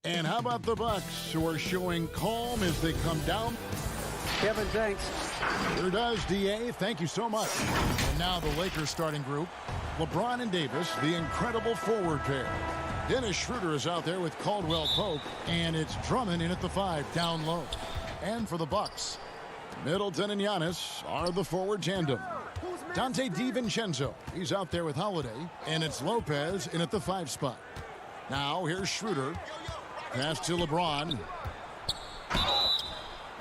And how about the Bucks, who are showing calm as they come down? Kevin, thanks. Here does, D.A. Thank you so much. And now the Lakers starting group. LeBron and Davis, the incredible forward pair. Dennis Schroeder is out there with Caldwell Pope, and it's Drummond in at the 5, down low. And for the Bucks, Middleton and Giannis are the forward tandem. Dante DiVincenzo, he's out there with Holiday, and it's Lopez in at the 5 spot. Now here's Schroeder. Pass to LeBron.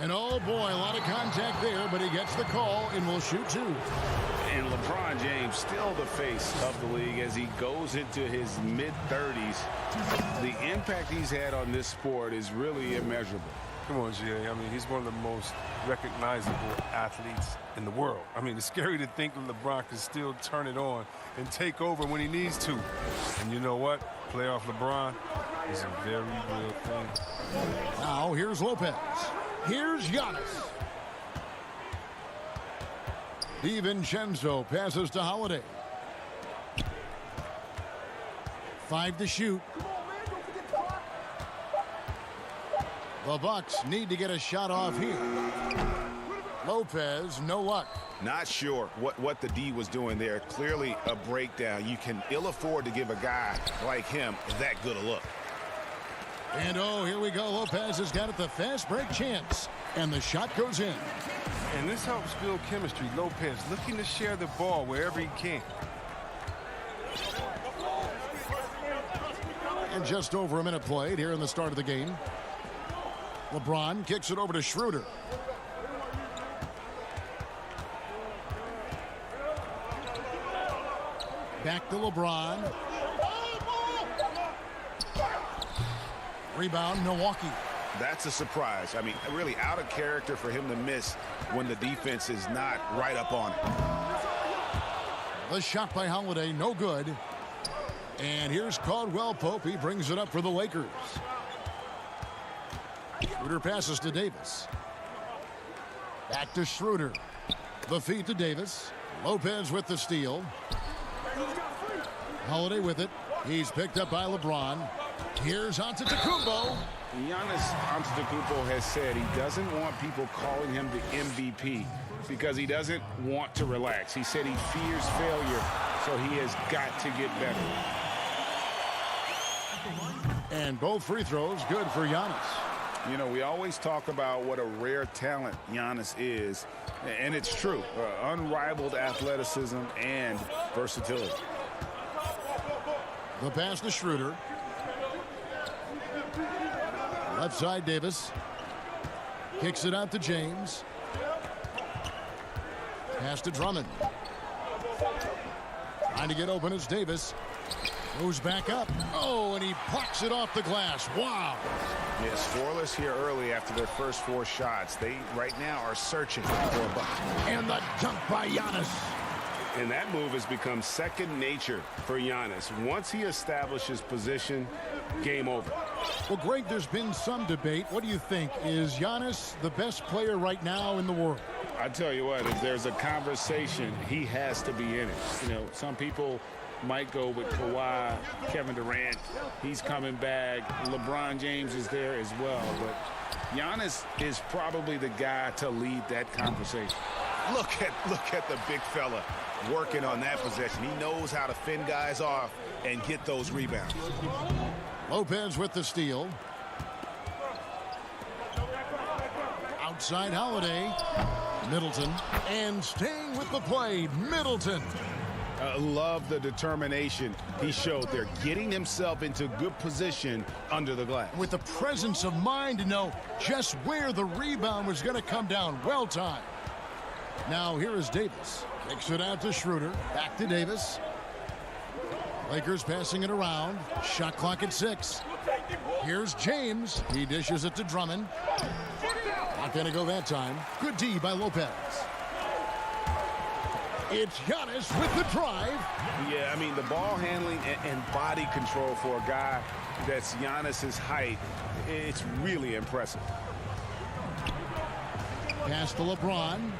And oh boy, a lot of contact there, but he gets the call and will shoot 2. And LeBron James still the face of the league as he goes into his mid-30s. The impact he's had on this sport is really immeasurable. Come on, Jay. I mean, he's one of the most recognizable athletes in the world. I mean, it's scary to think that LeBron can still turn it on and take over when he needs to. And you know what? Playoff LeBron is a very real thing. Now here's Lopez. Here's Giannis. DiVincenzo passes to Holiday. 5 to shoot. The Bucks need to get a shot off here. Lopez, no luck. Not sure what the D was doing there. Clearly a breakdown. You can ill afford to give a guy like him that good a look. And oh, here we go. Lopez has got it, the fast break chance. And the shot goes in. And this helps build chemistry. Lopez looking to share the ball wherever he can. And just over a minute played here in the start of the game. LeBron kicks it over to Schroeder. Back to LeBron. Rebound, Milwaukee. That's a surprise. I mean, really out of character for him to miss when the defense is not right up on it. The shot by Holiday, no good. And here's Caldwell Pope. He brings it up for the Lakers. Schroeder passes to Davis. Back to Schroeder. The feed to Davis. Lopez with the steal. Holiday with it. He's picked up by LeBron. Here's Antetokounmpo. Giannis Antetokounmpo has said he doesn't want people calling him the MVP because he doesn't want to relax. He said he fears failure, so he has got to get better. And both free throws good for Giannis. You know, we always talk about what a rare talent Giannis is, and it's true. Unrivaled athleticism and versatility. The pass to Schroeder. Left side, Davis. Kicks it out to James. Pass to Drummond. Trying to get open is Davis. Moves back up. Oh, and he plucks it off the glass. Wow. Yeah, scoreless here early after their first 4 shots. They, right now, are searching for a bucket. And the dunk by Giannis. And that move has become second nature for Giannis. Once he establishes position, game over. Well, Greg, there's been some debate. What do you think? Is Giannis the best player right now in the world? I tell you what, if there's a conversation, he has to be in it. You know, some people might go with Kawhi, Kevin Durant. He's coming back. LeBron James is there as well. But Giannis is probably the guy to lead that conversation. Look at the big fella working on that possession. He knows how to fend guys off and get those rebounds. Lopez with the steal. Outside Holiday. Middleton. And staying with the play, Middleton. Love the determination he showed there, getting himself into good position under the glass. With the presence of mind to know just where the rebound was going to come down. Well timed. Now here is Davis. Kicks it out to Schroeder. Back to Davis. Lakers passing it around. Shot clock at 6. Here's James. He dishes it to Drummond. Not going to go that time. Good D by Lopez. It's Giannis with the drive. Yeah, I mean, the ball handling and body control for a guy that's Giannis's height, it's really impressive. Pass to LeBron.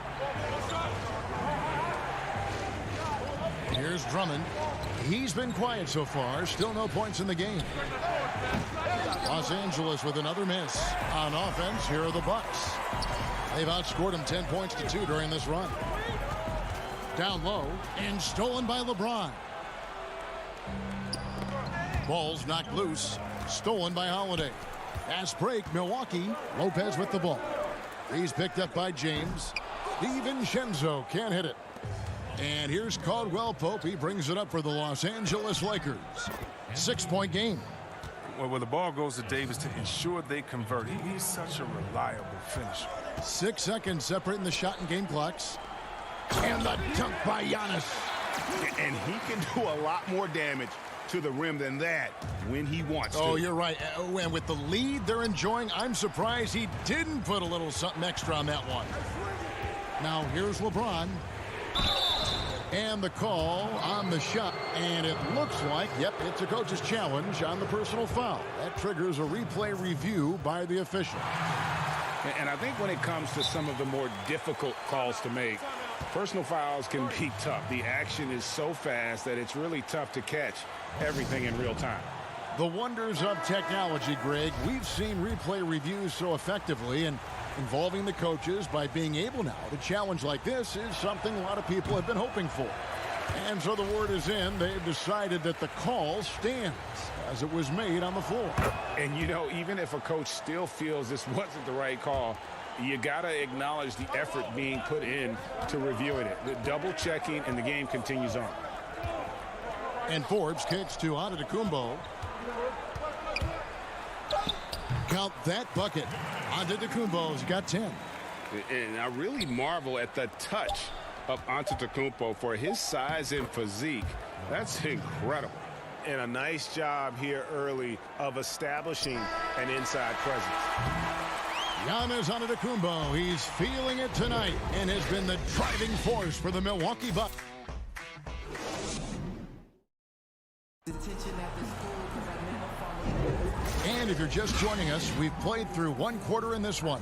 Here's Drummond. He's been quiet so far. Still no points in the game. Los Angeles with another miss. On offense, here are the Bucks. They've outscored them 10 points to 2 during this run. Down low and stolen by LeBron. Ball's knocked loose. Stolen by Holiday. Fast break, Milwaukee. Lopez with the ball. He's picked up by James. DiVincenzo can't hit it. And here's Caldwell Pope. He brings it up for the Los Angeles Lakers. 6-point game. Well, the ball goes to Davis to ensure they convert. He's such a reliable finisher. 6 seconds separating the shot and game clocks. And the dunk by Giannis. And he can do a lot more damage to the rim than that when he wants to. Oh, you're right. And with the lead they're enjoying, I'm surprised he didn't put a little something extra on that one. Now here's LeBron. And the call on the shot. And it looks like, yep, it's a coach's challenge on the personal foul. That triggers a replay review by the official. And I think when it comes to some of the more difficult calls to make, personal fouls can be tough. The action is so fast that it's really tough to catch everything in real time. The wonders of technology, Greg. We've seen replay reviews so effectively, and involving the coaches by being able now to challenge like this is something a lot of people have been hoping for. And so the word is in. They've decided that the call stands as it was made on the floor. And, you know, even if a coach still feels this wasn't the right call, you got to acknowledge the effort being put in to reviewing it. The double checking, and the game continues on. And Forbes kicks to Antetokounmpo. Count that bucket. Antetokounmpo's got 10. And I really marvel at the touch of Antetokounmpo for his size and physique. That's incredible. And a nice job here early of establishing an inside presence. Giannis Antetokounmpo, he's feeling it tonight and has been the driving force for the Milwaukee Bucks. And if you're just joining us, we've played through one quarter in this one.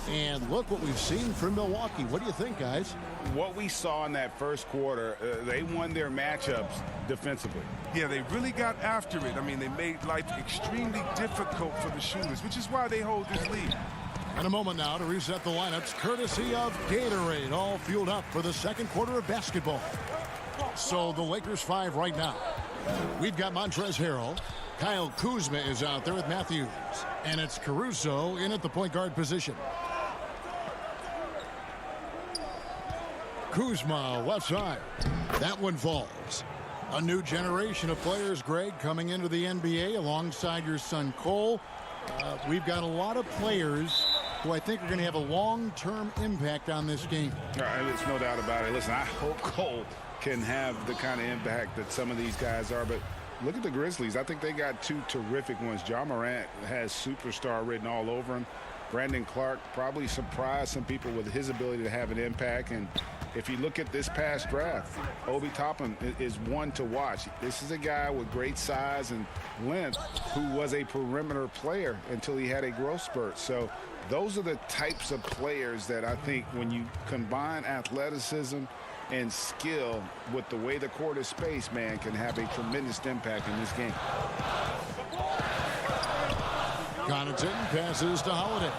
And look what we've seen from Milwaukee. What do you think, guys? What we saw in that first quarter, they won their matchups defensively. Yeah, they really got after it. I mean, they made life extremely difficult for the shooters, which is why they hold this lead. In a moment now to reset the lineups, courtesy of Gatorade, all fueled up for the second quarter of basketball. So the Lakers 5 right now. We've got Montrezl Harrell. Kyle Kuzma is out there with Matthews. And it's Caruso in at the point guard position. Kuzma, left side. That one falls. A new generation of players, Greg, coming into the NBA alongside your son Cole. We've got a lot of players who I think are going to have a long-term impact on this game. There's no doubt about it. Listen, I hope Cole can have the kind of impact that some of these guys are, but look at the Grizzlies. I think they got two terrific ones. Ja Morant has superstar written all over him. Brandon Clark probably surprised some people with his ability to have an impact. And if you look at this past draft, Obi Toppin is one to watch. This is a guy with great size and length who was a perimeter player until he had a growth spurt. So those are the types of players that I think when you combine athleticism and skill with the way the court is spaced, man, can have a tremendous impact in this game. Connaughton passes to Holiday.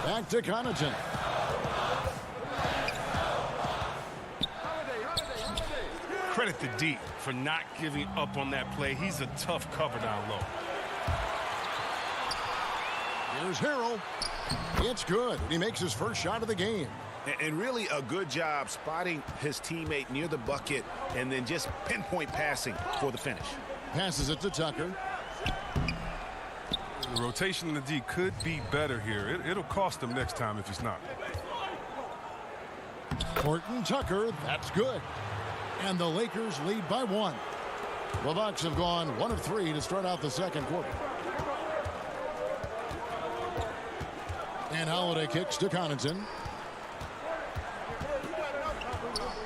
Back to Connaughton. Credit to D for not giving up on that play. He's a tough cover down low. Here's Harrell. It's good. He makes his first shot of the game. And really a good job spotting his teammate near the bucket and then just pinpoint passing for the finish. Passes it to Tucker. The rotation in the D could be better here. It'll cost him next time if he's not. Horton Tucker, that's good. And the Lakers lead by 1. The Bucks have gone 1 of 3 to start out the second quarter. And Holiday kicks to Connaughton.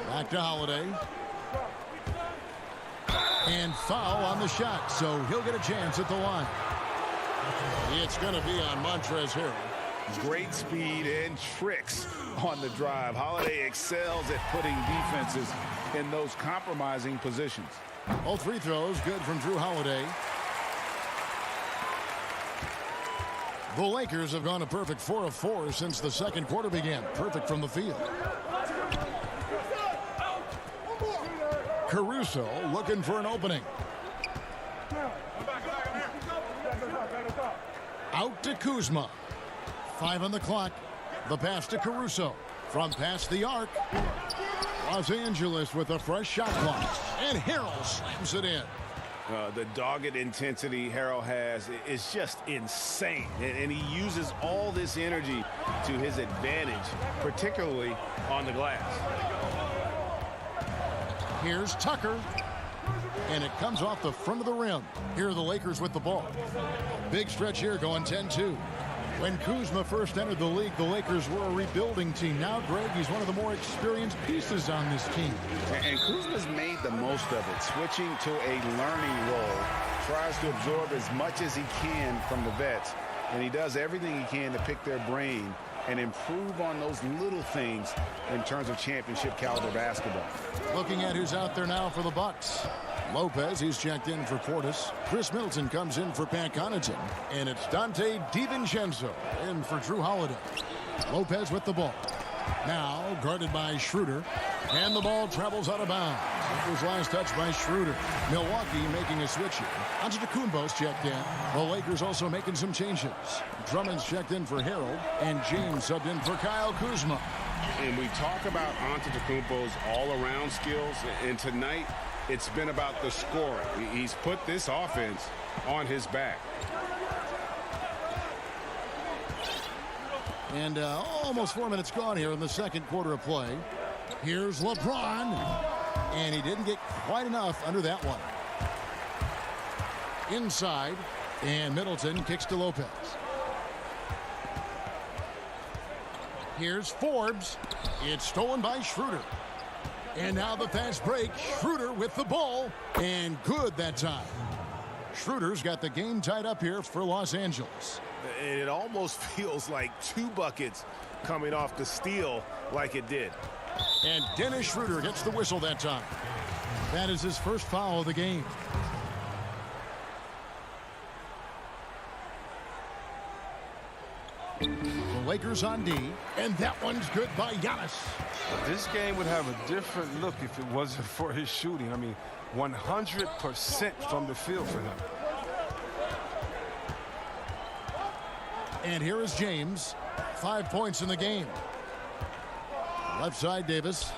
Back to Holiday. And foul on the shot, so he'll get a chance at the line. It's going to be on Montrezl Harrell. Great speed and tricks on the drive. Holiday excels at putting defenses in those compromising positions. All three throws good from Drew Holiday. The Lakers have gone a perfect 4 of 4 since the second quarter began. Perfect from the field. Caruso looking for an opening. Out to Kuzma. 5 on the clock. The pass to Caruso. From past the arc. Los Angeles with a fresh shot clock. And Harrell slams it in. The dogged intensity Harrell has is just insane. And he uses all this energy to his advantage, particularly on the glass. Here's Tucker. And it comes off the front of the rim. Here are the Lakers with the ball. Big stretch here going 10-2. When Kuzma first entered the league, the Lakers were a rebuilding team. Now, Greg, he's one of the more experienced pieces on this team. And Kuzma's made the most of it, switching to a learning role. Tries to absorb as much as he can from the vets. And he does everything he can to pick their brain and improve on those little things in terms of championship caliber basketball. Looking at who's out there now for the Bucks. Lopez, he's checked in for Portis. Chris Middleton comes in for Pat Connaughton. And it's Dante DiVincenzo in for Drew Holiday. Lopez with the ball. Now guarded by Schroeder. And the ball travels out of bounds. It was last touched by Schroeder. Milwaukee making a switch here. Antetokounmpo's checked in. The Lakers also making some changes. Drummond's checked in for Harold. And James subbed in for Kyle Kuzma. And we talk about Antetokounmpo's all-around skills. And tonight, it's been about the scoring. He's put this offense on his back. And almost 4 minutes gone here in the second quarter of play. Here's LeBron. And he didn't get quite enough under that one. Inside. And Middleton kicks to Lopez. Here's Forbes. It's stolen by Schroeder. And now the fast break. Schroeder with the ball. And good that time. Schroeder's got the game tied up here for Los Angeles. And it almost feels like 2 buckets coming off the steal like it did. And Dennis Schroeder gets the whistle that time. That is his first foul of the game. The Lakers on D. And that one's good by Giannis. This game would have a different look if it wasn't for his shooting. I mean, 100% from the field for him. And here is James. 5 points in the game. Left side, Davis.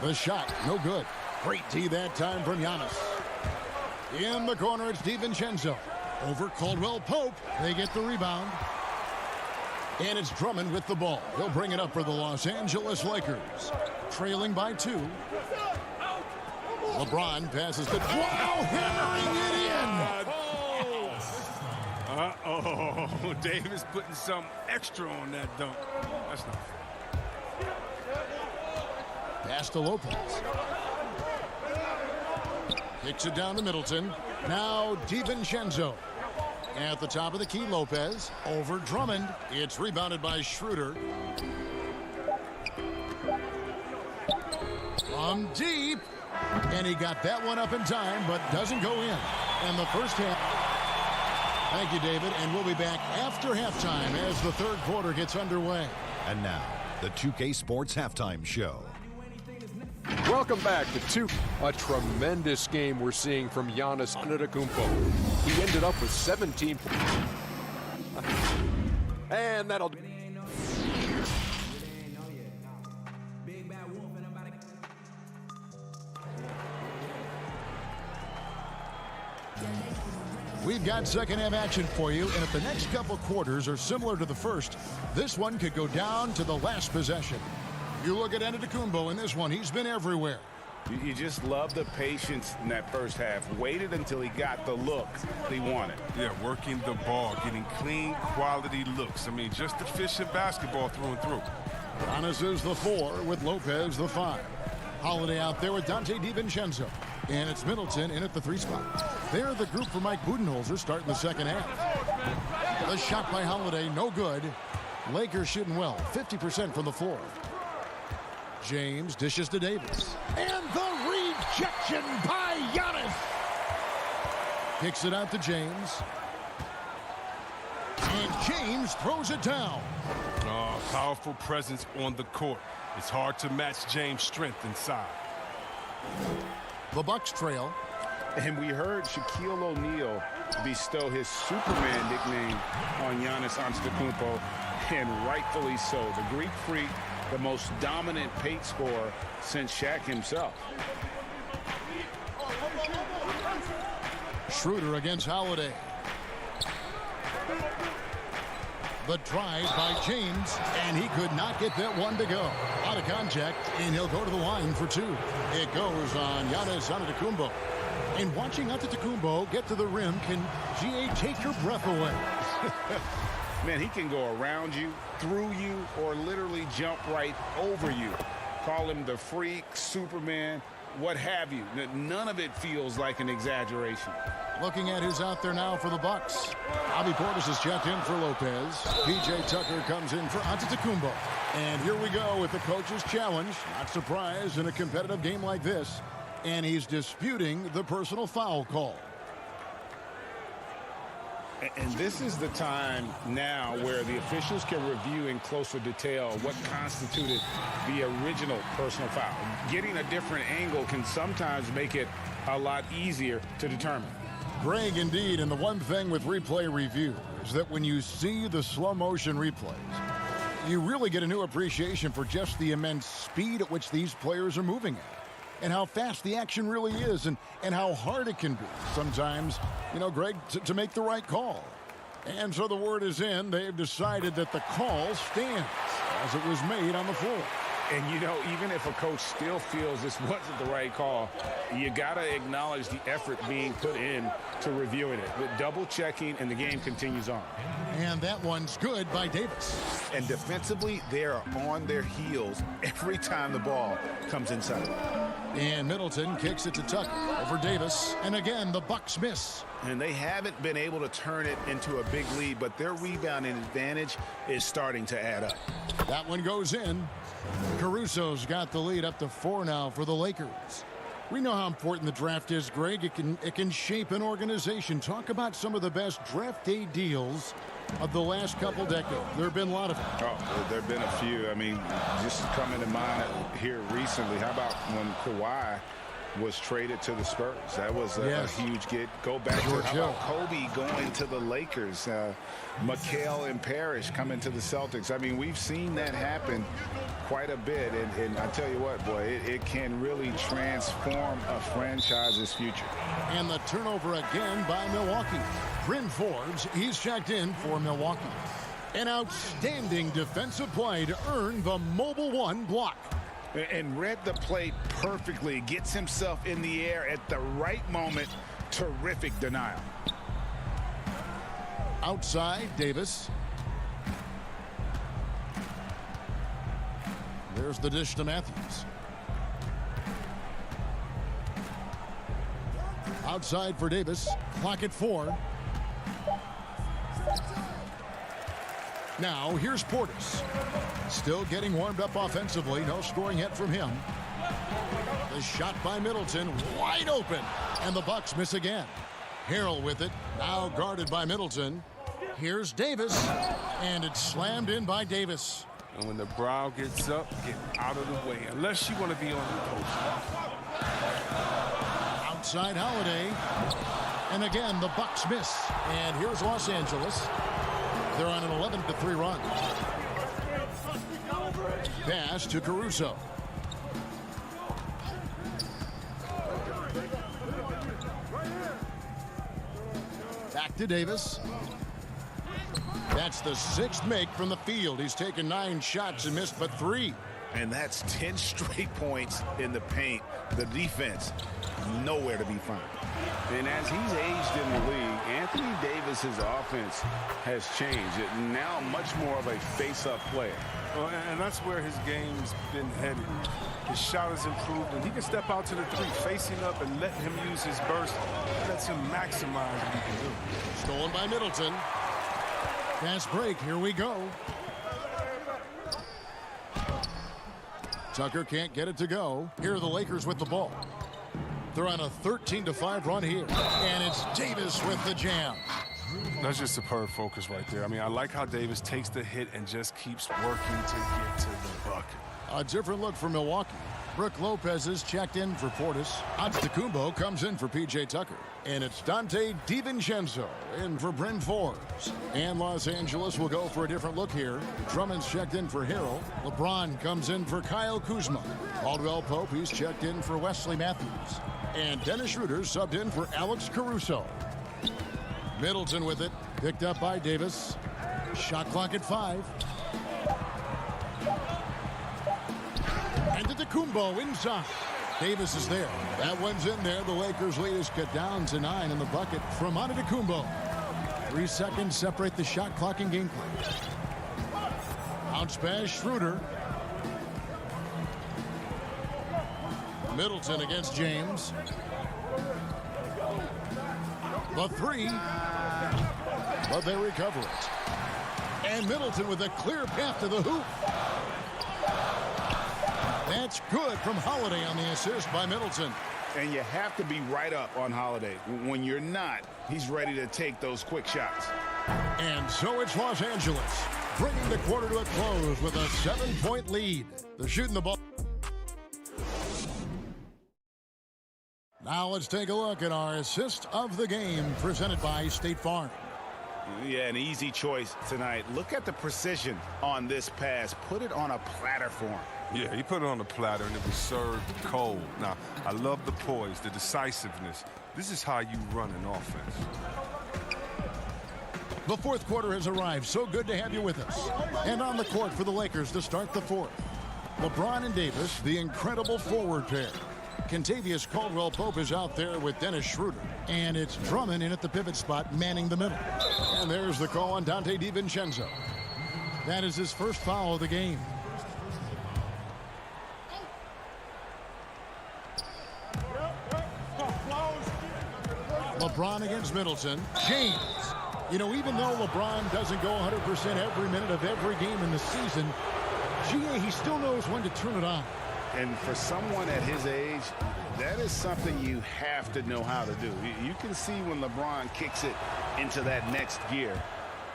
The shot, no good. Great D that time from Giannis. In the corner, it's DiVincenzo. Over Caldwell Pope. They get the rebound. And it's Drummond with the ball. He'll bring it up for the Los Angeles Lakers. Trailing by 2. LeBron passes to... Wow, hammering it in! Uh-oh. Davis putting something extra on that dunk. That's not fair. Pass to Lopez. Kicks it down to Middleton. Now DiVincenzo. At the top of the key, Lopez. Over Drummond. It's rebounded by Schroeder. From deep. And he got that one up in time, but doesn't go in. And the first half... Thank you, David. And we'll be back after halftime as the third quarter gets underway. And now, the 2K Sports Halftime Show. Welcome back to a tremendous game we're seeing from Giannis Antetokounmpo. He ended up with 17 points. And that'll... We've got second half action for you, and if the next couple quarters are similar to the first, this one could go down to the last possession. You look at Antetokounmpo in this one, he's been everywhere. You just love the patience in that first half. Waited until he got the look he wanted. Yeah, working the ball, getting clean, quality looks. I mean, just efficient basketball through and through. Giannis is the 4 with Lopez the 5. Holiday out there with Dante DiVincenzo. And it's Middleton in at the 3 spot. They're the group for Mike Budenholzer starting the second half. The shot by Holiday, no good. Lakers shooting well, 50% from the floor. James dishes to Davis. And the rejection by Giannis. Kicks it out to James. And James throws it down. Oh, powerful presence on the court. It's hard to match James' strength inside. The Bucks trail. And we heard Shaquille O'Neal bestow his Superman nickname on Giannis Antetokounmpo, and rightfully so. The Greek Freak, the most dominant paint scorer since Shaq himself. Schroeder against Holiday. The drive by James, and he could not get that one to go. Out of contact, and he'll go to the line for two. It goes on Giannis Antetokounmpo. And watching Antetokounmpo get to the rim can, GA, take your breath away. Man, he can go around you, through you, or literally jump right over you. Call him the Freak, Superman, what have you. None of it feels like an exaggeration. Looking at who's out there now for the Bucks. Bobby Portis is checked in for Lopez. PJ Tucker comes in for Antetokounmpo. And here we go with the coach's challenge. Not surprised in a competitive game like this. And he's disputing the personal foul call. And this is the time now where the officials can review in closer detail what constituted the original personal foul. Getting a different angle can sometimes make it a lot easier to determine. Greg, indeed, and the one thing with replay review is that when you see the slow motion replays, you really get a new appreciation for just the immense speed at which these players are moving at. And how fast the action really is, and how hard it can be sometimes, you know, Greg, to make the right call. And so the word is in. They've decided that the call stands as it was made on the floor. And, you know, even if a coach still feels this wasn't the right call, you got to acknowledge the effort being put in to reviewing it. With double checking, and the game continues on. And that one's good by Davis. And defensively, they are on their heels every time the ball comes inside. And Middleton kicks it to Tucker over Davis. And again, the Bucks miss. And they haven't been able to turn it into a big lead, but their rebounding advantage is starting to add up. That one goes in. Caruso's got the lead up to 4 now for the Lakers. We know how important the draft is, Greg. It can shape an organization. Talk about some of the best draft day deals of the last couple decades. There have been a lot of them. Oh, there have been a few. I mean, just coming to mind here recently, how about when Kawhi was traded to the Spurs? That was a huge get. Go back to how about Kobe going to the Lakers, McHale and Parrish coming to the Celtics. I mean, we've seen that happen quite a bit, and I tell you what, boy, it can really transform a franchise's future. And the turnover again by Milwaukee. Bryn Forbes, he's checked in for Milwaukee. An outstanding defensive play to earn the Mobile One block. And read the play perfectly. Gets himself in the air at the right moment. Terrific denial. Outside, Davis. There's the dish to Matthews. Outside for Davis. Clock at 4. Now, here's Portis. Still getting warmed up offensively. No scoring yet from him. The shot by Middleton. Wide open. And the Bucks miss again. Harrell with it. Now guarded by Middleton. Here's Davis. And it's slammed in by Davis. And when the brow gets up, get out of the way. Unless you want to be on the post. Outside Holiday. And again, the Bucks miss. And here's Los Angeles. They're on an 11-3 run. Pass to Caruso. Back to Davis. That's the 6th make from the field. He's taken 9 shots and missed but 3. And that's 10 straight points in the paint. The defense, nowhere to be found. And as he's aged in the league, Anthony Davis's offense has changed. It now much more of a face-up player. Well, and that's where his game's been headed. His shot has improved, and he can step out to the 3, facing up and letting him use his burst. Lets him maximize what he can do. Stolen by Middleton. Fast break. Here we go. Tucker can't get it to go. Here are the Lakers with the ball. They're on a 13-5 run here. And it's Davis with the jam. That's just superb focus right there. I mean, I like how Davis takes the hit and just keeps working to get to the bucket. A different look for Milwaukee. Brook Lopez is checked in for Portis. Antetokounmpo comes in for P.J. Tucker. And it's Dante DiVincenzo in for Bryn Forbes. And Los Angeles will go for a different look here. Drummond's checked in for Harrell. LeBron comes in for Kyle Kuzma. Caldwell Pope, he's checked in for Wesley Matthews. And Dennis Schroeder subbed in for Alex Caruso. Middleton with it, picked up by Davis. Shot clock at 5. And Antetokounmpo inside. Davis is there. That one's in there. The Lakers lead is cut down to 9 in the bucket from Antetokounmpo. 3 seconds separate the shot clock and game clock. Bounce pass, Schroeder. Middleton against James. The 3. But they recover it. And Middleton with a clear path to the hoop. That's good from Holiday on the assist by Middleton. And you have to be right up on Holiday. When you're not, he's ready to take those quick shots. And so it's Los Angeles, bringing the quarter to a close with a 7-point lead. They're shooting the ball. Now let's take a look at our assist of the game presented by State Farm. Yeah, an easy choice tonight. Look at the precision on this pass. Put it on a platter for him. Yeah, he put it on the platter and it was served cold. Now, I love the poise, the decisiveness. This is how you run an offense. The fourth quarter has arrived. So good to have you with us. And on the court for the Lakers to start the fourth. LeBron and Davis, the incredible forward pair. Kentavious Caldwell-Pope is out there with Dennis Schroeder. And it's Drummond in at the pivot spot, manning the middle. And there's the call on Dante DiVincenzo. That is his first foul of the game. LeBron against Middleton. James. You know, even though LeBron doesn't go 100% every minute of every game in the season, he still knows when to turn it on. And for someone at his age, that is something you have to know how to do. You can see when LeBron kicks it into that next gear.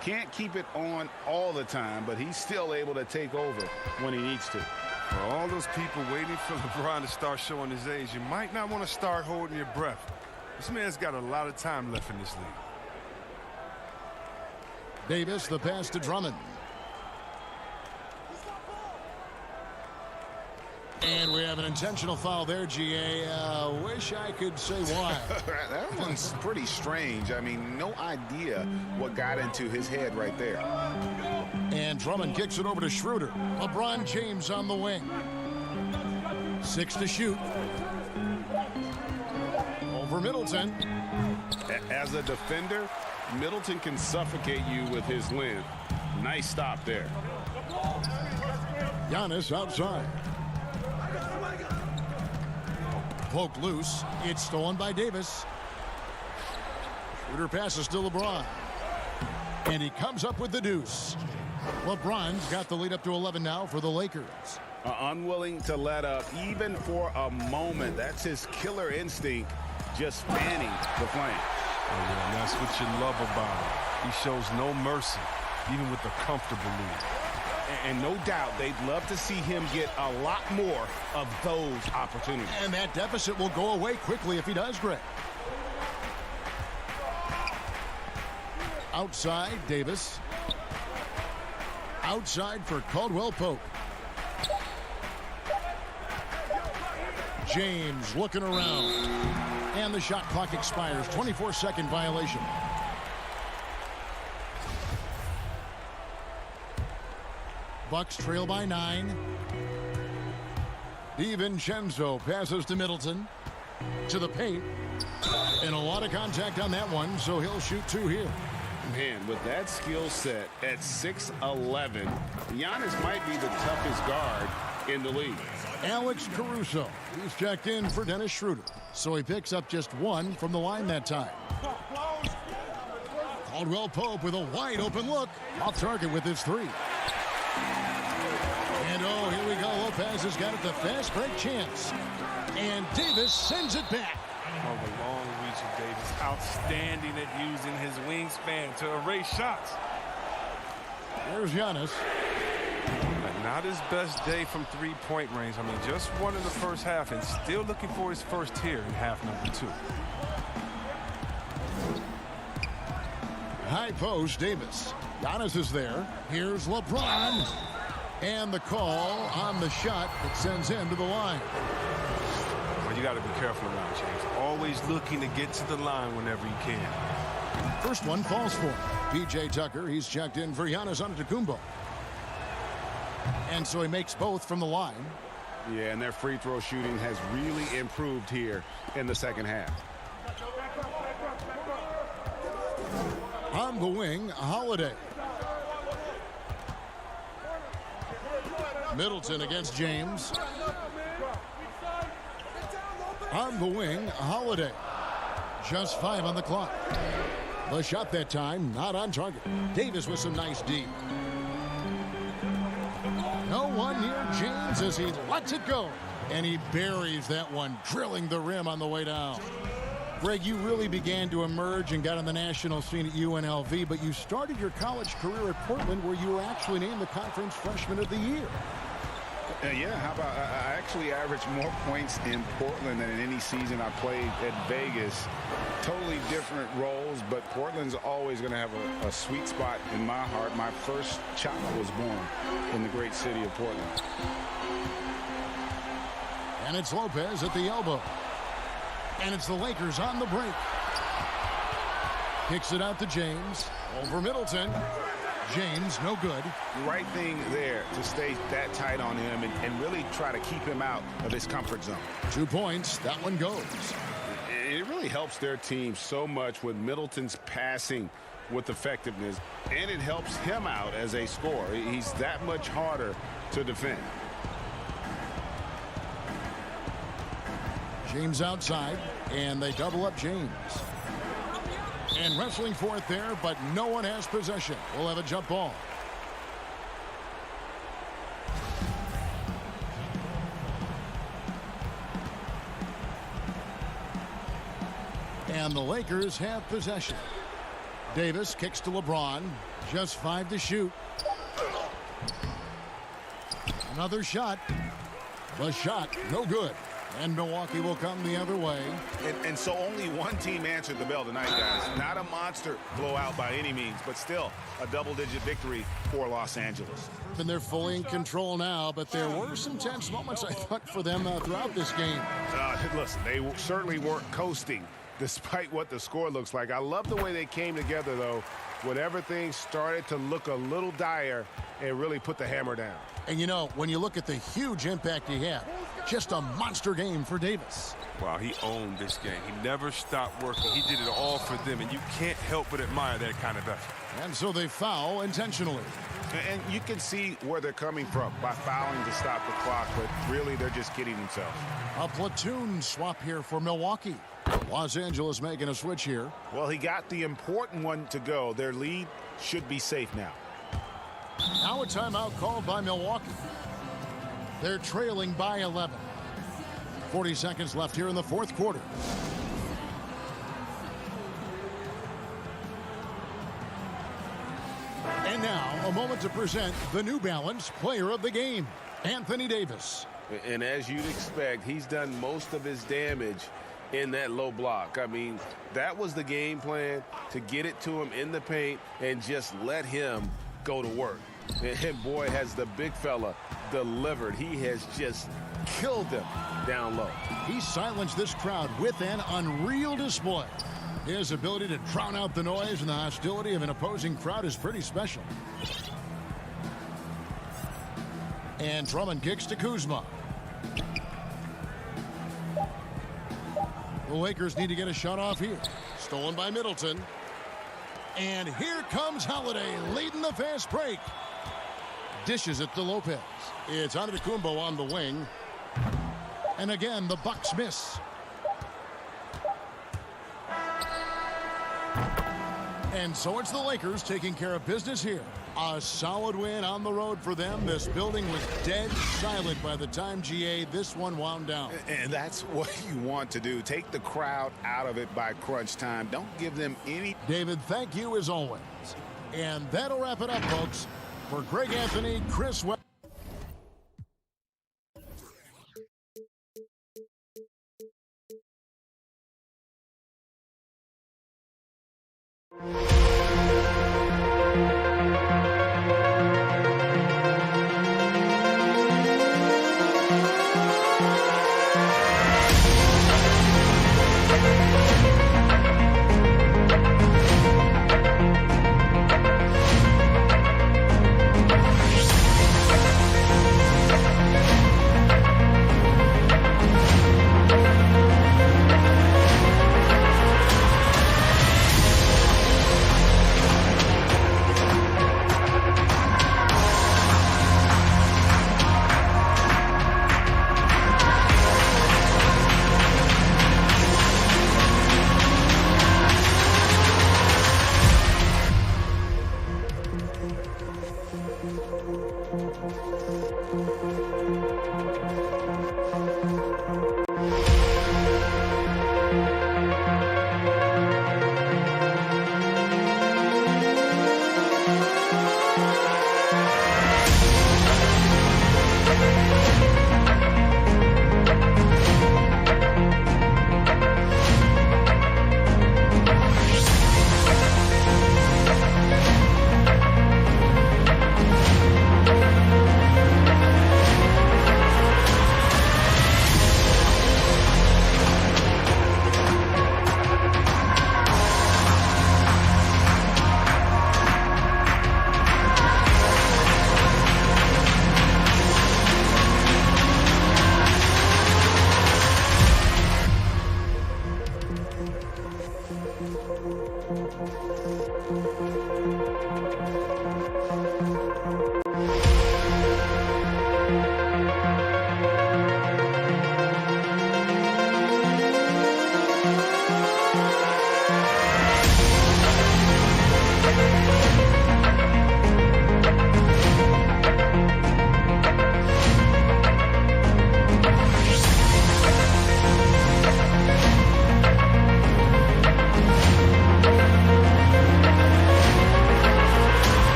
Can't keep it on all the time, but he's still able to take over when he needs to. For all those people waiting for LeBron to start showing his age, you might not want to start holding your breath. This man's got a lot of time left in this league. Davis, the pass to Drummond. And we have an intentional foul there, G.A. Wish I could say why. That one's pretty strange. I mean, no idea what got into his head right there. And Drummond kicks it over to Schroeder. LeBron James on the wing. 6 to shoot. Over Middleton. As a defender, Middleton can suffocate you with his length. Nice stop there. Giannis outside. Poked loose. It's stolen by Davis. Schroeder passes to LeBron. And he comes up with the deuce. LeBron's got the lead up to 11 now for the Lakers. Unwilling to let up even for a moment. That's his killer instinct, just fanning the flame. Oh, yeah, and that's what you love about him. He shows no mercy, even with a comfortable lead. And no doubt they'd love to see him get a lot more of those opportunities. And that deficit will go away quickly if he does, Greg. Outside, Davis. Outside for Caldwell-Pope. James looking around. And the shot clock expires. 24-second violation. Bucks trail by 9. DiVincenzo passes to Middleton. To the paint. And a lot of contact on that one, so he'll shoot 2 here. Man, with that skill set at 6'11", Giannis might be the toughest guard in the league. Alex Caruso. He's checked in for Dennis Schroeder. So he picks up just 1 from the line that time. Caldwell-Pope with a wide open look. Off target with his 3. And And oh, here we go. Lopez has got it, the fast break chance. And Davis sends it back. Oh, the long reach of Davis. Outstanding at using his wingspan to erase shots. There's Giannis. Not his best day from three-point range. I mean, just one in the first half and still looking for his first here in half number 2. High post, Davis. Giannis is there. Here's LeBron. And the call on the shot that sends him to the line. Well, you got to be careful around James. Always looking to get to the line whenever you can. First one falls for him. P.J. Tucker, he's checked in for Giannis Antetokounmpo. And so he makes both from the line. Yeah, and their free throw shooting has really improved here in the second half. On the wing, Holiday. Middleton against James. On the wing, Holiday. Just 5 on the clock. The shot that time, not on target. Davis with some nice D. No one near James as he lets it go. And he buries that one, drilling the rim on the way down. Greg, you really began to emerge and got on the national scene at UNLV, but you started your college career at Portland, where you were actually named the Conference Freshman of the Year. Yeah, how about I actually averaged more points in Portland than in any season I played at Vegas. Totally different roles, but Portland's always going to have a sweet spot in my heart. My first child was born in the great city of Portland. And it's Lopez at the elbow. And it's the Lakers on the break. Kicks it out to James. Over Middleton. James, no good. The right thing there to stay that tight on him and really try to keep him out of his comfort zone. 2 points. That one goes. It really helps their team so much with Middleton's passing with effectiveness, and it helps him out as a scorer. He's that much harder to defend. James outside, and they double up James. And wrestling for it there, but no one has possession. We'll have a jump ball. And the Lakers have possession. Davis kicks to LeBron. Just 5 to shoot. Another shot. The shot, no good. And Milwaukee will come the other way. And so only one team answered the bell tonight, guys. Not a monster blowout by any means, but still a double-digit victory for Los Angeles. And they're fully in control now, but there were some tense moments, I thought, for them throughout this game. Listen, they certainly weren't coasting, despite what the score looks like. I love the way they came together, though, when everything started to look a little dire and really put the hammer down. And, you know, when you look at the huge impact he had, just a monster game for Davis. Wow, he owned this game. He never stopped working. He did it all for them, and you can't help but admire that kind of effort. And so they foul intentionally. And you can see where they're coming from by fouling to stop the clock, but really they're just kidding themselves. A platoon swap here for Milwaukee. Los Angeles making a switch here. Well, he got the important one to go. Their lead should be safe now. Now a timeout called by Milwaukee. They're trailing by 11. 40 seconds left here in the fourth quarter. And now a moment to present the New Balance Player of the Game, Anthony Davis. And as you'd expect, he's done most of his damage in that low block. I mean, that was the game plan, to get it to him in the paint and just let him go to work. And boy, has the big fella delivered. He has just killed them down low. He silenced this crowd with an unreal display. His ability to drown out the noise and the hostility of an opposing crowd is pretty special. And Drummond kicks to Kuzma. The Lakers need to get a shot off here. Stolen by Middleton. And here comes Holiday leading the fast break. Dishes it to Lopez. It's Antetokounmpo on the wing. And again, the Bucks miss. And so it's the Lakers taking care of business here. A solid win on the road for them. This building was dead silent by the time, GA, this one wound down. And that's what you want to do. Take the crowd out of it by crunch time. Don't give them any. David, thank you as always. And that'll wrap it up, folks. For Greg Anthony, Chris West.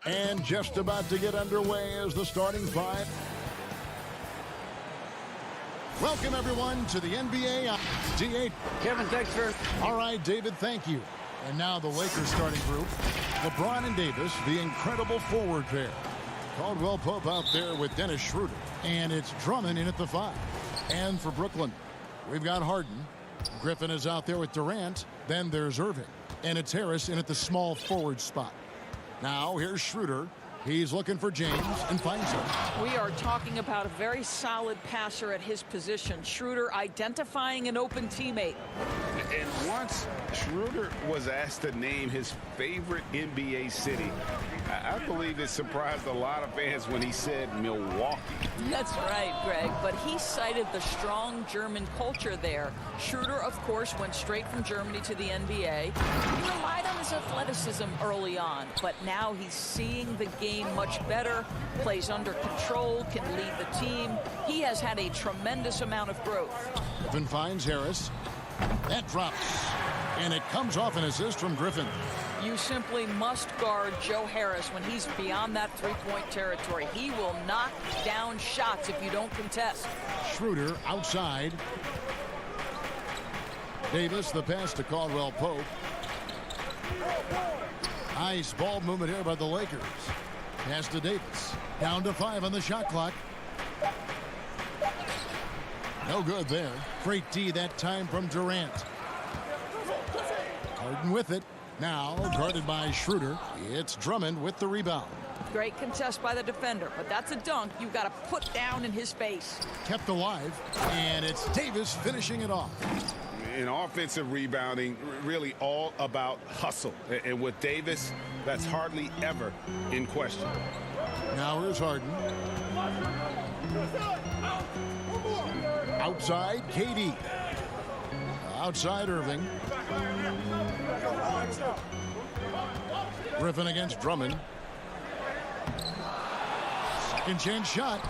And just about to get underway as the starting five. Welcome, everyone, to the NBA. D8. Kevin, thanks for... All right, David, thank you. And now the Lakers starting group. LeBron and Davis, the incredible forward pair. Caldwell Pope out there with Dennis Schroeder. And it's Drummond in at the 5. And for Brooklyn, we've got Harden. Griffin is out there with Durant. Then there's Irving. And it's Harris in at the small forward spot. Now, here's Schroeder. He's looking for James and finds him. We are talking about a very solid passer at his position. Schroeder identifying an open teammate. And once Schroeder was asked to name his favorite NBA city, I believe it surprised a lot of fans when he said Milwaukee. That's right, Greg. But he cited the strong German culture there. Schroeder, of course, went straight from Germany to the NBA. He relied on his athleticism early on, but now he's seeing the game much better, plays under control, can lead the team. He has had a tremendous amount of growth. Griffin finds Harris. That drops. And it comes off an assist from Griffin. You simply must guard Joe Harris when he's beyond that three-point territory. He will knock down shots if you don't contest. Schroeder outside. Davis, the pass to Caldwell Pope. Nice ball movement here by the Lakers. Pass to Davis. Down to 5 on the shot clock. No good there. Great D that time from Durant. Harden with it. Now guarded by Schroeder. It's Drummond with the rebound. Great contest by the defender, but that's a dunk you've got to put down in his face. Kept alive, and it's Davis finishing it off. In offensive rebounding, really all about hustle. And with Davis, that's hardly ever in question. Now here's Harden. Outside, KD. Outside, Irving. Griffin against Drummond. Second chance shot.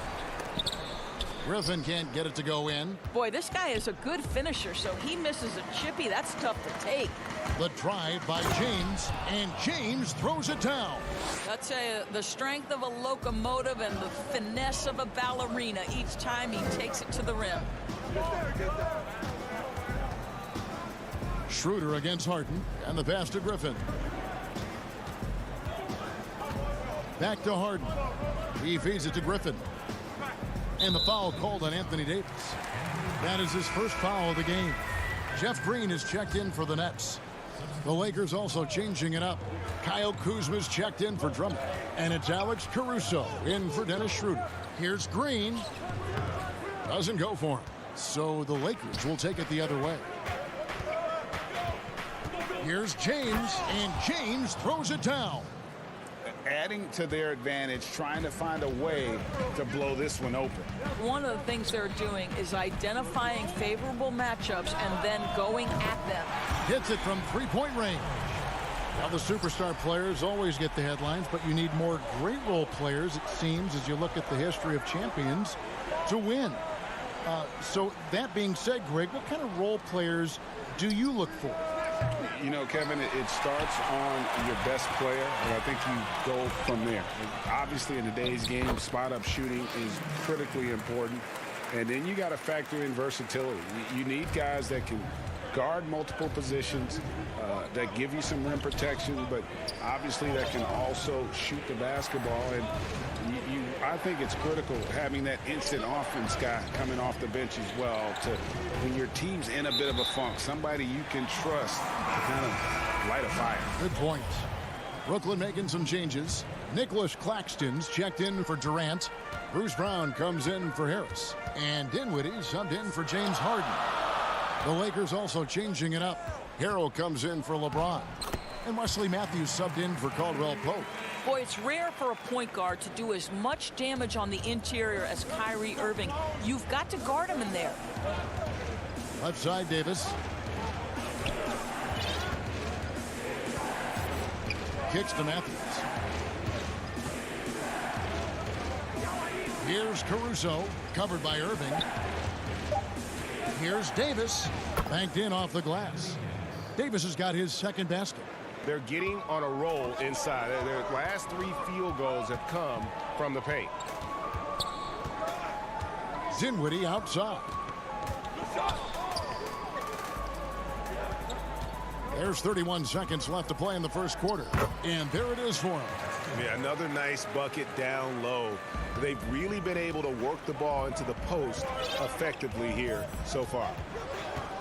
Griffin can't get it to go in. Boy, this guy is a good finisher, so he misses a chippy. That's tough to take. The drive by James, and James throws it down. That's the strength of a locomotive and the finesse of a ballerina each time he takes it to the rim. Schroeder against Harden, and the pass to Griffin. Back to Harden. He feeds it to Griffin. And the foul called on Anthony Davis. That is his first foul of the game. Jeff Green is checked in for the Nets. The Lakers also changing it up. Kyle Kuzma's checked in for Drummond. And it's Alex Caruso in for Dennis Schroeder. Here's Green. Doesn't go for him. So the Lakers will take it the other way. Here's James, and James throws it down. Adding to their advantage, trying to find a way to blow this one open. One of the things they're doing is identifying favorable matchups and then going at them. Hits it from three-point range. Now, the superstar players always get the headlines, but you need more great role players, it seems, as you look at the history of champions, to win. So that being said, Greg, what kind of role players do you look for? You know, Kevin, it starts on your best player, and I think you go from there. Obviously, in today's game, spot-up shooting is critically important. And then you got to factor in versatility. You need guys that can guard multiple positions, that give you some rim protection, but obviously that can also shoot the basketball. And I think it's critical having that instant offense guy coming off the bench as well, to when your team's in a bit of a funk, somebody you can trust to kind of light a fire. Good point. Brooklyn making some changes. Nicholas Claxton's checked in for Durant. Bruce Brown comes in for Harris. And Dinwiddie subbed in for James Harden. The Lakers also changing it up. Harrell comes in for LeBron. And Wesley Matthews subbed in for Caldwell Pope. Boy, it's rare for a point guard to do as much damage on the interior as Kyrie Irving. You've got to guard him in there. Left side, Davis. Kicks to Matthews. Here's Caruso, covered by Irving. Here's Davis, banked in off the glass. Davis has got his second basket. They're getting on a roll inside. Their last 3 field goals have come from the paint. Dinwiddie outside. There's 31 seconds left to play in the first quarter. And there it is for him. Yeah, another nice bucket down low. They've really been able to work the ball into the post effectively here so far.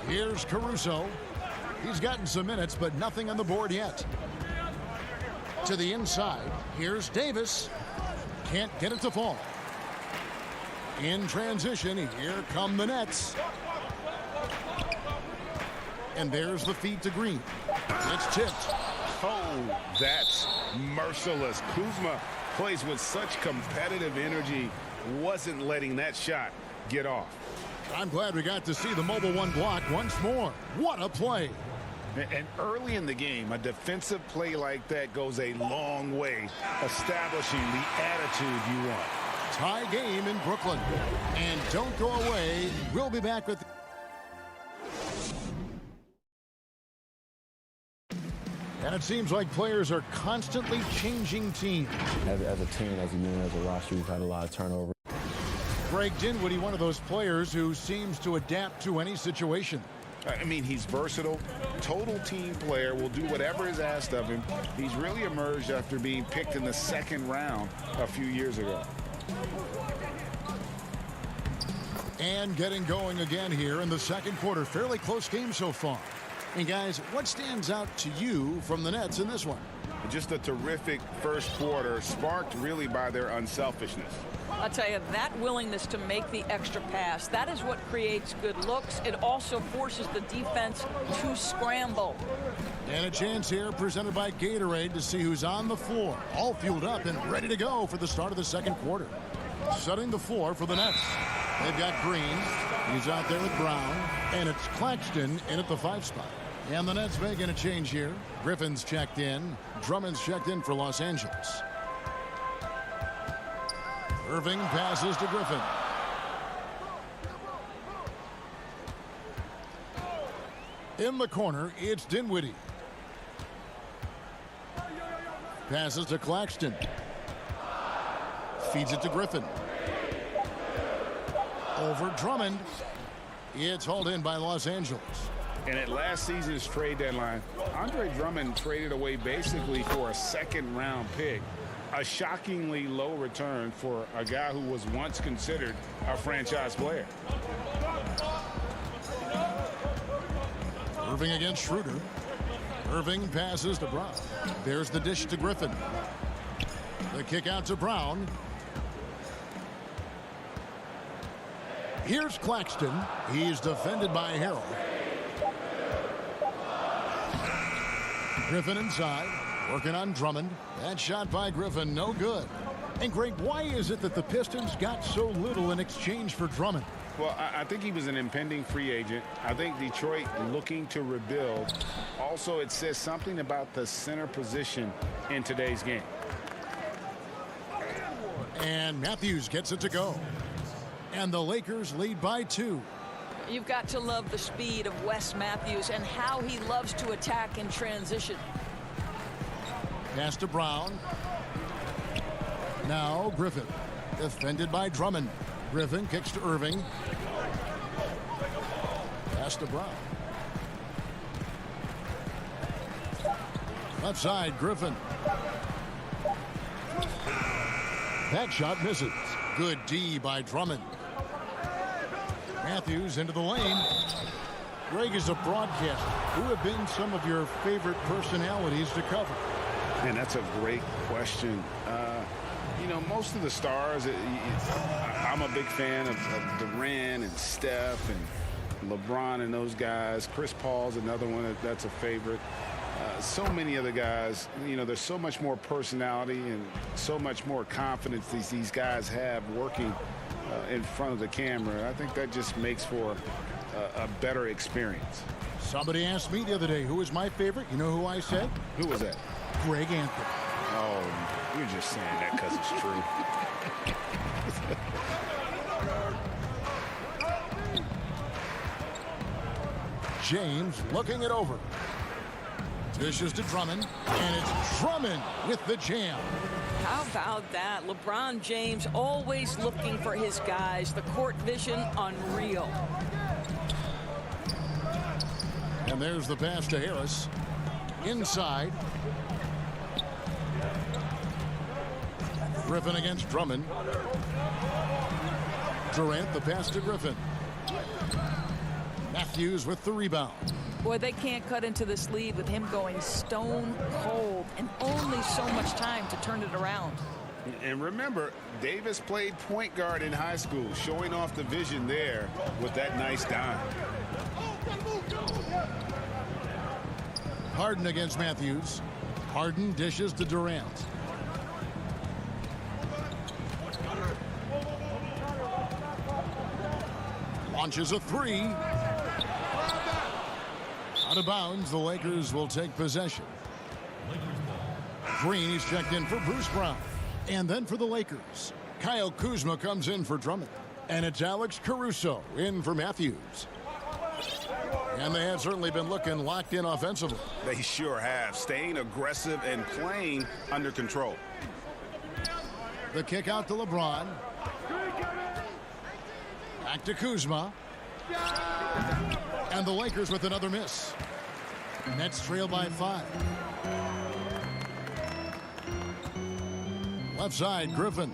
Here's Caruso. He's gotten some minutes, but nothing on the board yet. To the inside. Here's Davis. Can't get it to fall. In transition, here come the Nets. And there's the feed to Green. It's tipped. Oh, that's merciless. Kuzma plays with such competitive energy, wasn't letting that shot get off. I'm glad we got to see the mobile one block once more. What a play. And early in the game, a defensive play like that goes a long way, establishing the attitude you want. Tie game in Brooklyn. And don't go away. We'll be back with... And it seems like players are constantly changing teams. As a team, as a unit, as a roster, we've had a lot of turnover. Greg Dinwiddie, one of those players who seems to adapt to any situation. I mean, he's versatile, total team player, will do whatever is asked of him. He's really emerged after being picked in the second round a few years ago. And getting going again here in the second quarter. Fairly close game so far. And guys, what stands out to you from the Nets in this one? Just a terrific first quarter, sparked really by their unselfishness. I'll tell you, that willingness to make the extra pass, that is what creates good looks. It also forces the defense to scramble. And a chance here presented by Gatorade to see who's on the floor. All fueled up and ready to go for the start of the second quarter. Setting the floor for the Nets. They've got Green. He's out there with Brown. And it's Claxton in at the 5 spot. And the Nets making a change here. Griffin's checked in. Drummond's checked in for Los Angeles. Irving passes to Griffin. In the corner, it's Dinwiddie. Passes to Claxton. Feeds it to Griffin. Over Drummond. It's hauled in by Los Angeles. And at last season's trade deadline, Andre Drummond traded away basically for a second-round pick. A shockingly low return for a guy who was once considered a franchise player. Irving against Schroeder. Irving passes to Brown. There's the dish to Griffin. The kick out to Brown. Here's Claxton. He's defended by Harrell. Griffin inside, working on Drummond. That shot by Griffin, no good. And Greg, why is it that the Pistons got so little in exchange for Drummond? Well, I think he was an impending free agent. I think Detroit looking to rebuild. Also, it says something about the center position in today's game. And Matthews gets it to go. And the Lakers lead by 2. You've got to love the speed of Wes Matthews and how he loves to attack in transition. Pass to Brown. Now Griffin. Defended by Drummond. Griffin kicks to Irving. Pass to Brown. Left side, Griffin. That shot misses. Good D by Drummond. Matthews into the lane. Greg, is a broadcaster, who have been some of your favorite personalities to cover? Man, that's a great question. You know, most of the stars, I'm a big fan of Durant and Steph and LeBron and those guys. Chris Paul's another one that's a favorite. So many other guys, you know, there's so much more personality and so much more confidence these guys have working in front of the camera. I think that just makes for a better experience. Somebody asked me the other day who was my favorite. You know who I said? Who was that? Greg Anthony. Oh, you're just saying that because it's true. James looking it over. Dishes to Drummond, and it's Drummond with the jam. How about that? LeBron James always looking for his guys. The court vision, unreal. And there's the pass to Harris. Inside. Griffin against Drummond. Durant, the pass to Griffin. Matthews with the rebound. Boy, they can't cut into this lead with him going stone cold and only so much time to turn it around. And remember, Davis played point guard in high school, showing off the vision there with that nice dime. Harden against Matthews. Harden dishes to Durant. Launches a three. Out of bounds, the Lakers will take possession. Green, he's checked in for Bruce Brown. And then for the Lakers, Kyle Kuzma comes in for Drummond. And it's Alex Caruso in for Matthews. And they have certainly been looking locked in offensively. They sure have, staying aggressive and playing under control. The kick out to LeBron. Back to Kuzma. And the Lakers with another miss. Nets trail by 5. Left side, Griffin.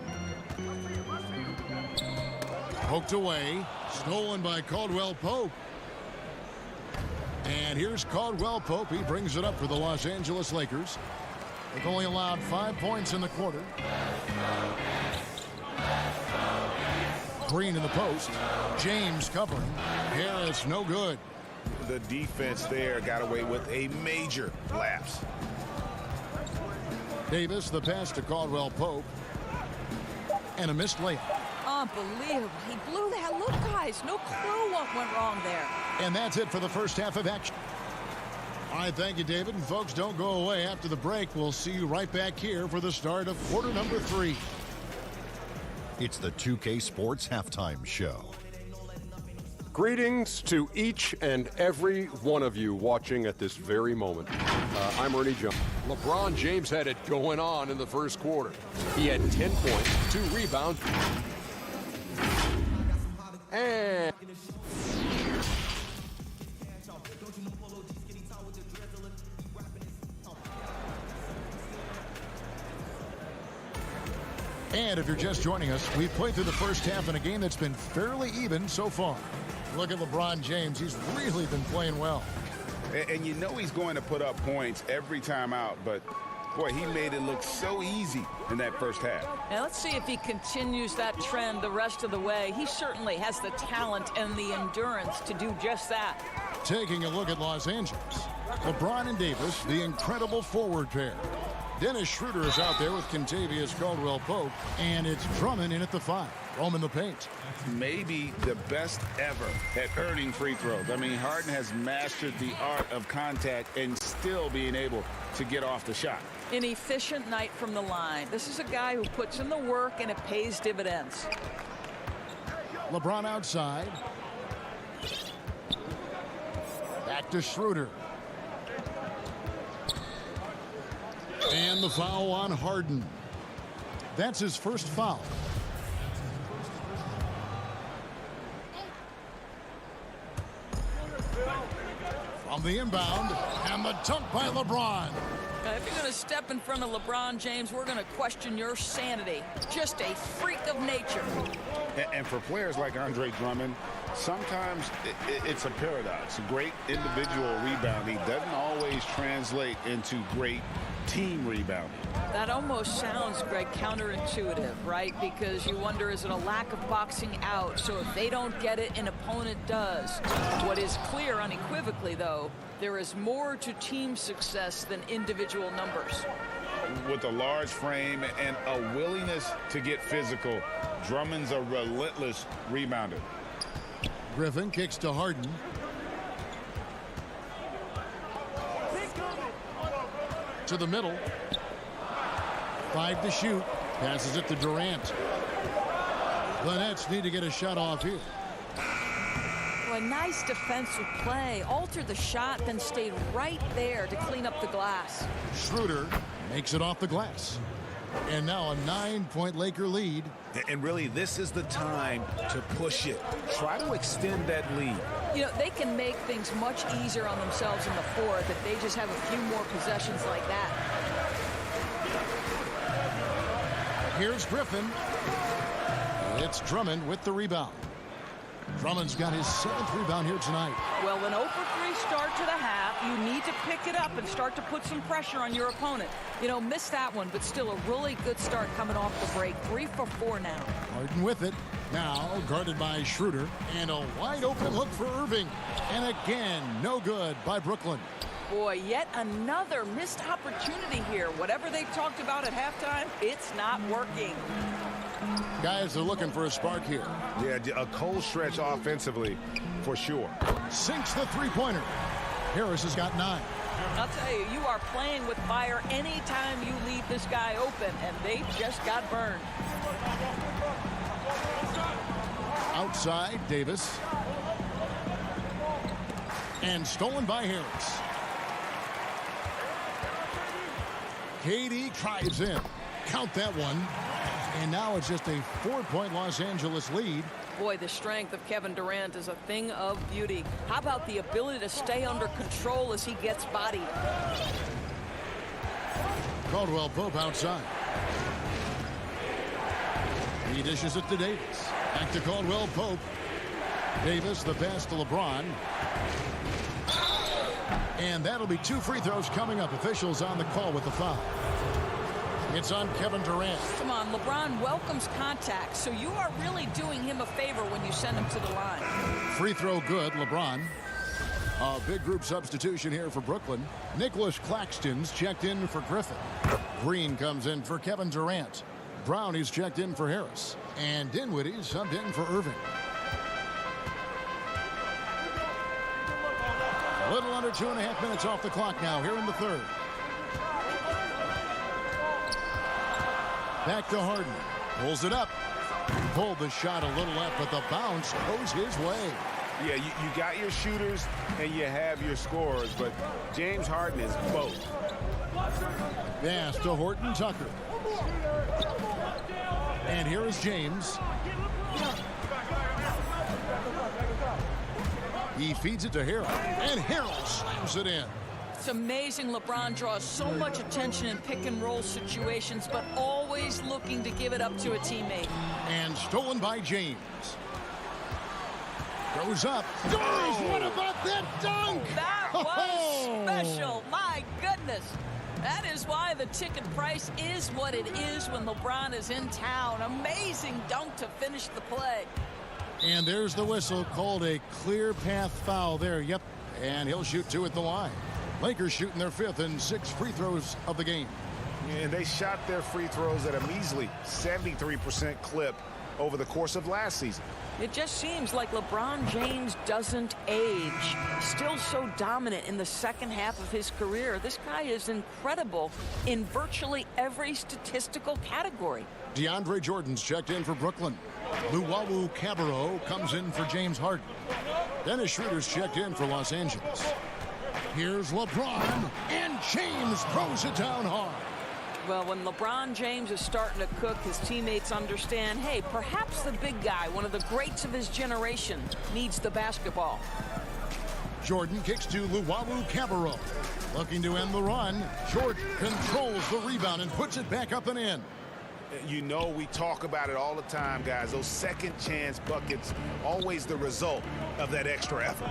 Poked away. Stolen by Caldwell Pope. And here's Caldwell Pope. He brings it up for the Los Angeles Lakers. They've only allowed 5 points in the quarter. Green in the post. James covering. Harris no good. The defense there got away with a major lapse. Davis, the pass to Caldwell Pope. And a missed layup. Unbelievable. He blew that. Look, guys, no clue what went wrong there. And that's it for the first half of action. All right, thank you, David. And folks, don't go away. After the break, we'll see you right back here for the start of quarter number 3. It's the 2K Sports Halftime Show. Greetings to each and every one of you watching at this very moment. I'm Ernie Jones. LeBron James had it going on in the first quarter. He had 10 points, 2 rebounds, and if you're just joining us, we've played through the first half in a game that's been fairly even so far. Look at LeBron James. He's really been playing well. And you know he's going to put up points every time out, but boy, he made it look so easy in that first half. Now let's see if he continues that trend the rest of the way. He certainly has the talent and the endurance to do just that. Taking a look at Los Angeles. LeBron and Davis, the incredible forward pair. Dennis Schroeder is out there with Kentavious Caldwell-Pope, and it's Drummond in at the 5. Roaming the paint. Maybe the best ever at earning free throws. I mean, Harden has mastered the art of contact and still being able to get off the shot. An efficient night from the line. This is a guy who puts in the work and it pays dividends. LeBron outside. Back to Schroeder. And the foul on Harden. That's his first foul. From the inbound, and the dunk by LeBron. If you're going to step in front of LeBron James, we're going to question your sanity. Just a freak of nature. And for players like Andre Drummond, sometimes it's a paradox. Great individual rebounding doesn't always translate into great team rebounding. That almost sounds, Greg, counterintuitive, right? Because you wonder, is it a lack of boxing out? So if they don't get it, an opponent does. What is clear unequivocally, though, there is more to team success than individual numbers. With a large frame and a willingness to get physical, Drummond's a relentless rebounder. Griffin kicks to Harden. To the middle. 5 to shoot. Passes it to Durant. The Nets need to get a shot off here. Well, a nice defensive play. Altered the shot, then stayed right there to clean up the glass. Schroeder makes it off the glass. And now a 9-point Laker lead. And really, this is the time to push it. Try to extend that lead. You know, they can make things much easier on themselves in the fourth if they just have a few more possessions like that. Here's Griffin. It's Drummond with the rebound. Drummond's got his 7th rebound here tonight. Well, an 0 for 3 start to the half. You need to pick it up and start to put some pressure on your opponent. You know, missed that one, but still a really good start coming off the break. 3 for 4 now. Harden with it. Now guarded by Schroeder. And a wide open look for Irving. And again, no good by Brooklyn. Boy, yet another missed opportunity here. Whatever they talked about at halftime, it's not working. Guys are looking for a spark here. Yeah, a cold stretch offensively for sure. Sinks the three-pointer. Harris has got 9. I'll tell you, you are playing with fire anytime you leave this guy open, and they just got burned. Outside, Davis. And stolen by Harris. KD drives in. Count that one. And now it's just a 4-point Los Angeles lead. Boy, the strength of Kevin Durant is a thing of beauty. How about the ability to stay under control as he gets bodied? Caldwell-Pope outside. He dishes it to Davis. Back to Caldwell-Pope. Davis, the pass to LeBron. And that'll be 2 free throws coming up. Officials on the call with the foul. It's on Kevin Durant. Come on, LeBron welcomes contact, so you are really doing him a favor when you send him to the line. Free throw good, LeBron. A big group substitution here for Brooklyn. Nicholas Claxton's checked in for Griffin. Green comes in for Kevin Durant. Brown is checked in for Harris. And Dinwiddie subbed in for Irving. A little under 2.5 minutes off the clock now here in the third. Back to Harden. Pulls it up. Pulled the shot a little left, but the bounce goes his way. Yeah, you got your shooters and you have your scorers, but James Harden is both. Pass to Horton Tucker. And here is James. He feeds it to Harrell, and Harrell slams it in. It's amazing LeBron draws so much attention in pick-and-roll situations, but always looking to give it up to a teammate. And stolen by James. Goes up. Doris, what about that dunk? That was special. My goodness. That is why the ticket price is what it is when LeBron is in town. Amazing dunk to finish the play. And there's the whistle, called a clear path foul there. Yep, and he'll shoot 2 at the line. Lakers shooting their 5th and 6th free throws of the game. And they shot their free throws at a measly 73% clip over the course of last season. It just seems like LeBron James doesn't age. Still so dominant in the second half of his career. This guy is incredible in virtually every statistical category. DeAndre Jordan's checked in for Brooklyn. Luwawu Cabarro comes in for James Harden. Dennis Schroeder's checked in for Los Angeles. Here's LeBron, and James throws it down hard. Well, when LeBron James is starting to cook, his teammates understand, hey, perhaps the big guy, one of the greats of his generation, needs the basketball. Jordan kicks to Luwawu Cabarro. Looking to end the run. Jordan controls the rebound and puts it back up and in. You know, we talk about it all the time, guys. Those second chance buckets, always the result of that extra effort.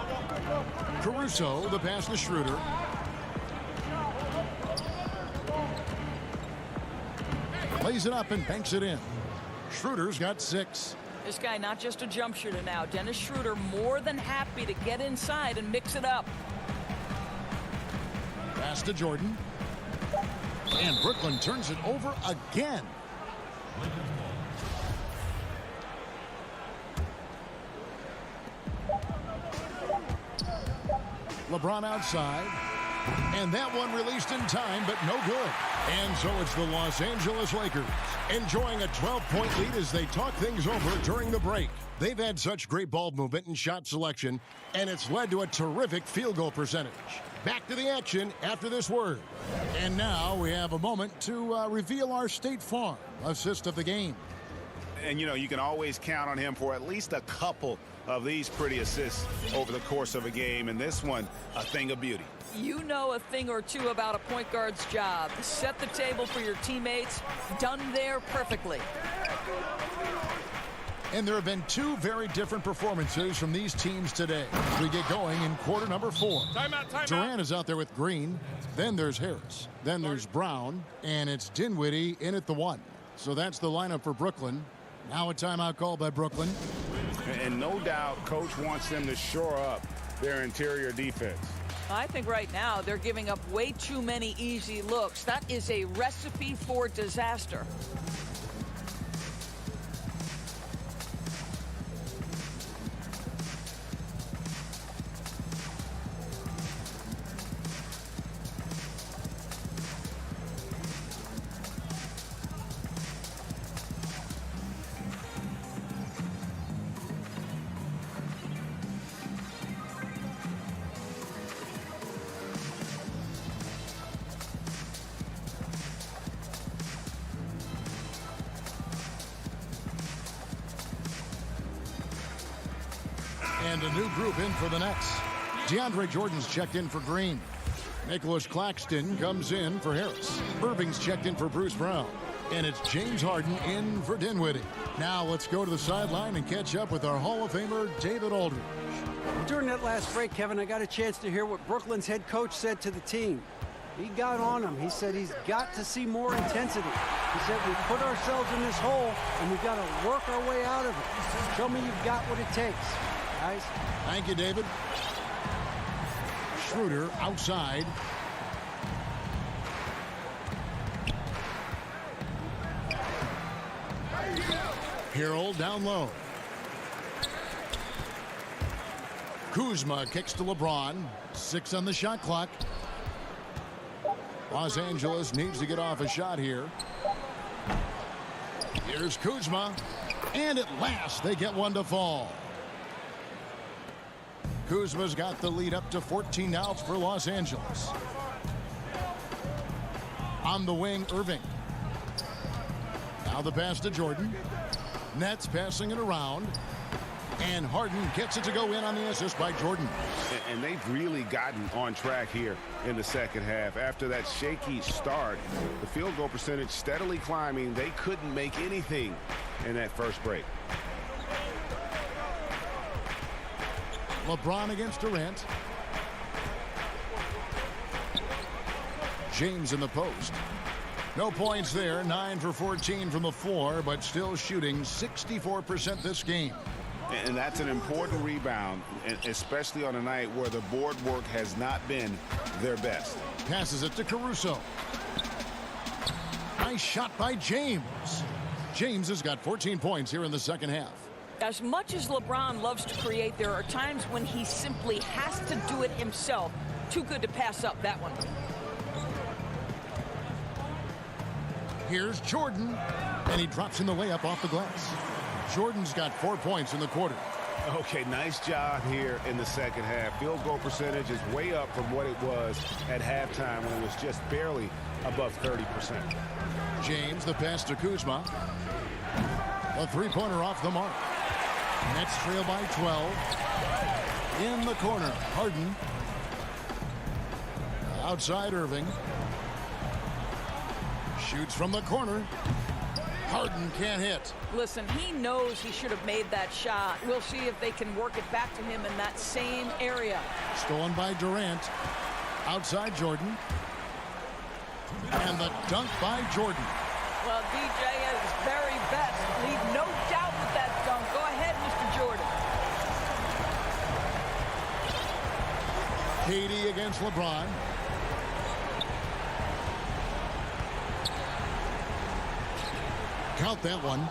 Caruso, the pass to Schroeder. Lays it up and banks it in. Schroeder's got 6. This guy not just a jump shooter now. Dennis Schroeder more than happy to get inside and mix it up. Pass to Jordan. And Brooklyn turns it over again. LeBron outside. And that one released in time, but no good. And so it's the Los Angeles Lakers enjoying a 12-point lead as they talk things over during the break. They've had such great ball movement and shot selection, and it's led to a terrific field goal percentage. Back to the action after this word. And now we have a moment to reveal our State Farm assist of the game. And, you know, you can always count on him for at least a couple of these pretty assists over the course of a game. And this one, a thing of beauty. You know a thing or two about a point guard's job. Set the table for your teammates. Done there perfectly. And there have been 2 very different performances from these teams today. We get going in quarter number 4. Timeout. Durant is out there with Green. Then there's Harris. Then there's Brown. And it's Dinwiddie in at the 1. So that's the lineup for Brooklyn. Now a timeout called by Brooklyn. And no doubt Coach wants them to shore up their interior defense. I think right now they're giving up way too many easy looks. That is a recipe for disaster. And a new group in for the Nets. DeAndre Jordan's checked in for Green. Nicholas Claxton comes in for Harris. Irving's checked in for Bruce Brown. And it's James Harden in for Dinwiddie. Now let's go to the sideline and catch up with our Hall of Famer, David Aldridge. During that last break, Kevin, I got a chance to hear what Brooklyn's head coach said to the team. He got on him. He said he's got to see more intensity. He said we put ourselves in this hole and we've got to work our way out of it. Show me you've got what it takes, guys. Thank you, David. Schroeder outside. Harrell down low. Kuzma kicks to LeBron. 6 on the shot clock. Los Angeles needs to get off a shot here. Here's Kuzma. And at last, they get one to fall. Kuzma's got the lead up to 14 now for Los Angeles. On the wing, Irving. Now the pass to Jordan. Nets passing it around. And Harden gets it to go in on the assist by Jordan. And they've really gotten on track here in the second half. After that shaky start, the field goal percentage steadily climbing. They couldn't make anything in that first break. LeBron against Durant. James in the post. No points there. 9 for 14 from the floor, but still shooting 64% this game. And that's an important rebound, especially on a night where the board work has not been their best. Passes it to Caruso. Nice shot by James. James has got 14 points here in the second half. As much as LeBron loves to create, there are times when he simply has to do it himself. Too good to pass up that one. Here's Jordan, and he drops in the layup off the glass. Jordan's got 4 points in the quarter. Okay, nice job here in the second half. Field goal percentage is way up from what it was at halftime when it was just barely above 30%. James, the pass to Kuzma. A three-pointer off the mark. Nets trail by 12. In the corner, Harden. Outside Irving. Shoots from the corner. Harden can't hit. Listen, he knows he should have made that shot. We'll see if they can work it back to him in that same area. Stolen by Durant. Outside Jordan. And the dunk by Jordan. Well, DJ at his very best. Leave no doubt with that dunk. Go ahead, Mr. Jordan. KD against LeBron. Count that one.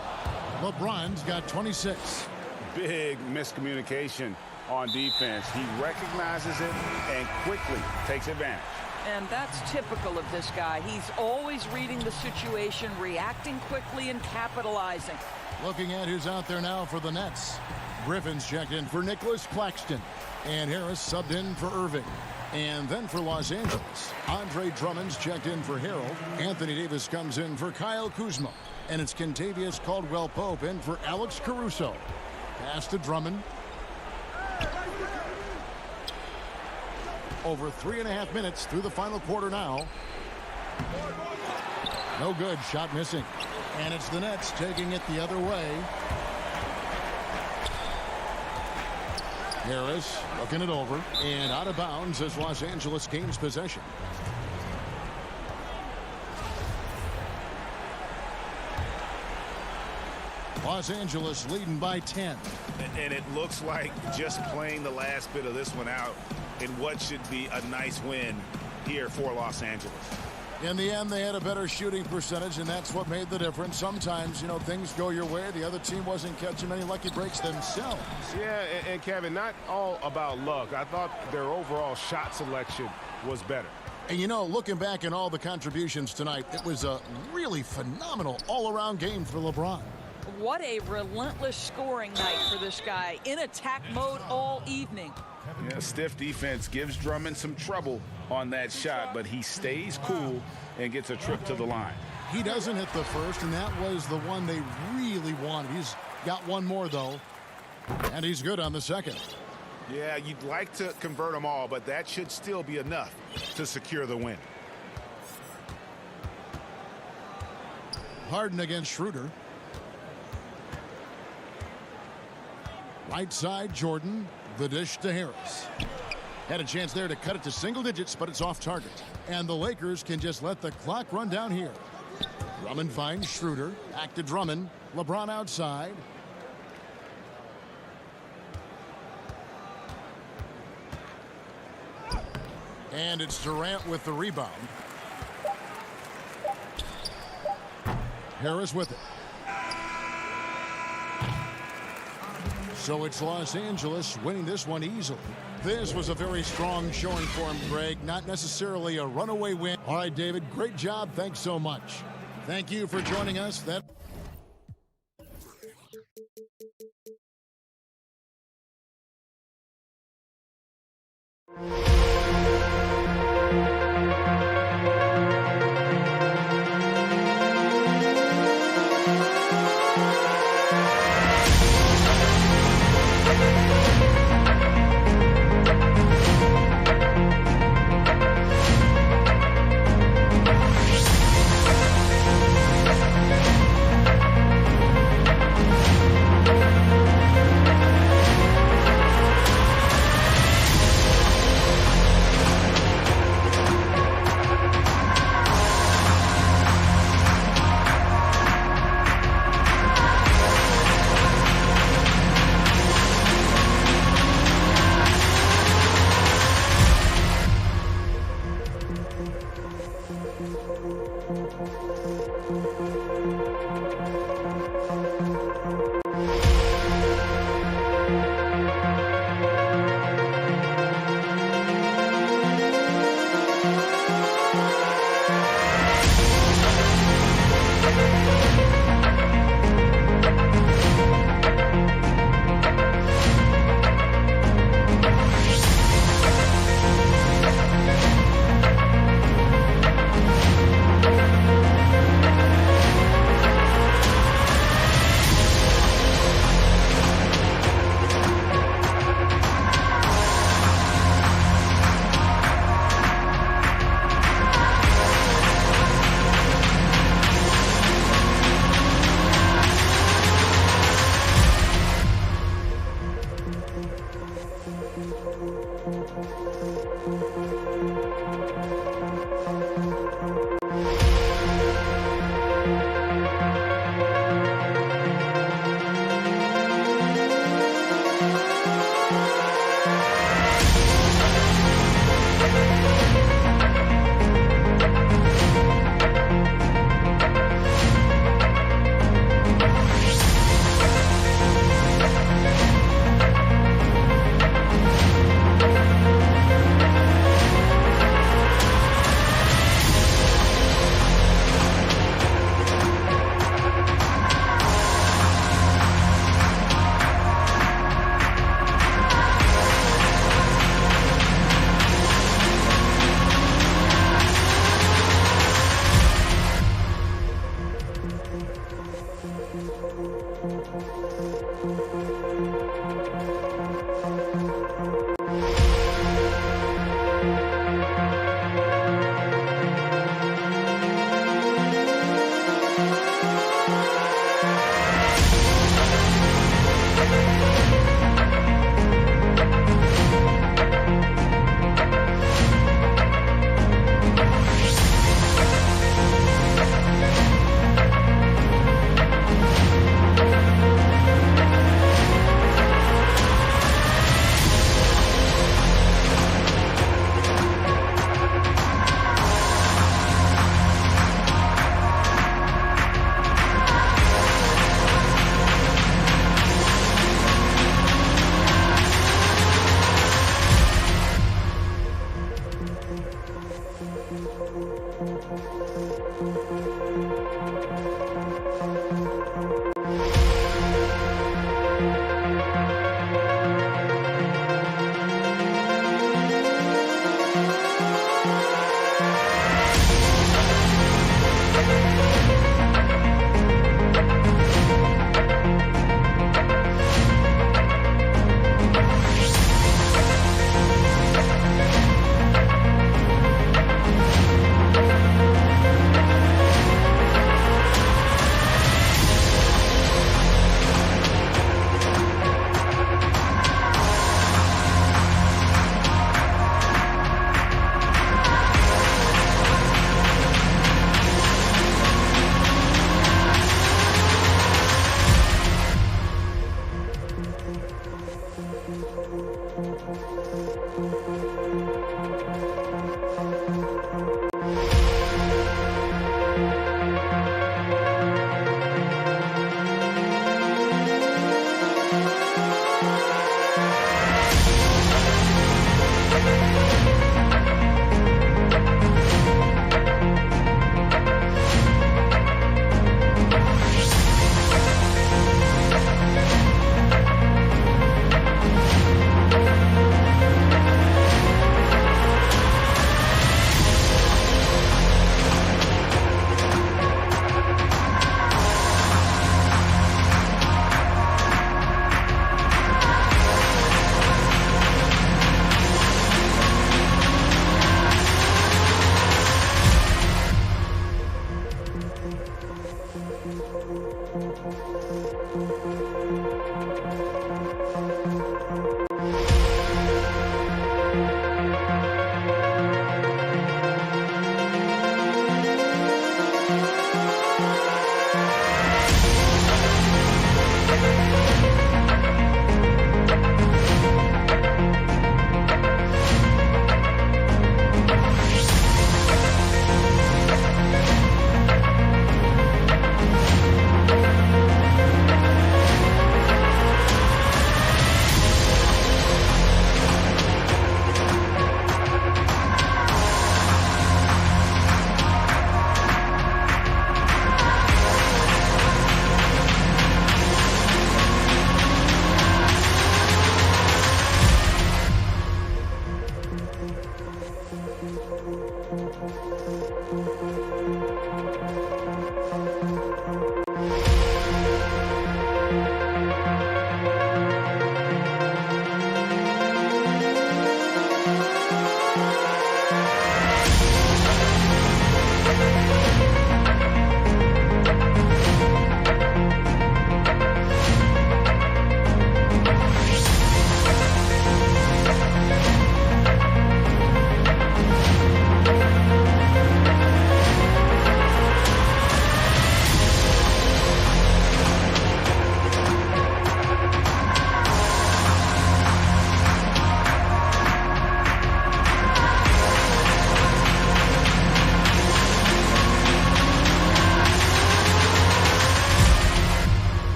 LeBron's got 26. Big miscommunication on defense. He recognizes it and quickly takes advantage. And that's typical of this guy. He's always reading the situation, reacting quickly, and capitalizing. Looking at who's out there now for the Nets. Griffin's checked in for Nicholas Claxton. And Harris subbed in for Irving. And then for Los Angeles, Andre Drummond's checked in for Harold. Anthony Davis comes in for Kyle Kuzma. And it's Kentavious Caldwell-Pope in for Alex Caruso. Pass to Drummond. Over 3.5 minutes through the final quarter now. No good. Shot missing. And it's the Nets taking it the other way. Harris looking it over. And out of bounds as Los Angeles gains possession. Los Angeles leading by 10. And it looks like just playing the last bit of this one out in what should be a nice win here for Los Angeles. In the end, they had a better shooting percentage, and that's what made the difference. Sometimes, you know, things go your way. The other team wasn't catching many lucky breaks themselves. Yeah, and Kevin, not all about luck. I thought their overall shot selection was better. And, you know, looking back at all the contributions tonight, it was a really phenomenal all-around game for LeBron. What a relentless scoring night for this guy. In attack mode all evening. Yeah, stiff defense gives Drummond some trouble on that shot, but he stays cool and gets a trip to the line. He doesn't hit the first, and that was the one they really wanted. He's got one more, though, and he's good on the second. Yeah, you'd like to convert them all, but that should still be enough to secure the win. Harden against Schroeder. Right side, Jordan. The dish to Harris. Had a chance there to cut it to single digits, but it's off target. And the Lakers can just let the clock run down here. Drummond finds Schroeder. Back to Drummond. LeBron outside. And it's Durant with the rebound. Harris with it. So it's Los Angeles winning this one easily. This was a very strong showing for him, Greg. Not necessarily a runaway win. All right, David, great job. Thanks so much. Thank you for joining us. that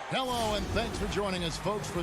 Hello, and thanks for joining us, folks, for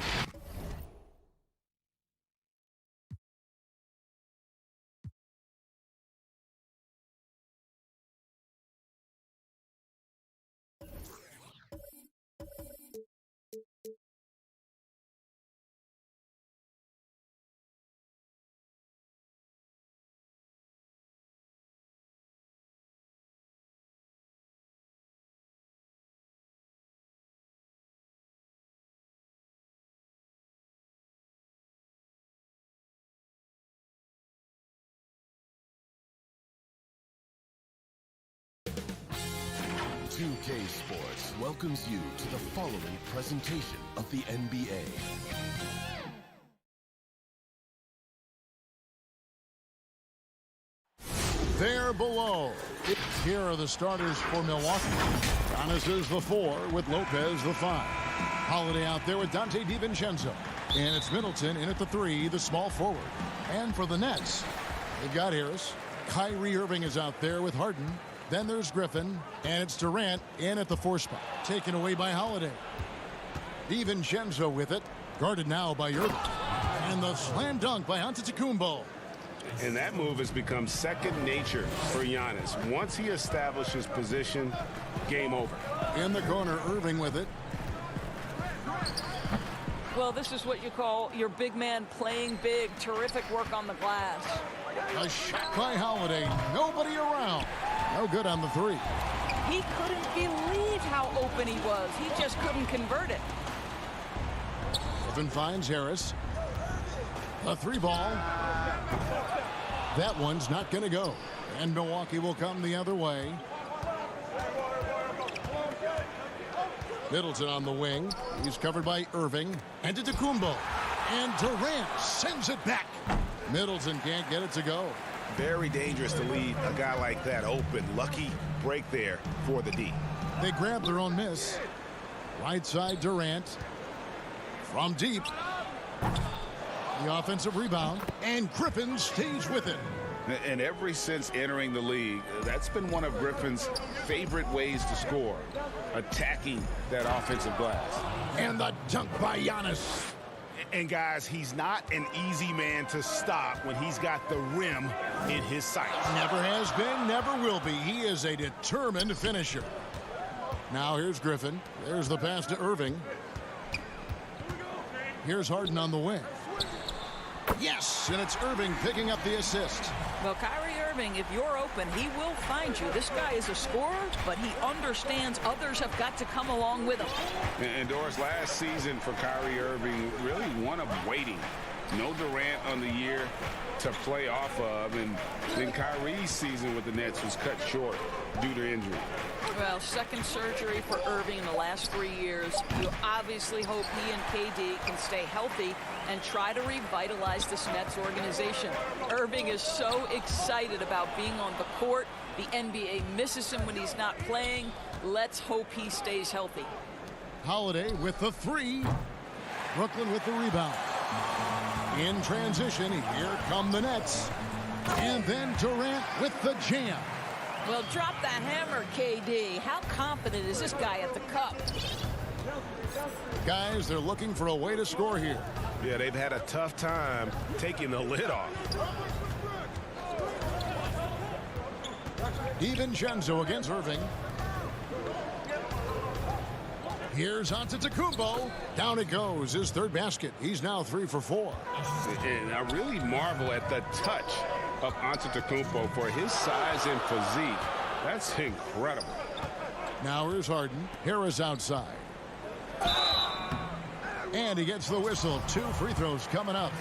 EPC Sports welcomes you to the following presentation of the NBA. there below. Here are the starters for Milwaukee. Giannis is the 4 with Lopez the 5. Holiday out there with Dante DiVincenzo. And it's Middleton in at the 3, the small forward. And for the Nets, they've got Harris. Kyrie Irving is out there with Harden. Then there's Griffin, and it's Durant in at the 4 spot, taken away by Holiday. DiVincenzo with it, guarded now by Irving. And the slam dunk by Antetokounmpo. And that move has become second nature for Giannis. Once he establishes position, game over. In the corner, Irving with it. Well, this is what you call your big man playing big. Terrific work on the glass. A shot by Holiday, nobody around. No good on the 3. He couldn't believe how open he was. He just couldn't convert it. Griffin finds Harris. A 3 ball. That one's not going to go. And Milwaukee will come the other way. Middleton on the wing. He's covered by Irving. And Antetokounmpo. And Durant sends it back. Middleton can't get it to go. Very dangerous to leave a guy like that open. Lucky break there for the D. They grab their own miss. Right side Durant. From deep. The offensive rebound. And Griffin stays with it. And ever since entering the league, that's been one of Griffin's favorite ways to score. Attacking that offensive glass. And the dunk by Giannis. And guys, he's not an easy man to stop when he's got the rim in his sights. Never has been, never will be. He is a determined finisher. Now here's Griffin. There's the pass to Irving. Here's Harden on the wing. Yes, and it's Irving picking up the assist. Well, Kyrie Irving, if you're open, he will find you. This guy is a scorer, but he understands others have got to come along with him. And Doris, last season for Kyrie Irving, really one of waiting. No Durant on the year to play off of, and then Kyrie's season with the Nets was cut short due to injury. Well, second surgery for Irving in the last 3 years. You obviously hope he and KD can stay healthy and try to revitalize this Nets organization. Irving is so excited about being on the court. The NBA misses him when he's not playing. Let's hope he stays healthy. Holiday with the 3. Brooklyn with the rebound. In transition, here come the Nets. And then Durant with the jam. Well, drop the hammer, KD. How confident is this guy at the cup? Guys, they're looking for a way to score here. Yeah, they've had a tough time taking the lid off. DiVincenzo against Irving. Here's Antetokounmpo. Down it goes. His third basket. He's now 3 for 4. And I really marvel at the touch of Antetokounmpo for his size and physique. That's incredible. Now here's Harden. Harris outside. And he gets the whistle. 2 free throws coming up.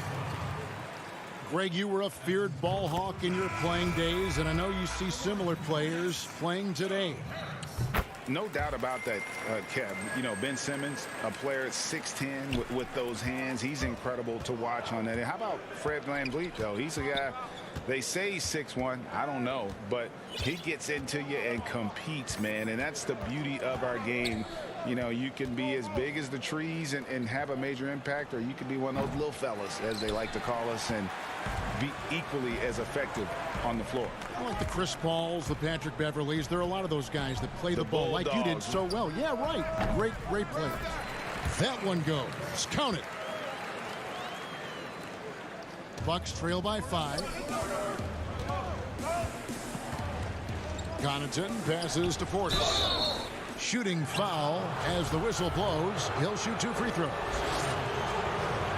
Greg, you were a feared ball hawk in your playing days, and I know you see similar players playing today. No doubt about that, Kev. You know, Ben Simmons, a player at 6'10" with those hands. He's incredible to watch on that. And how about Fred VanVleet, though? He's a guy, they say he's 6'1". I don't know. But he gets into you and competes, man. And that's the beauty of our game. You know, you can be as big as the trees and have a major impact, or you can be one of those little fellas, as they like to call us, and be equally as effective on the floor. I like the Chris Pauls, the Patrick Beverleys. There are a lot of those guys that play the ball like you did so well. Yeah, right. Great players. That one goes. Count it. Bucks trail by 5. Connaughton passes to Portis. Shooting foul as the whistle blows. He'll shoot 2 free throws.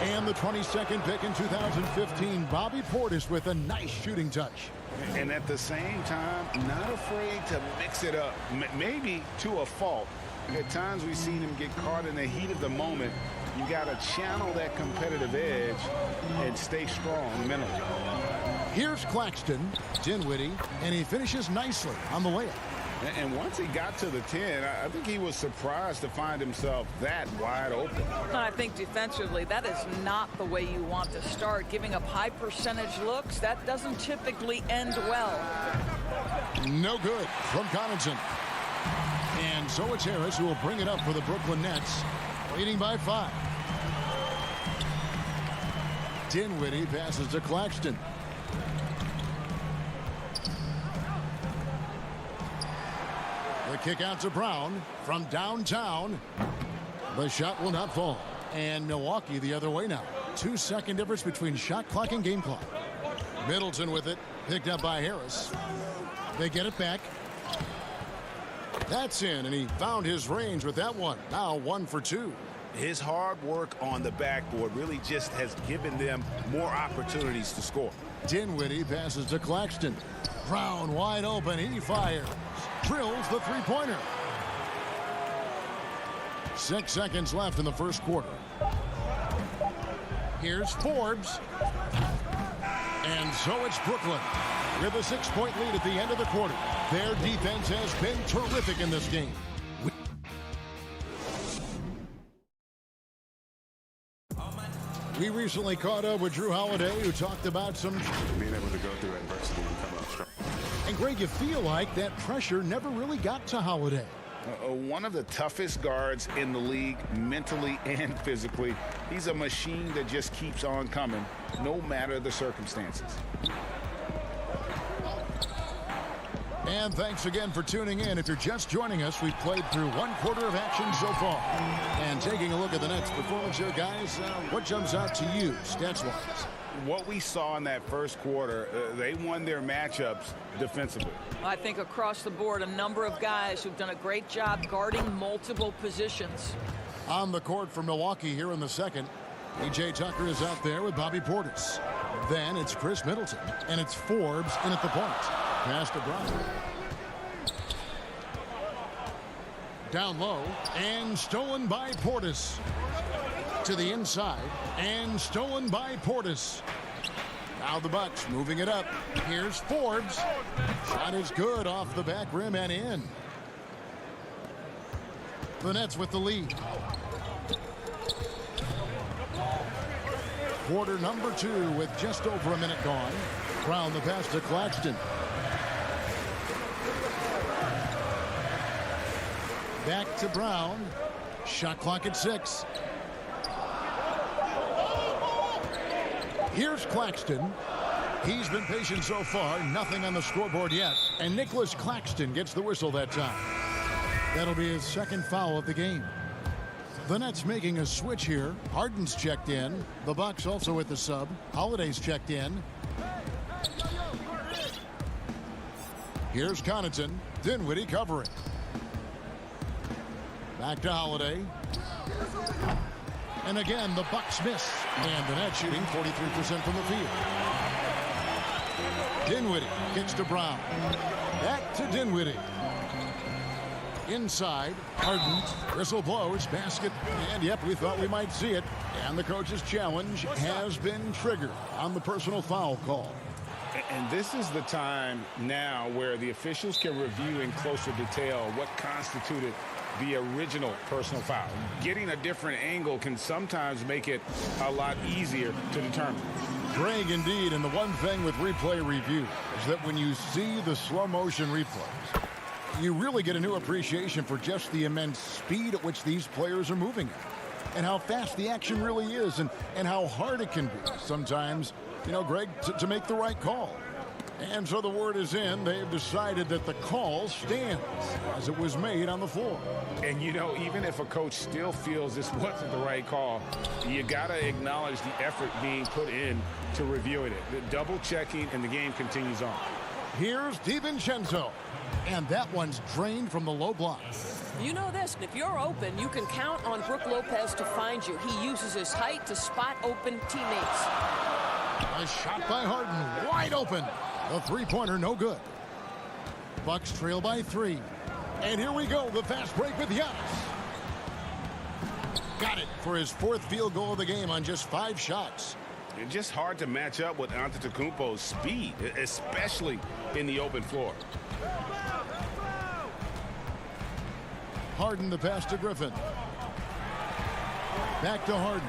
And the 22nd pick in 2015, Bobby Portis with a nice shooting touch. And at the same time, not afraid to mix it up, maybe to a fault. At times we've seen him get caught in the heat of the moment. You got to channel that competitive edge and stay strong mentally. Here's Claxton, Dinwiddie, and he finishes nicely on the layup. And once he got to the 10, I think he was surprised to find himself that wide open. I think defensively, that is not the way you want to start. Giving up high percentage looks, that doesn't typically end well. No good from Connaughton. And so it's Harris who will bring it up for the Brooklyn Nets, leading by 5. Dinwiddie passes to Claxton. The kick out to Brown from downtown. The shot will not fall. And Milwaukee the other way now. 2-second difference between shot clock and game clock. Middleton with it. Picked up by Harris. They get it back. That's in, and he found his range with that one. Now 1 for 2. His hard work on the backboard really just has given them more opportunities to score. Dinwiddie passes to Claxton. Brown wide open. He fires. Drills the three-pointer. 6 seconds left in the first quarter. Here's Forbes. And so it's Brooklyn with a 6-point lead at the end of the quarter. Their defense has been terrific in this game. We recently caught up with Drew Holiday, who talked about some being able to go through adversity and come out strong. And Greg, you feel like that pressure never really got to Holiday. One of the toughest guards in the league, mentally and physically. He's a machine that just keeps on coming, no matter the circumstances. And thanks again for tuning in. If you're just joining us, we've played through 1 quarter of action so far. And taking a look at the Nets' performance here, guys, what jumps out to you, stats-wise? What we saw in that first quarter, they won their matchups defensively. I think across the board, a number of guys who've done a great job guarding multiple positions. On the court for Milwaukee here in the second, P.J. Tucker is out there with Bobby Portis. Then it's Chris Middleton, and it's Forbes in at the point. Pass to Brown. Down low, and stolen by Portis. To the inside, and stolen by Portis. Now the Bucks moving it up. Here's Forbes. Shot is good off the back rim and in. The Nets with the lead. Quarter number 2 with just over a minute gone. Brown the pass to Claxton. Back to Brown. Shot clock at 6. Here's Claxton. He's been patient so far. Nothing on the scoreboard yet. And Nicholas Claxton gets the whistle that time. That'll be his second foul of the game. The Nets making a switch here. Harden's checked in. The Bucks also with the sub. Holiday's checked in. Here's Connaughton. Dinwiddie covering. Back to Holiday. And again, the Bucks miss. And the net shooting 43% from the field. Dinwiddie kicks to Brown. Back to Dinwiddie. Inside, Harden. Whistle blows, basket. And yep, we thought we might see it. And the coach's challenge has been triggered on the personal foul call. And this is the time now where the officials can review in closer detail what constituted the original personal foul. Getting a different angle can sometimes make it a lot easier to determine. Greg, indeed, and the one thing with replay review is that when you see the slow motion replays, you really get a new appreciation for just the immense speed at which these players are moving at, and how fast the action really is, and how hard it can be sometimes, you know, Greg, to make the right call. And so the word is in. They've decided that the call stands as it was made on the floor. And, you know, even if a coach still feels this wasn't the right call, you got to acknowledge the effort being put in to reviewing it. The double checking, and the game continues on. Here's DiVincenzo. And that one's drained from the low block. You know this, if you're open, you can count on Brook Lopez to find you. He uses his height to spot open teammates. A shot by Harden, wide open. The three-pointer, no good. Bucks trail by 3. And here we go, the fast break with Giannis. Got it for his 4th field goal of the game on just 5 shots. It's just hard to match up with Antetokounmpo's speed, especially in the open floor. Harden the pass to Griffin. Back to Harden.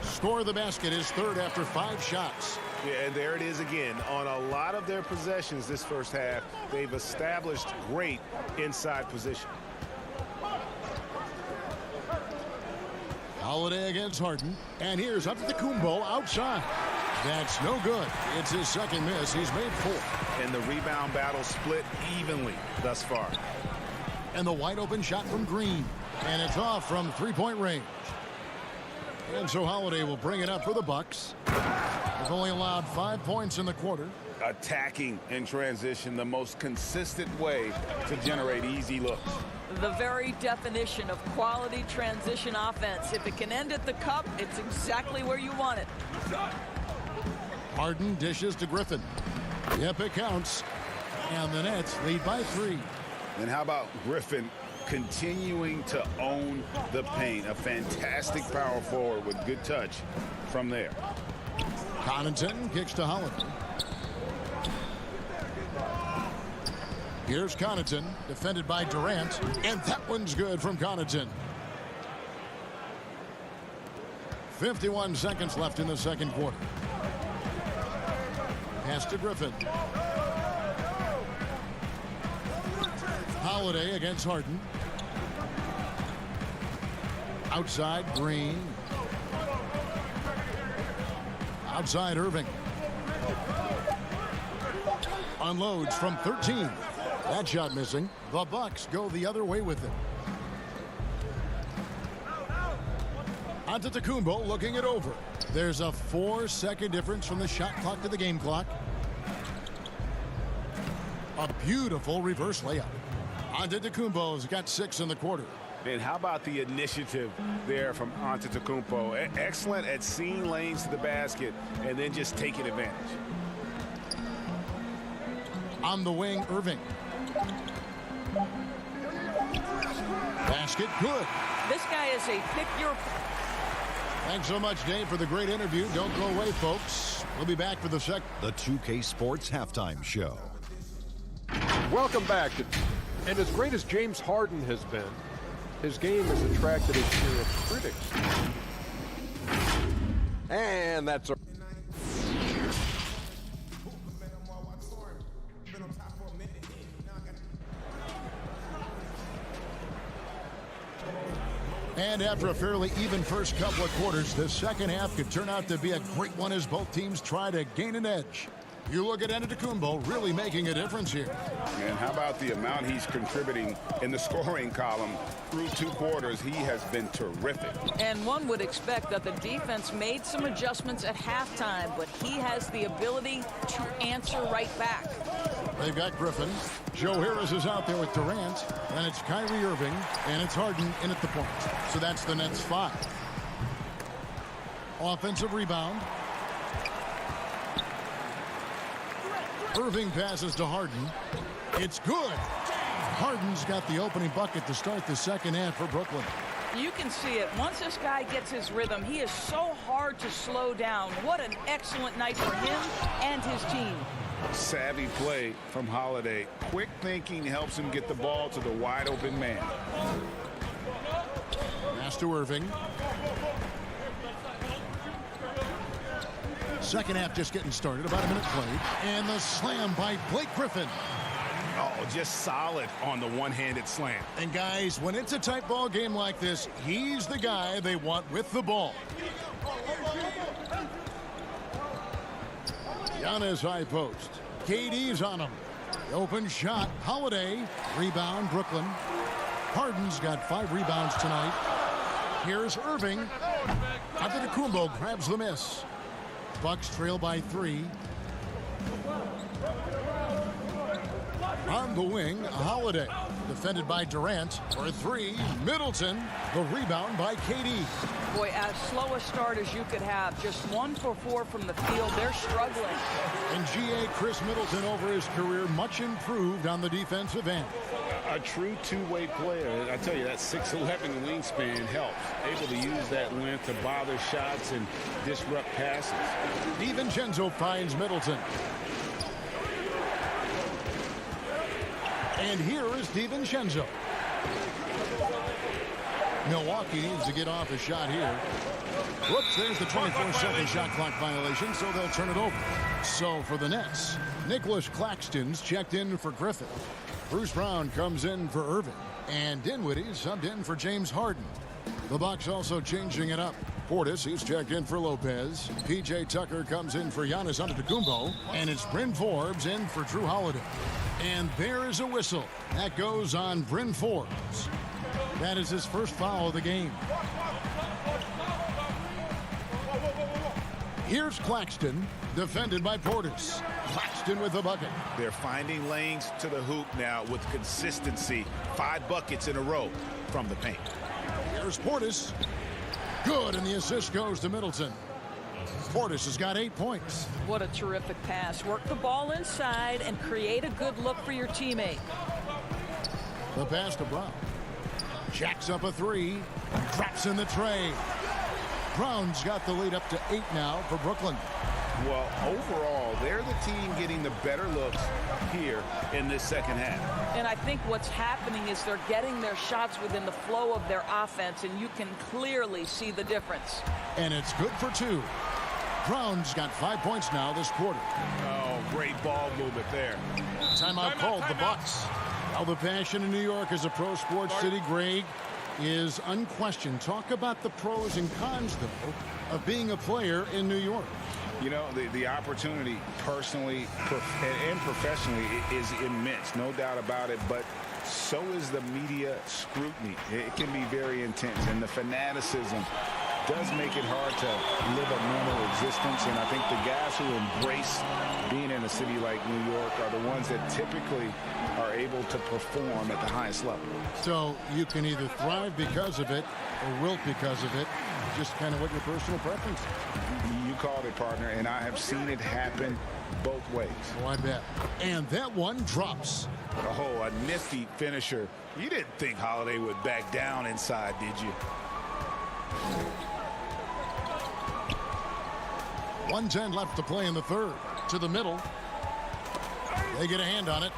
Score the basket, his 3rd after 5 shots. Yeah, and there it is again. On a lot of their possessions this first half, they've established great inside position. Holiday against Harden. And here's Antetokounmpo outside. That's no good. It's his 2nd miss. He's made 4. And the rebound battle split evenly thus far. And the wide open shot from Green. And it's off from 3-point range. And so Holiday will bring it up for the Bucks. They've only allowed 5 points in the quarter. Attacking in transition, the most consistent way to generate easy looks. The very definition of quality transition offense. If it can end at the cup, it's exactly where you want it. Harden dishes to Griffin. Yep, it counts. And the Nets lead by 3. And how about Griffin continuing to own the paint? A fantastic power forward with good touch from there. Connaughton kicks to Holiday. Here's Connaughton, defended by Durant, and that one's good from Connaughton. 51 seconds left in the 2nd quarter. Pass to Griffin. Holiday against Harden. Outside, Green. Outside, Irving. Unloads from 13. That shot missing. The Bucks go the other way with it. Antetokounmpo looking it over. There's a 4-second difference from the shot clock to the game clock. A beautiful reverse layup. Antetokounmpo's got 6 in the quarter. And how about the initiative there from Antetokounmpo? Excellent at seeing lanes to the basket and then just taking advantage. On the wing, Irving. Basket good. This guy is a pick your... Thanks so much, Dave, for the great interview. Don't go away, folks. We'll be back for the 2K Sports Halftime Show. Welcome back. And as great as James Harden has been, his game has attracted a cheer of critics. And that's a... And after a fairly even first couple of quarters, the second half could turn out to be a great one as both teams try to gain an edge. You look at Antetokounmpo really making a difference here. And how about the amount he's contributing in the scoring column through 2 quarters? He has been terrific. And one would expect that the defense made some adjustments at halftime, but he has the ability to answer right back. They've got Griffin. Joe Harris is out there with Durant. And it's Kyrie Irving. And it's Harden in at the point. So that's the Nets 5. Offensive rebound. Irving passes to Harden. It's good. Harden's got the opening bucket to start the second half for Brooklyn. You can see it. Once this guy gets his rhythm, he is so hard to slow down. What an excellent night for him and his team. Savvy play from Holiday. Quick thinking helps him get the ball to the wide open man. Pass to Irving. Second half just getting started. About a minute played. And the slam by Blake Griffin. Oh, just solid on the one-handed slam. And guys, when it's a tight ball game like this, he's the guy they want with the ball. Giannis high post. KD's on him. The open shot. Holiday. Rebound, Brooklyn. Harden's got 5 rebounds tonight. Here's Irving. Antetokounmpo grabs the miss. Bucks trail by 3. On the wing, Holiday. Defended by Durant for 3. Middleton. The rebound by KD. Boy, as slow a start as you could have. Just 1 for 4 from the field. They're struggling. And GA Chris Middleton over his career much improved on the defensive end. A true two-way player. I tell you, that 6'11" wingspan helps. Able to use that length to bother shots and disrupt passes. DiVincenzo finds Middleton. And here is DiVincenzo. Milwaukee needs to get off a shot here. Whoops, there's the 24-second shot clock violation, so they'll turn it over. So for the Nets, Nicholas Claxton's checked in for Griffin. Bruce Brown comes in for Irving. And Dinwiddie subbed in for James Harden. The Bucks also changing it up. Portis, he's checked in for Lopez. P.J. Tucker comes in for Giannis Antetokounmpo. And it's Bryn Forbes in for Drew Holiday. And there is a whistle. That goes on Bryn Forbes. That is his first foul of the game. Here's Claxton, defended by Portis. Claxton with the bucket. They're finding lanes to the hoop now with consistency. 5 buckets in a row from the paint. Here's Portis. Good, and the assist goes to Middleton. Portis has got 8 points. What a terrific pass. Work the ball inside and create a good look for your teammate. The pass to Brown. Jacks up a 3. Drops in the tray. Brown's got the lead up to 8 now for Brooklyn. Well, overall, they're the team getting the better looks here in this second half. And I think what's happening is they're getting their shots within the flow of their offense, and you can clearly see the difference. And it's good for 2. Brown's got 5 points now this quarter. Oh, great ball movement there. Timeout called the Bucks. Now the passion in New York as a pro sports city, Greg, is unquestioned. Talk about the pros and cons, though, of being a player in New York. You know, the opportunity personally and professionally is immense, no doubt about it, but so is the media scrutiny. It can be very intense, and the fanaticism does make it hard to live a normal existence, and I think the guys who embrace being in a city like New York are the ones that typically are able to perform at the highest level. So you can either thrive because of it or wilt because of it, just kind of what your personal preference is. You called it, partner, and I have seen it happen both ways. Oh, I bet. And that one drops. Oh, a nifty finisher. You didn't think Holiday would back down inside, did you? 1:10 left to play in the third. To the middle. They get a hand on it.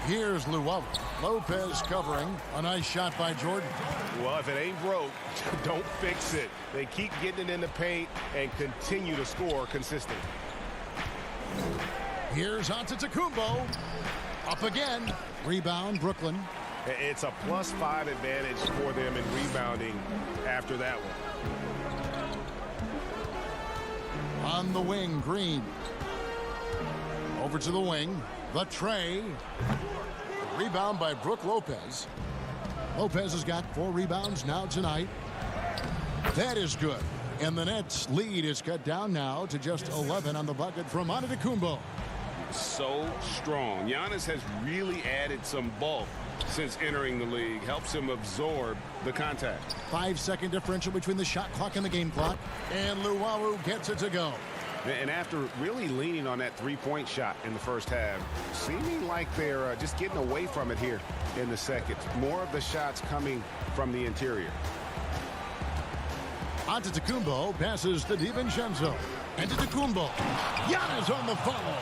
Here's Llewellyn. Lopez covering. A nice shot by Jordan. Well, if it ain't broke, don't fix it. They keep getting it in the paint and continue to score consistently. Here's Antetokounmpo. Up again. Rebound, Brooklyn. It's a +5 advantage for them in rebounding after that one. On the wing, Green. Over to the wing. The tray. Rebound by Brook Lopez. Lopez has got 4 rebounds now tonight. That is good. And the Nets' lead is cut down now to just 11 on the bucket from Antetokounmpo. So strong. Giannis has really added some bulk since entering the league. Helps him absorb the contact. 5-second differential between the shot clock and the game clock. And Luwawu gets it to go. And after really leaning on that three-point shot in the first half, seeming like they're just getting away from it here in the second. More of the shots coming from the interior. Antetokounmpo passes to DiVincenzo. Antetokounmpo. Giannis on the follow.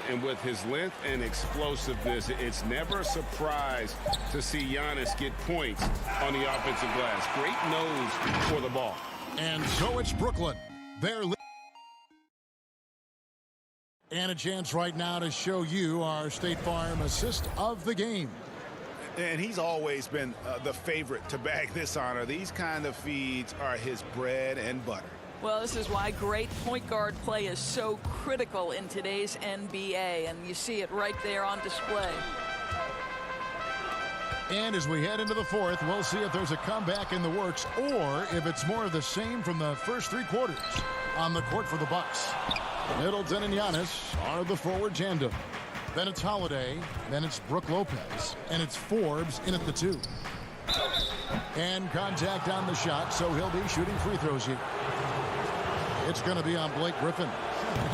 And with his length and explosiveness, it's never a surprise to see Giannis get points on the offensive glass. Great nose for the ball. And so it's Brooklyn. They're and a chance right now to show you our State Farm assist of the game. And he's always been the favorite to bag this honor. These kind of feeds are his bread and butter. Well, this is why great point guard play is so critical in today's NBA, and you see it right there on display. And as we head into the fourth, we'll see if there's a comeback in the works or if it's more of the same from the first three quarters. On the court for the Bucks, Middleton and Giannis are the forward tandem. Then it's Holiday, then it's Brook Lopez, and it's Forbes in at the 2. And contact on the shot, so he'll be shooting free throws here. It's going to be on Blake Griffin.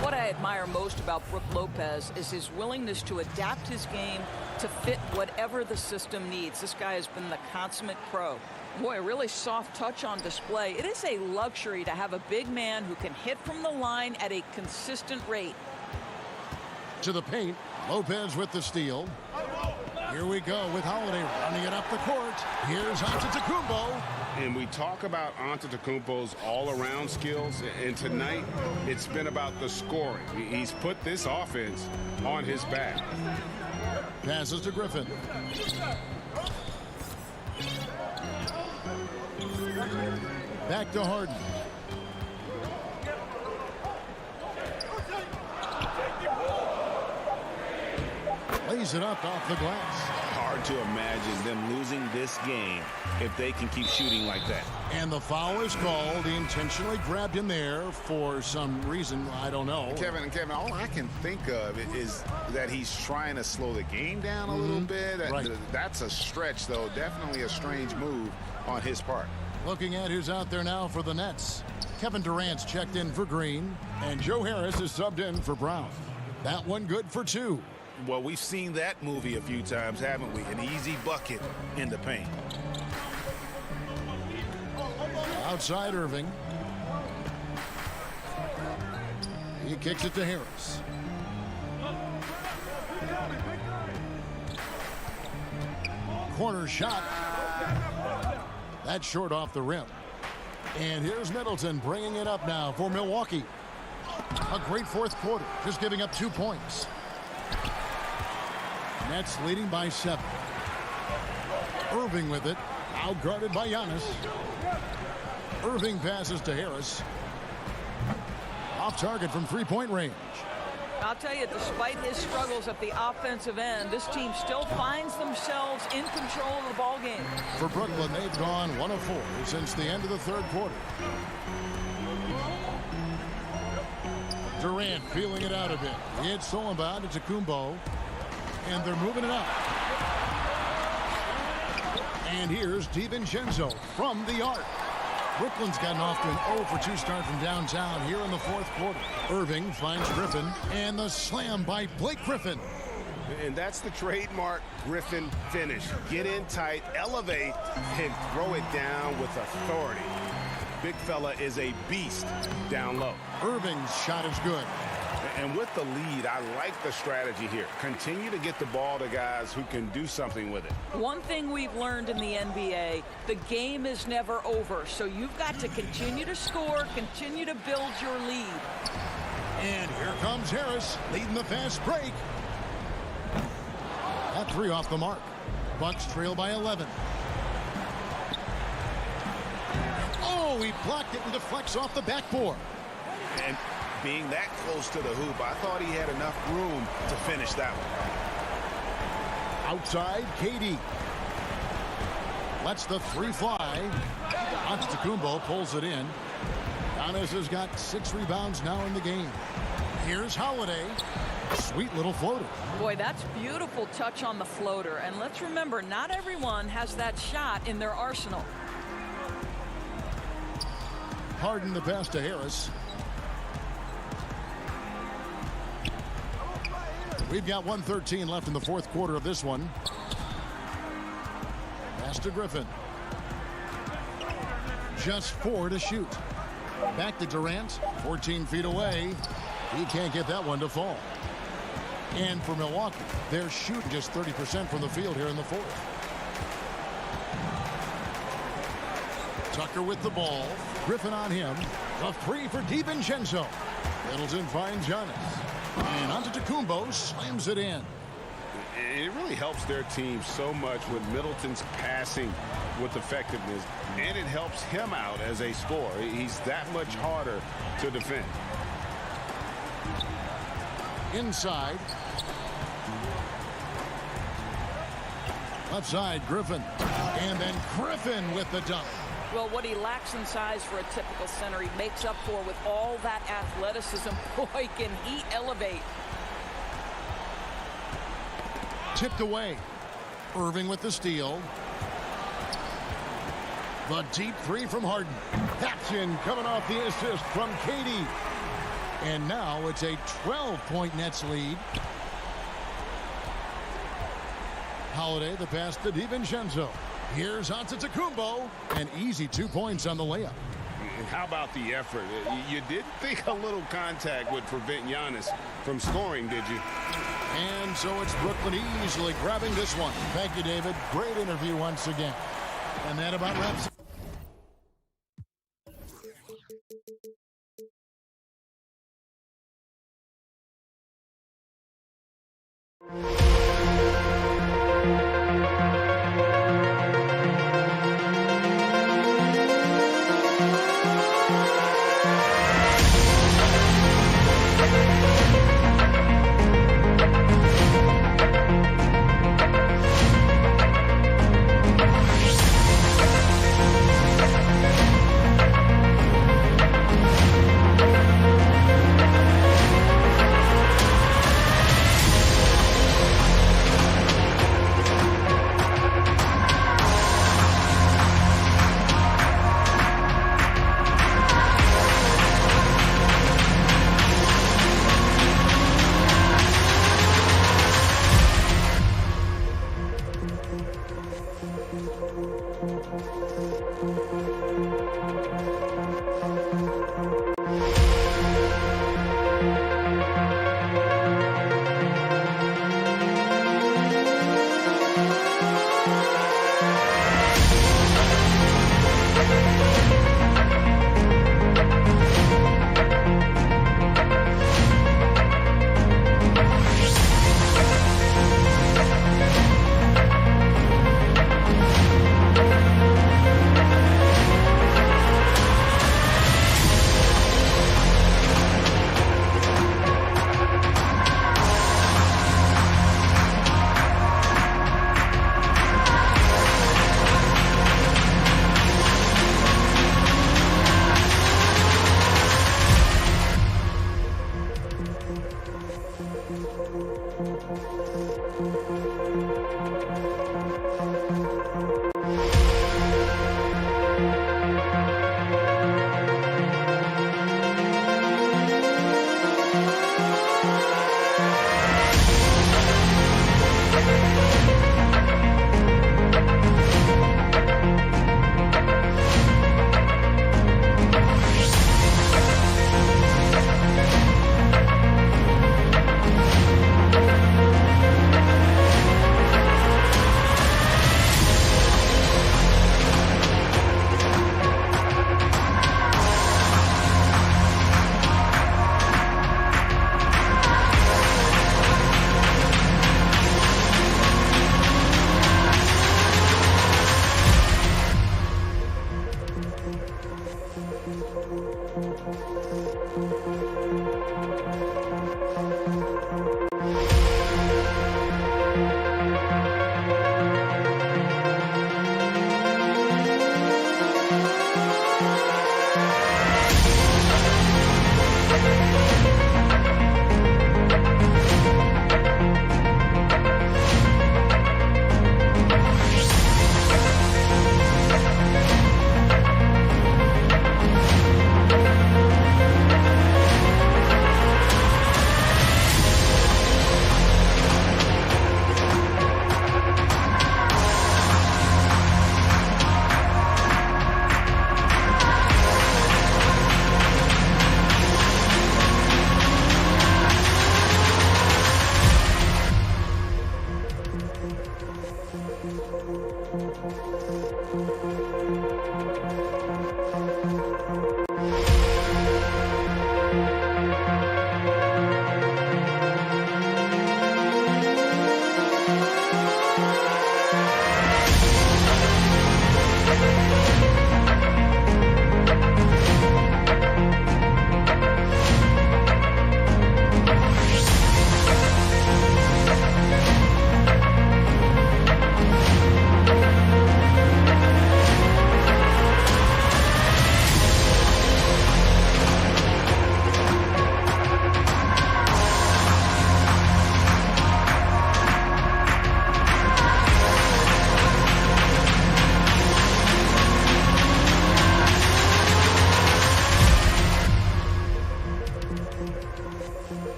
What I admire most about Brook Lopez is his willingness to adapt his game to fit whatever the system needs. This guy has been the consummate pro. Boy, a really soft touch on display. It is a luxury to have a big man who can hit from the line at a consistent rate. To the paint, Lopez with the steal. Here we go with Holiday running it up the court. Here's Antetokounmpo. And we talk about Antetokounmpo's all-around skills, and tonight it's been about the scoring. He's put this offense on his back. Passes to Griffin. Back to Harden. Lays it up off the glass. Hard to imagine them losing this game if they can keep shooting like that. And the foul is called. He intentionally grabbed him there for some reason. I don't know. Kevin, all I can think of is that he's trying to slow the game down a little bit. Right. That's a stretch, though. Definitely a strange move on his part. Looking at who's out there now for the Nets. Kevin Durant's checked in for Green, and Joe Harris is subbed in for Brown. That one good for 2. Well, we've seen that movie a few times, haven't we? An easy bucket in the paint. Outside Irving. He kicks it to Harris. Corner shot. That's short off the rim. And here's Middleton bringing it up now for Milwaukee. A great fourth quarter, just giving up 2 points. Nets leading by 7. Irving with it, out guarded by Giannis. Irving passes to Harris. Off target from three-point range. I'll tell you, despite his struggles at the offensive end, this team still finds themselves in control of the ball game. For Brooklyn, they've gone 1 of 4 since the end of the third quarter. Durant feeling it out a bit. It's Solomon to Kumbo. And they're moving it up. And here's DiVincenzo from the arc. Brooklyn's gotten off to an 0 for 2 start from downtown here in the fourth quarter. Irving finds Griffin, and the slam by Blake Griffin. And that's the trademark Griffin finish. Get in tight, elevate, and throw it down with authority. Big fella is a beast down low. Irving's shot is good. And with the lead, I like the strategy here. Continue to get the ball to guys who can do something with it. One thing we've learned in the NBA, the game is never over. So you've got to continue to score, continue to build your lead. And here comes Harris, leading the fast break. That 3 off the mark. Bucks trail by 11. Oh, he blocked it and deflects off the backboard. And being that close to the hoop, I thought he had enough room to finish that one. Outside, KD. Lets the 3 fly. Antetokounmpo pulls it in. Giannis has got 6 rebounds now in the game. Here's Holiday. Sweet little floater. Boy, that's beautiful touch on the floater. And let's remember, not everyone has that shot in their arsenal. Harden the pass to Harris. We've got 1:13 left in the fourth quarter of this one. Pass to Griffin. Just 4 to shoot. Back to Durant. 14 feet away. He can't get that one to fall. And for Milwaukee, they're shooting just 30% from the field here in the fourth. Tucker with the ball. Griffin on him. A 3 for DiVincenzo. Middleton finds Giannis. And Antetokounmpo slams it in. It really helps their team so much with Middleton's passing with effectiveness, and it helps him out as a scorer. He's that much harder to defend. Inside. Left side, Griffin. And then Griffin with the dunk. Well, what he lacks in size for a typical center, he makes up for with all that athleticism. Boy, can he elevate. Tipped away. Irving with the steal. The deep 3 from Harden. That's in, coming off the assist from KD. And now it's a 12-point Nets lead. Holiday, the pass to DiVincenzo. Here's Antetokounmpo. An easy 2 points on the layup. How about the effort? You didn't think a little contact would prevent Giannis from scoring, did you? And so it's Brooklyn easily grabbing this one. Thank you, David. Great interview once again. And that about wraps it.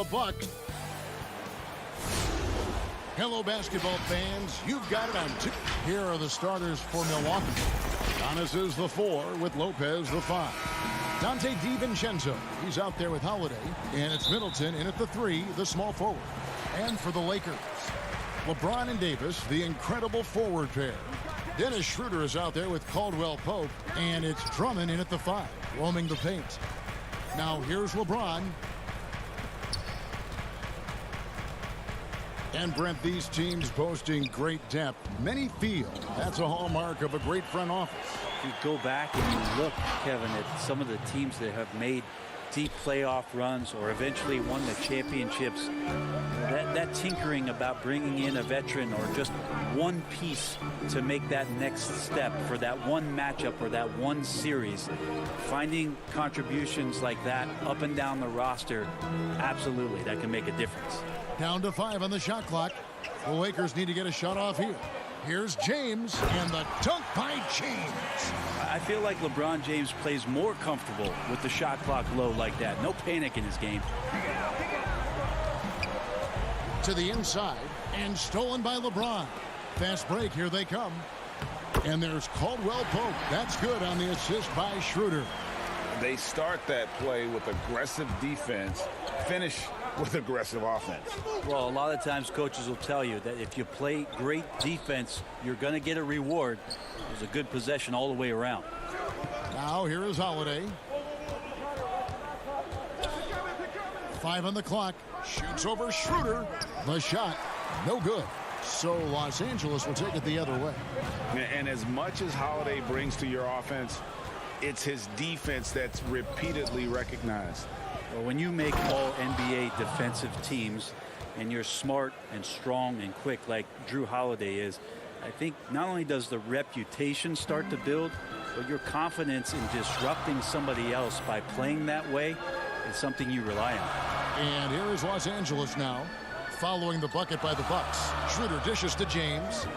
the buck. Hello, basketball fans. You've got it on 2. Here are the starters for Milwaukee. Giannis is the 4 with Lopez the 5. Dante DiVincenzo, he's out there with Holiday. And it's Middleton in at the 3, the small forward. And for the Lakers, LeBron and Davis, the incredible forward pair. Dennis Schroeder is out there with Caldwell Pope. And it's Drummond in at the 5, roaming the paint. Now here's LeBron. And Brent, these teams boasting great depth. Many feel that's a hallmark of a great front office. If you go back and you look, Kevin, at some of the teams that have made deep playoff runs or eventually won the championships, that tinkering about bringing in a veteran or just one piece to make that next step for that one matchup or that one series, finding contributions like that up and down the roster, absolutely, that can make a difference. Down to 5 on the shot clock. The Lakers need to get a shot off here. Here's James, and the dunk by James. I feel like LeBron James plays more comfortable with the shot clock low like that. No panic in his game. To the inside, and stolen by LeBron. Fast break, here they come. And there's Caldwell Pope. That's good on the assist by Schroeder. They start that play with aggressive defense, finish with aggressive offense. Well, a lot of times coaches will tell you that if you play great defense, you're going to get a reward. It was a good possession all the way around. Now here is Holiday. 5 on the clock. Shoots over Schroeder. The shot, no good. So Los Angeles will take it the other way. And as much as Holiday brings to your offense, it's his defense that's repeatedly recognized. Well, when you make all NBA defensive teams and you're smart and strong and quick like Drew Holiday is, I think not only does the reputation start to build, but your confidence in disrupting somebody else by playing that way is something you rely on. And here is Los Angeles now, following the bucket by the Bucks. Schroeder dishes to James.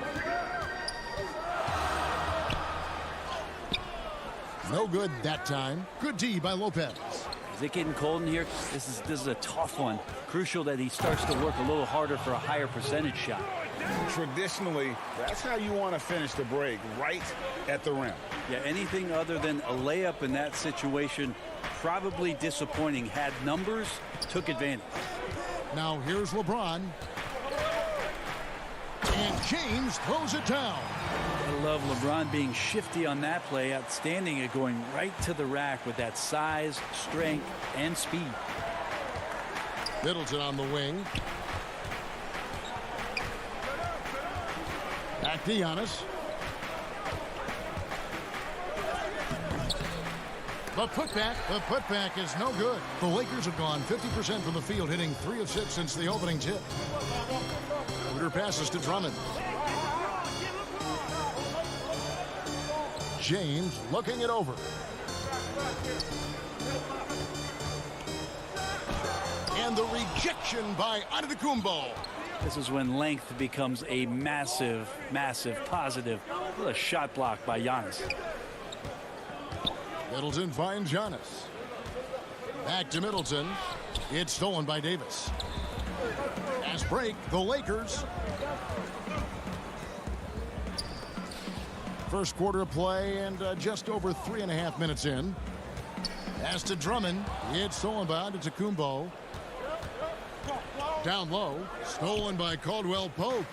No good that time. Good D by Lopez. Is it getting cold in here? This is a tough one. Crucial that he starts to work a little harder for a higher percentage shot. Traditionally, that's how you want to finish the break, right at the rim. Yeah, anything other than a layup in that situation, probably disappointing. Had numbers, took advantage. Now here's LeBron. And James throws it down. I love LeBron being shifty on that play. Outstanding at going right to the rack with that size, strength, and speed. Middleton on the wing. Back to Giannis. The putback is no good. The Lakers have gone 50% from the field, hitting 3 of 6 since the opening tip. Schroeder passes to Drummond. James looking it over. And the rejection by Antetokounmpo. This is when length becomes a massive, massive positive. A shot block by Giannis. Middleton finds Giannis. Back to Middleton. It's stolen by Davis. Fast break, the Lakers. First quarter of play and just over 3.5 minutes in. Pass to Drummond. It's stolen by Antetokounmpo. Down low. Stolen by Caldwell Pope.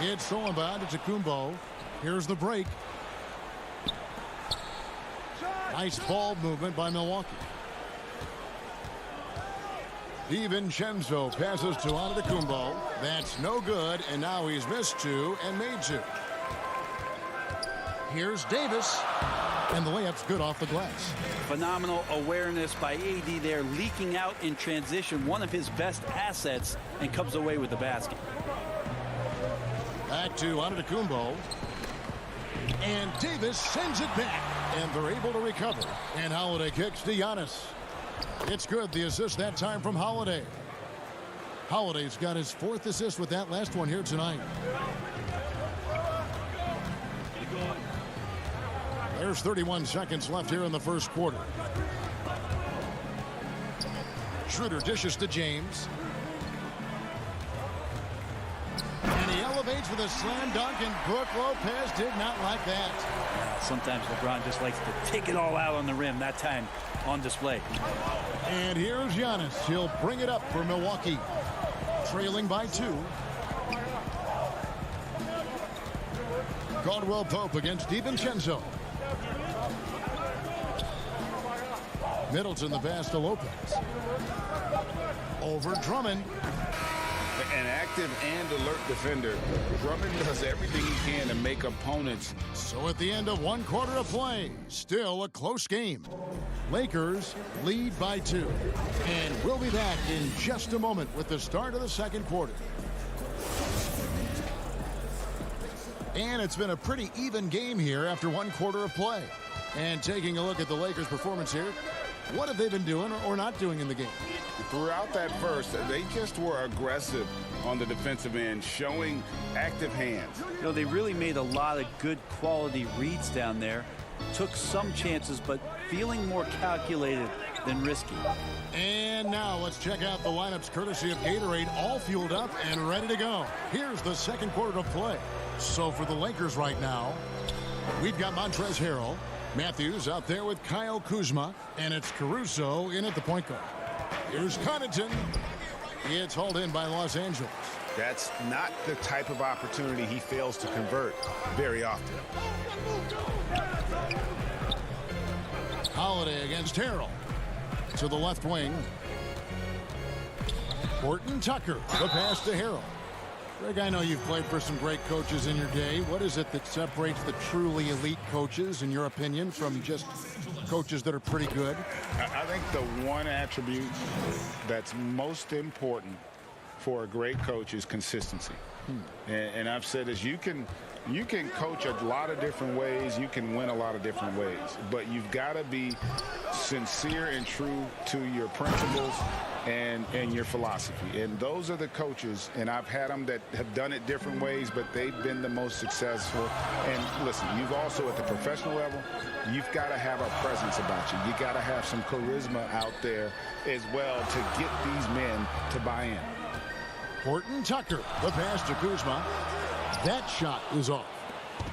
It's stolen by Antetokounmpo. Here's the break. Nice ball movement by Milwaukee. DiVincenzo passes to Antetokounmpo. That's no good, and now he's missed 2 and made 2. Here's Davis, and the layup's good off the glass. Phenomenal awareness by AD there, leaking out in transition, one of his best assets, and comes away with the basket. Back to Antetokounmpo. And Davis sends it back, and they're able to recover. And Holiday kicks to Giannis. It's good, the assist that time from Holiday. Holiday's got his 4th assist with that last one here tonight. There's 31 seconds left here in the first quarter. Schroeder dishes to James. And he elevates with a slam dunk, and Brook Lopez did not like that. Sometimes LeBron just likes to take it all out on the rim. That time on display. And here's Giannis. He'll bring it up for Milwaukee. Trailing by 2. Caldwell Pope against DiVincenzo. Middleton the pass to Lopez. Over Drummond. An active and alert defender. Drummond does everything he can to make opponents. So at the end of 1 quarter of play, still a close game. Lakers lead by 2. And we'll be back in just a moment with the start of the second quarter. And it's been a pretty even game here after 1 quarter of play. And taking a look at the Lakers' performance here, what have they been doing or not doing in the game? Throughout that first, they just were aggressive on the defensive end, showing active hands. You know, they really made a lot of good quality reads down there. Took some chances, but feeling more calculated than risky. And now let's check out the lineups courtesy of Gatorade, all fueled up and ready to go. Here's the second quarter of play. So for the Lakers right now, we've got Montrezl Harrell, Matthews out there with Kyle Kuzma, and it's Caruso in at the point guard. Here's Connaughton. It's hauled in by Los Angeles. That's not the type of opportunity he fails to convert very often. Holiday against Harrell. To the left wing. Horton Tucker. The pass to Harrell. Greg, I know you've played for some great coaches in your day. What is it that separates the truly elite coaches, in your opinion, from just coaches that are pretty good? I think the one attribute that's most important for a great coach is consistency. And I've said this, you can coach a lot of different ways, you can win a lot of different ways, but you've got to be sincere and true to your principles and your philosophy. And those are the coaches, and I've had them that have done it different ways, but they've been the most successful. And listen, you've also at the professional level, you've got to have a presence about you. You got to have some charisma out there as well to get these men to buy in. Horton Tucker, the pass to Kuzma. That shot is off.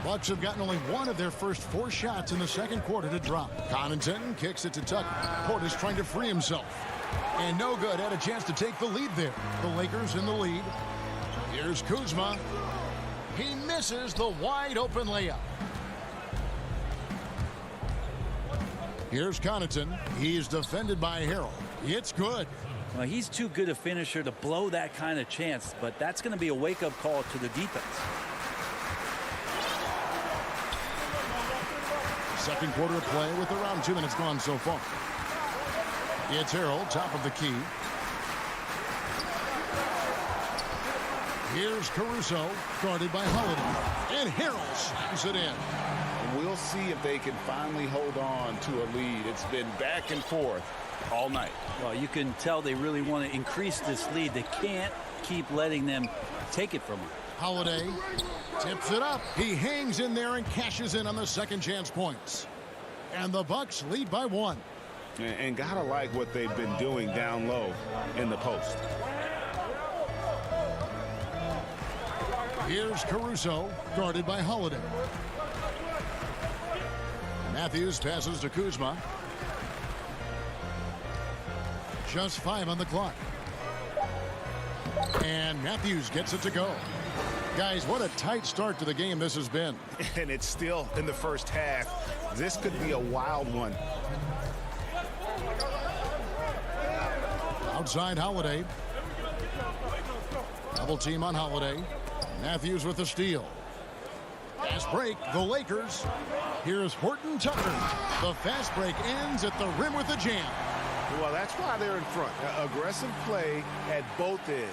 Bucks have gotten only 1 of their first 4 shots in the second quarter to drop. Connaughton kicks it to Tucker. Portis trying to free himself. And no good. Had a chance to take the lead there. The Lakers in the lead. Here's Kuzma. He misses the wide open layup. Here's Connaughton. He's defended by Harrell. It's good. Well, he's too good a finisher to blow that kind of chance, but that's going to be a wake-up call to the defense. Second quarter of play with around 2 minutes gone so far. It's Harrell, top of the key. Here's Caruso, guarded by Holiday. And Harrell slams it in. We'll see if they can finally hold on to a lead. It's been back and forth all night. Well, you can tell they really want to increase this lead. They can't keep letting them take it from them. Holiday tips it up. He hangs in there and cashes in on the second chance points. And the Bucks lead by 1. And gotta like what they've been doing down low in the post. Here's Caruso, guarded by Holiday. Matthews passes to Kuzma. Just 5 on the clock. And Matthews gets it to go. Guys, what a tight start to the game this has been. And it's still in the first half. This could be a wild one. Outside Holiday. Double team on Holiday. Matthews with the steal. Fast break, the Lakers. Here's Horton Tucker. The fast break ends at the rim with a jam. Well, that's why they're in front. Aggressive play at both ends.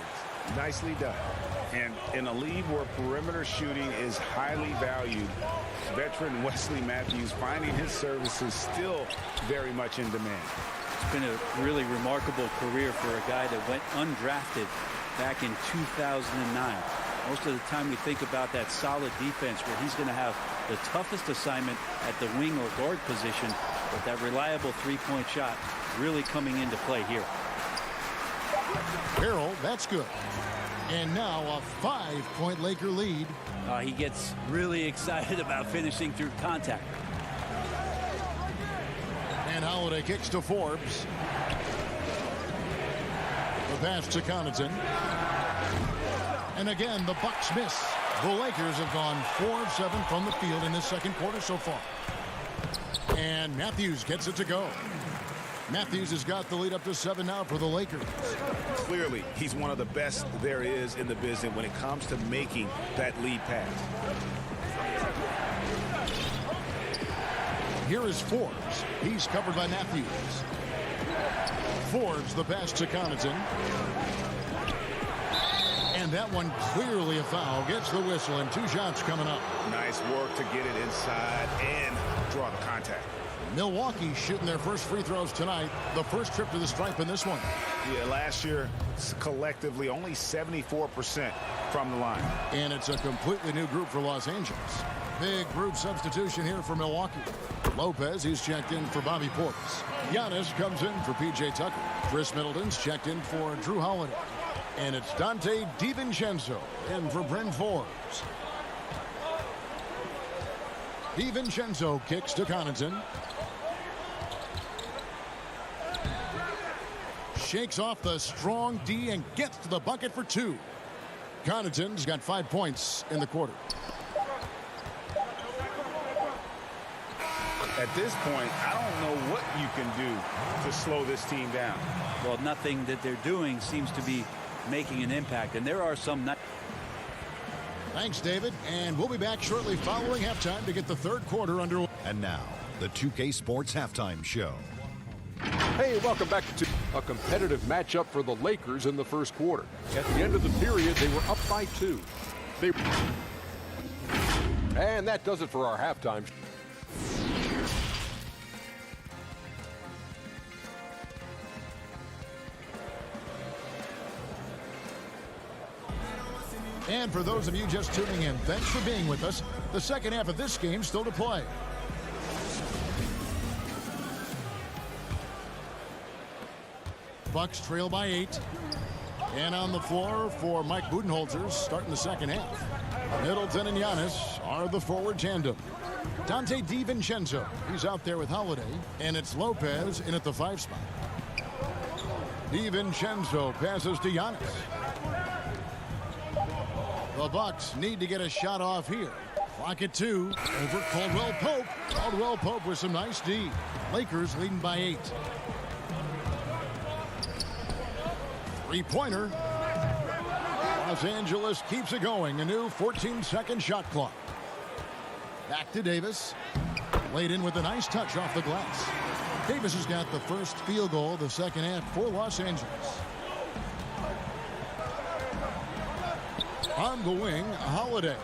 Nicely done. And in a league where perimeter shooting is highly valued, veteran Wesley Matthews finding his services still very much in demand. It's been a really remarkable career for a guy that went undrafted back in 2009. Most of the time we think about that solid defense where he's going to have the toughest assignment at the wing or guard position, but that reliable three-point shot really coming into play here. Carroll, that's good. And now a 5-point Laker lead. He gets really excited about finishing through contact. And Holiday kicks to Forbes. The pass to Connaughton. And again, the Bucks miss. The Lakers have gone 4 of 7 from the field in this second quarter so far. And Matthews gets it to go. Matthews has got the lead up to 7 now for the Lakers. Clearly, he's one of the best there is in the business when it comes to making that lead pass. Here is Forbes. He's covered by Matthews. Forbes, the pass to Connaughton. And that one clearly a foul. Gets the whistle and 2 shots coming up. Nice work to get it inside and draw the contact. Milwaukee shooting their first free throws tonight. The first trip to the stripe in this one. Yeah, last year, collectively, only 74% from the line. And it's a completely new group for Los Angeles. Big group substitution here for Milwaukee. Lopez, he's checked in for Bobby Portis. Giannis comes in for P.J. Tucker. Chris Middleton's checked in for Drew Holiday. And it's Dante DiVincenzo in for Bryn Forbes. DiVincenzo kicks to Connaughton. Shakes off the strong D and gets to the bucket for 2. Connaughton's got 5 points in the quarter. At this point, I don't know what you can do to slow this team down. Well, nothing that they're doing seems to be making an impact, and there are some. Thanks, David, and we'll be back shortly following halftime to get the third quarter underway. And now, the 2K Sports Halftime Show. Hey, welcome back to a competitive matchup for the Lakers in the first quarter. At the end of the period, they were up by 2. And that does it for our halftime. And for those of you just tuning in, thanks for being with us. The second half of this game still to play. Bucks trail by 8. And on the floor for Mike Budenholzer starting the second half. Middleton and Giannis are the forward tandem. Dante DiVincenzo, he's out there with Holiday. And it's Lopez in at the 5 spot. DiVincenzo passes to Giannis. The Bucks need to get a shot off here. Clock at 2 over Caldwell Pope. Caldwell Pope with some nice D. Lakers leading by 8. 3-pointer. Los Angeles keeps it going. A new 14-second shot clock. Back to Davis. Laid in with a nice touch off the glass. Davis has got the first field goal of the second half for Los Angeles. On the wing, Holiday.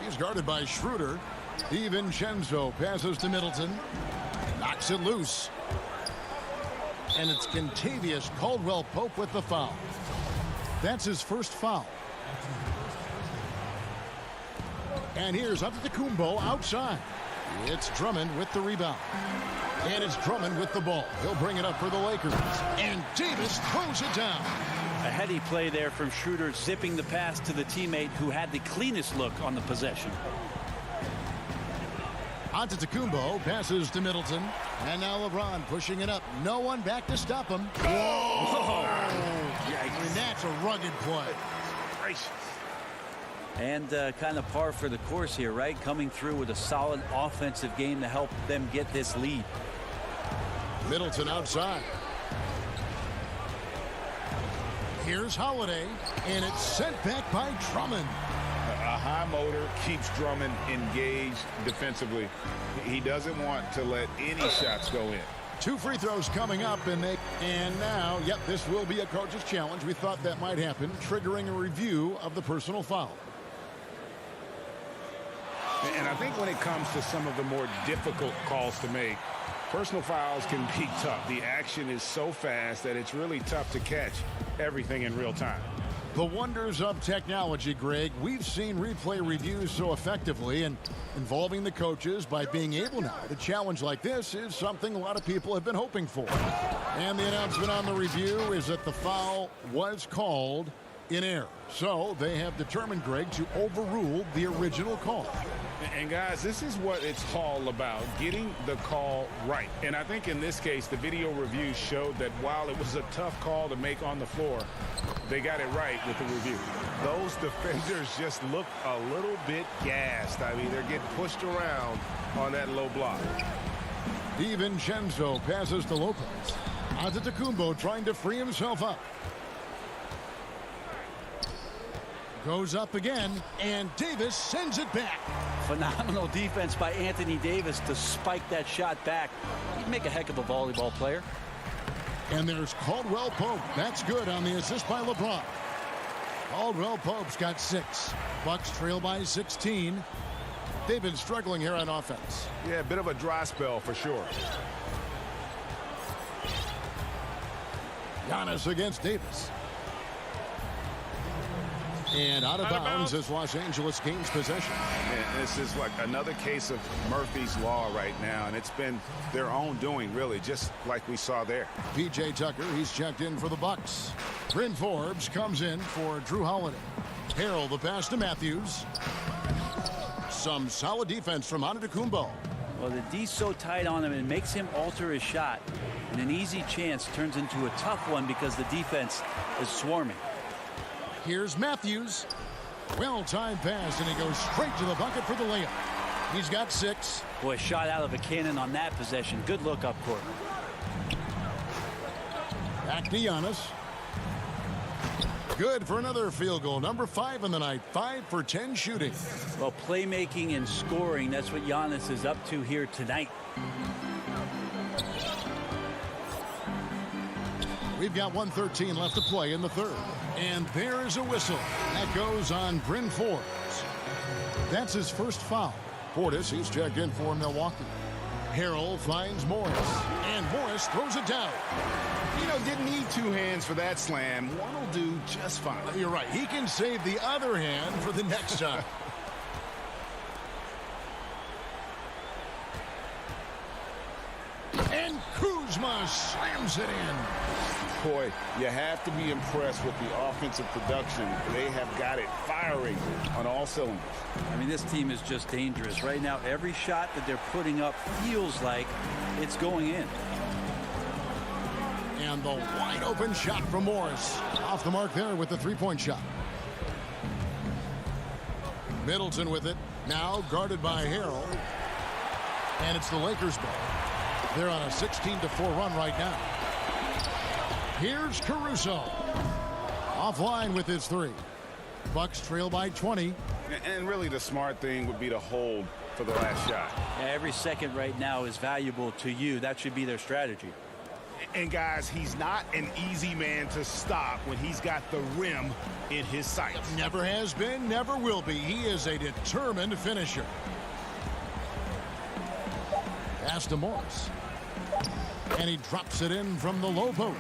He's guarded by Schroeder. DiVincenzo passes to Middleton. Knocks it loose. And it's Kentavious Caldwell-Pope with the foul. That's his first foul. And here's Antetokounmpo outside. It's Drummond with the rebound. And it's Drummond with the ball. He'll bring it up for the Lakers. And Davis throws it down. A heady play there from Schroeder, zipping the pass to the teammate who had the cleanest look on the possession. Antetokounmpo passes to Middleton. And now LeBron pushing it up. No one back to stop him. Whoa! I mean, that's a rugged play. Gracious. And kind of par for the course here, right? Coming through with a solid offensive game to help them get this lead. Middleton outside. Here's Holiday, and it's sent back by Drummond. A high motor keeps Drummond engaged defensively. He doesn't want to let any shots go in. 2 free throws coming up, and now, yep, this will be a coach's challenge. We thought that might happen, triggering a review of the personal foul. And I think when it comes to some of the more difficult calls to make, personal fouls can be tough. The action is so fast that it's really tough to catch everything in real time. The wonders of technology, Greg. We've seen replay reviews so effectively, and involving the coaches by being able now to challenge like this is something a lot of people have been hoping for. And the announcement on the review is that the foul was called in error. So they have determined, Greg, to overrule the original call. And guys, this is what it's all about, getting the call right. And I think in this case, the video review showed that while it was a tough call to make on the floor, they got it right with the review. Those defenders just look a little bit gassed. I mean, they're getting pushed around on that low block. DiVincenzo passes to Lopez. Antetokounmpo trying to free himself up. Goes up again, and Davis sends it back. Phenomenal defense by Anthony Davis to spike that shot back. He'd make a heck of a volleyball player. And there's Caldwell Pope. That's good on the assist by LeBron. Caldwell Pope's got 6. Bucks trail by 16. They've been struggling here on offense. Yeah, a bit of a dry spell for sure. Giannis against Davis. And out of bounds as Los Angeles gains possession. And this is like another case of Murphy's Law right now, and it's been their own doing, really, just like we saw there. P.J. Tucker, he's checked in for the Bucks. Bryn Forbes comes in for Drew Holiday. Harrell the pass to Matthews. Some solid defense from Antetokounmpo. Well, the D's so tight on him, it makes him alter his shot. And an easy chance turns into a tough one because the defense is swarming. Here's Matthews. Well-timed pass, and he goes straight to the bucket for the layup. He's got 6. Boy, shot out of a cannon on that possession. Good look up court. Back to Giannis. Good for another field goal. Number 5 in the night. 5 for 10 shooting. Well, playmaking and scoring, that's what Giannis is up to here tonight. We've got 1:13 left to play in the third. And there is a whistle. That goes on Bryn Forbes. That's his first foul. Portis, he's checked in for Milwaukee. Harrell finds Morris. And Morris throws it down. You know, didn't need 2 hands for that slam. One will do just fine. You're right. He can save the other hand for the next time. And Kuzma slams it in. Boy, you have to be impressed with the offensive production. They have got it firing on all cylinders. I mean, this team is just dangerous. Right now, every shot that they're putting up feels like it's going in. And the wide open shot from Morris. Off the mark there with the 3-point shot. Middleton with it. Now guarded by Harrell. And it's the Lakers ball. They're on a 16-4 run right now. Here's Caruso. Offline with his 3. Bucks trail by 20. And really the smart thing would be to hold for the last shot. Yeah, every second right now is valuable to you. That should be their strategy. And guys, he's not an easy man to stop when he's got the rim in his sights. Never has been, never will be. He is a determined finisher. Pass to Morris. And he drops it in from the low post.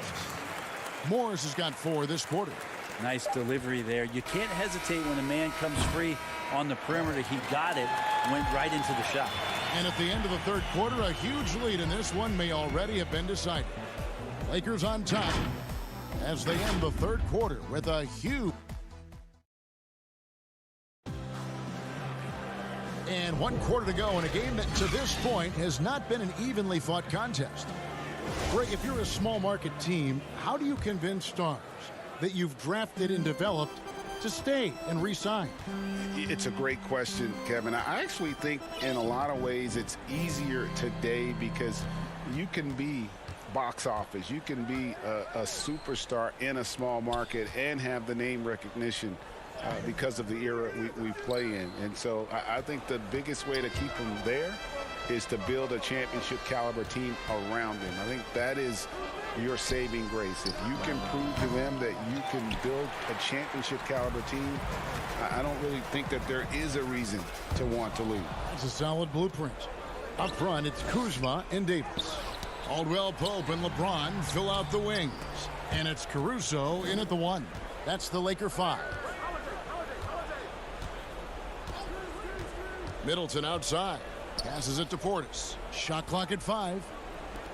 Morris has got 4 this quarter. Nice delivery there. You can't hesitate when a man comes free on the perimeter. He got it, went right into the shot. And at the end of the third quarter, a huge lead in this one may already have been decided. Lakers on top as they end the third quarter with a huge. And 1 quarter to go in a game that to this point has not been an evenly fought contest. Greg, if you're a small market team, how do you convince stars that you've drafted and developed to stay and re-sign? It's a great question, Kevin. I actually think in a lot of ways it's easier today because you can be box office. You can be a superstar in a small market and have the name recognition because of the era we play in. And so I think the biggest way to keep them there is to build a championship caliber team around them. I think that is your saving grace. If you can prove to them that you can build a championship caliber team, I don't really think that there is a reason to want to leave. It's a solid blueprint. Up front, it's Kuzma and Davis. Caldwell Pope and LeBron fill out the wings. And it's Caruso in at the 1. That's the Laker 5. Middleton outside. Passes it to Portis. Shot clock at 5.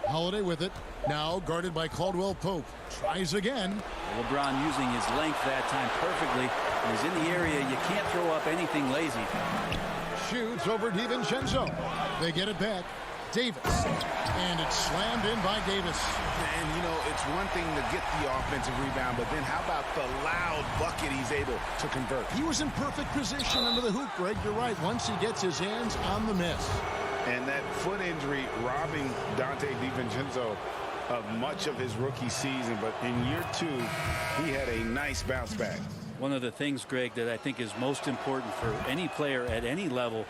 Holiday with it. Now guarded by Caldwell Pope. Tries again. LeBron using his length that time perfectly. When he's in the area, you can't throw up anything lazy. Shoots over DiVincenzo. They get it back. Davis. And it's slammed in by Davis. And, you know, it's one thing to get the offensive rebound, but then how about the loud bucket he's able to convert? He was in perfect position under the hoop, Greg. You're right. Once he gets his hands on the miss. And that foot injury robbing Dante DiVincenzo of much of his rookie season. But in year 2, he had a nice bounce back. One of the things, Greg, that I think is most important for any player at any level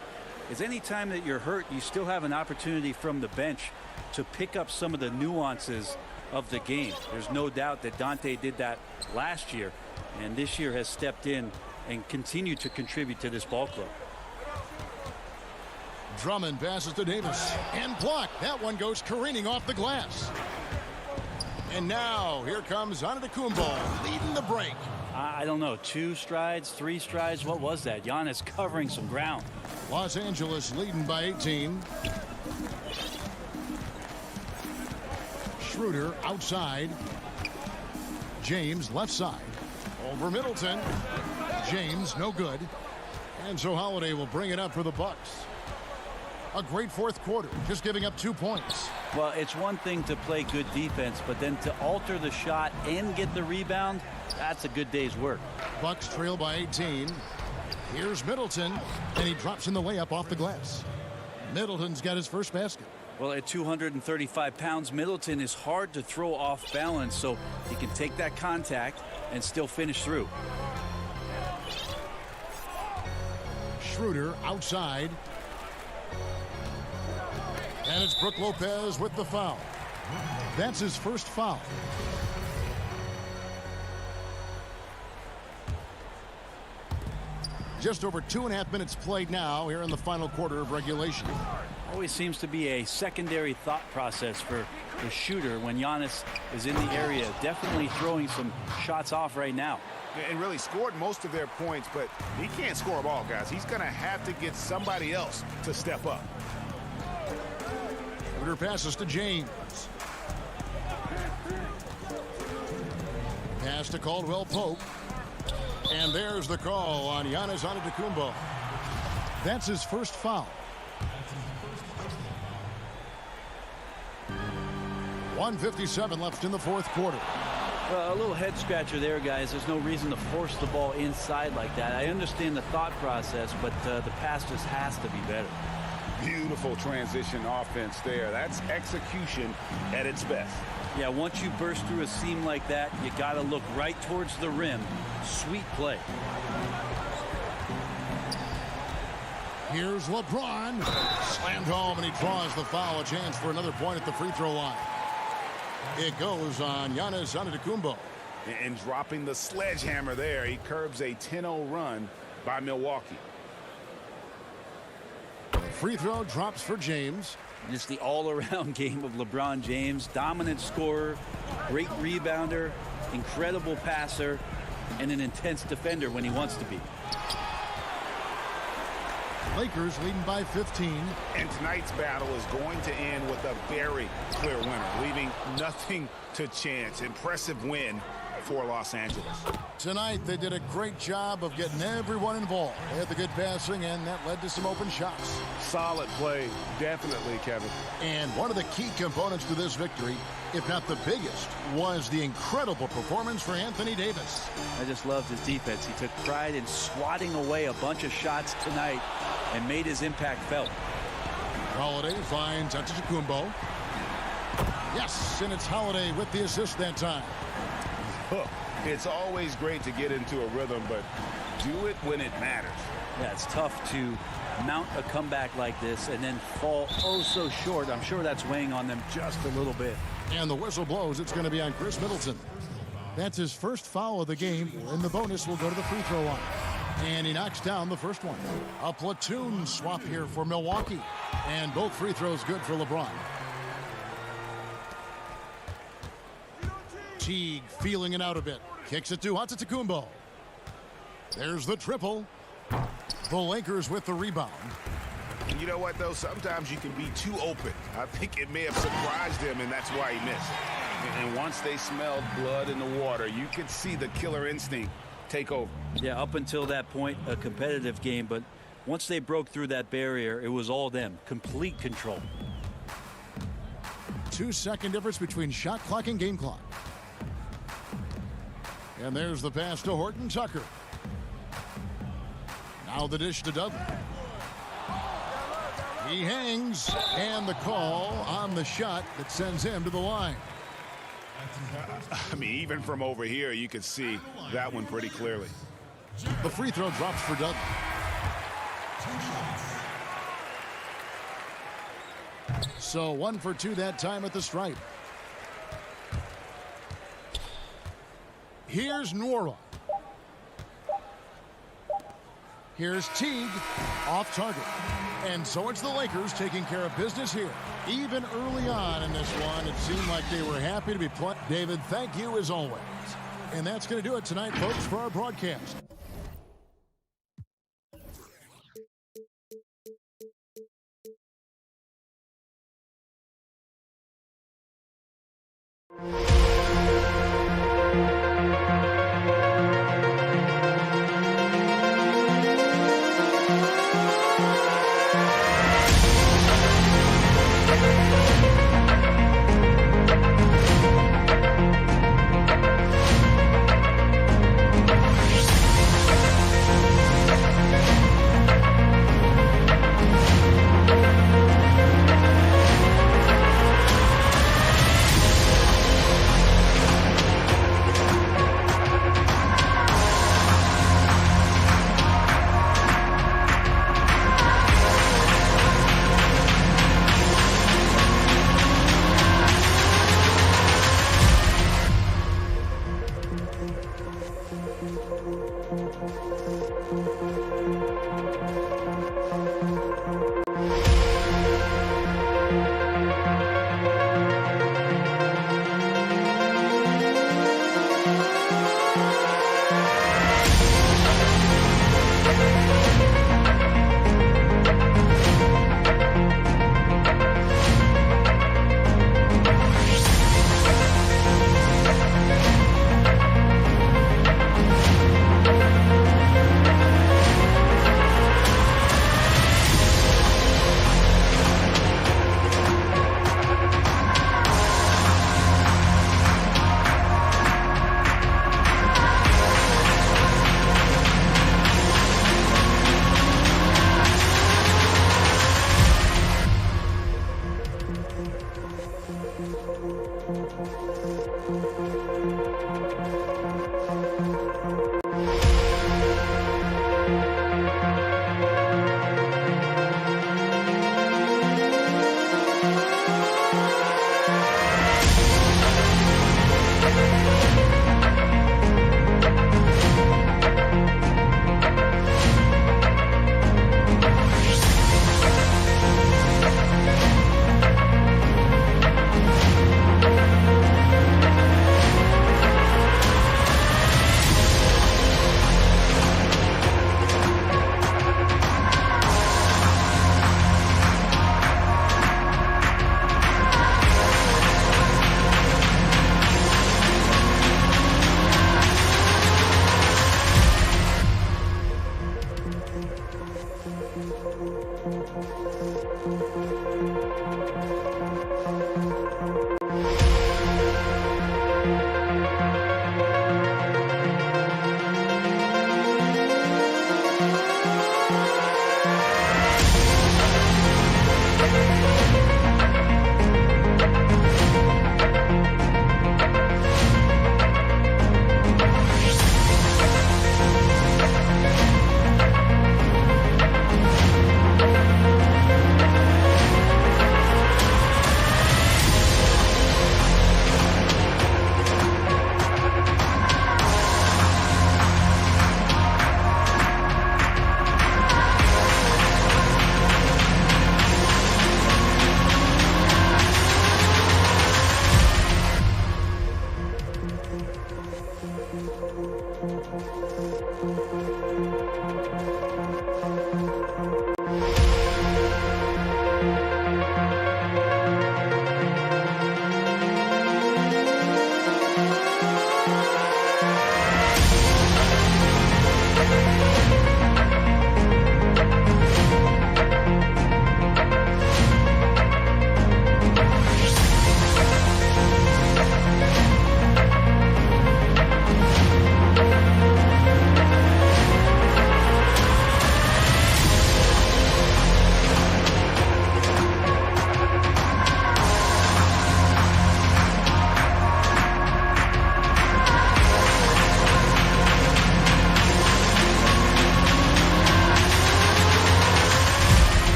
is any time that you're hurt, you still have an opportunity from the bench to pick up some of the nuances of the game. There's no doubt that Dante did that last year, and this year has stepped in and continued to contribute to this ball club. Drummond passes to Davis and blocked. That one goes careening off the glass. And now here comes Antetokounmpo leading the break. I don't know, 2 strides, 3 strides. What was that? Giannis covering some ground. Los Angeles leading by 18. Schroeder outside. James left side. Over Middleton. James no good. And so Holiday will bring it up for the Bucks. A great fourth quarter, just giving up 2 points. Well, it's one thing to play good defense, but then to alter the shot and get the rebound, that's a good day's work. Bucks trail by 18. Here's Middleton, and he drops in the layup off the glass. Middleton's got his first basket. Well, at 235 pounds, Middleton is hard to throw off balance, so he can take that contact and still finish through. Schroeder outside. And it's Brook Lopez with the foul. That's his first foul. Just over 2.5 minutes played now here in the final quarter of regulation. Always seems to be a secondary thought process for the shooter when Giannis is in the area. Definitely throwing some shots off right now. And really scored most of their points, but he can't score a ball, guys. He's going to have to get somebody else to step up. Schroeder passes to James. Pass to Caldwell Pope. And there's the call on Giannis Antetokounmpo. That's his first foul. 1:57 left in the fourth quarter. Well, a little head scratcher there, guys. There's no reason to force the ball inside like that. I understand the thought process, but the pass just has to be better. Beautiful transition offense there. That's execution at its best. Yeah, once you burst through a seam like that, you got to look right towards the rim. Sweet play. Here's LeBron. Slammed home, and he draws the foul. A chance for another point at the free throw line. It goes on Giannis Antetokounmpo. And dropping the sledgehammer there, he curbs a 10-0 run by Milwaukee. Free throw drops for James. It's the all-around game of LeBron James. Dominant scorer, great rebounder, incredible passer, and an intense defender when he wants to be. Lakers leading by 15. And tonight's battle is going to end with a very clear winner, leaving nothing to chance. Impressive win for Los Angeles. Tonight, they did a great job of getting everyone involved. They had the good passing, and that led to some open shots. Solid play, definitely, Kevin. And one of the key components to this victory, if not the biggest, was the incredible performance for Anthony Davis. I just loved his defense. He took pride in swatting away a bunch of shots tonight and made his impact felt. Holiday finds Antetokounmpo. Yes, and it's Holiday with the assist that time. It's always great to get into a rhythm, but do it when it matters. Yeah, it's tough to mount a comeback like this and then fall oh so short. I'm sure that's weighing on them just a little bit. And the whistle blows. It's going to be on Chris Middleton. That's his first foul of the game, and the bonus will go to the free throw line. And he knocks down the first one. A platoon swap here for Milwaukee. And both free throws good for LeBron. Teague feeling it out a bit. Kicks it to Antetokounmpo. There's the triple. The Lakers with the rebound. And you know what, though? Sometimes you can be too open. I think it may have surprised him, and that's why he missed. And once they smelled blood in the water, you could see the killer instinct take over. Yeah, up until that point, a competitive game, but once they broke through that barrier, it was all them. Complete control. 2-second difference between shot clock and game clock. And there's the pass to Horton Tucker. Now the dish to Dudley. He hangs, and the call on the shot that sends him to the line. I mean, even from over here, you could see that one pretty clearly. The free throw drops for Dudley. So 1 for 2 that time at the stripe. Here's Nwora. Here's Teague, off target. And so it's the Lakers taking care of business here. Even early on in this one, it seemed like they were happy to be playing. David, thank you as always. And that's going to do it tonight, folks, for our broadcast.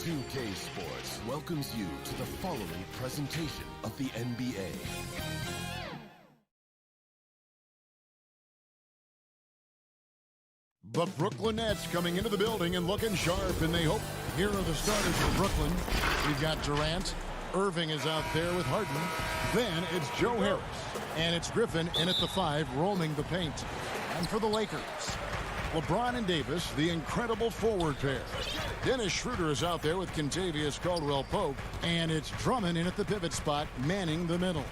2K Sports welcomes you to the following presentation of the NBA. The Brooklyn Nets coming into the building and looking sharp, and they hope. Here are the starters for Brooklyn. We've got Durant. Irving is out there with Harden. Then it's Joe Harris. And it's Griffin in at the 5, roaming the paint. And for the Lakers, LeBron and Davis, the incredible forward pair. Dennis Schroeder is out there with Kentavious Caldwell-Pope. And it's Drummond in at the pivot spot, manning the middle.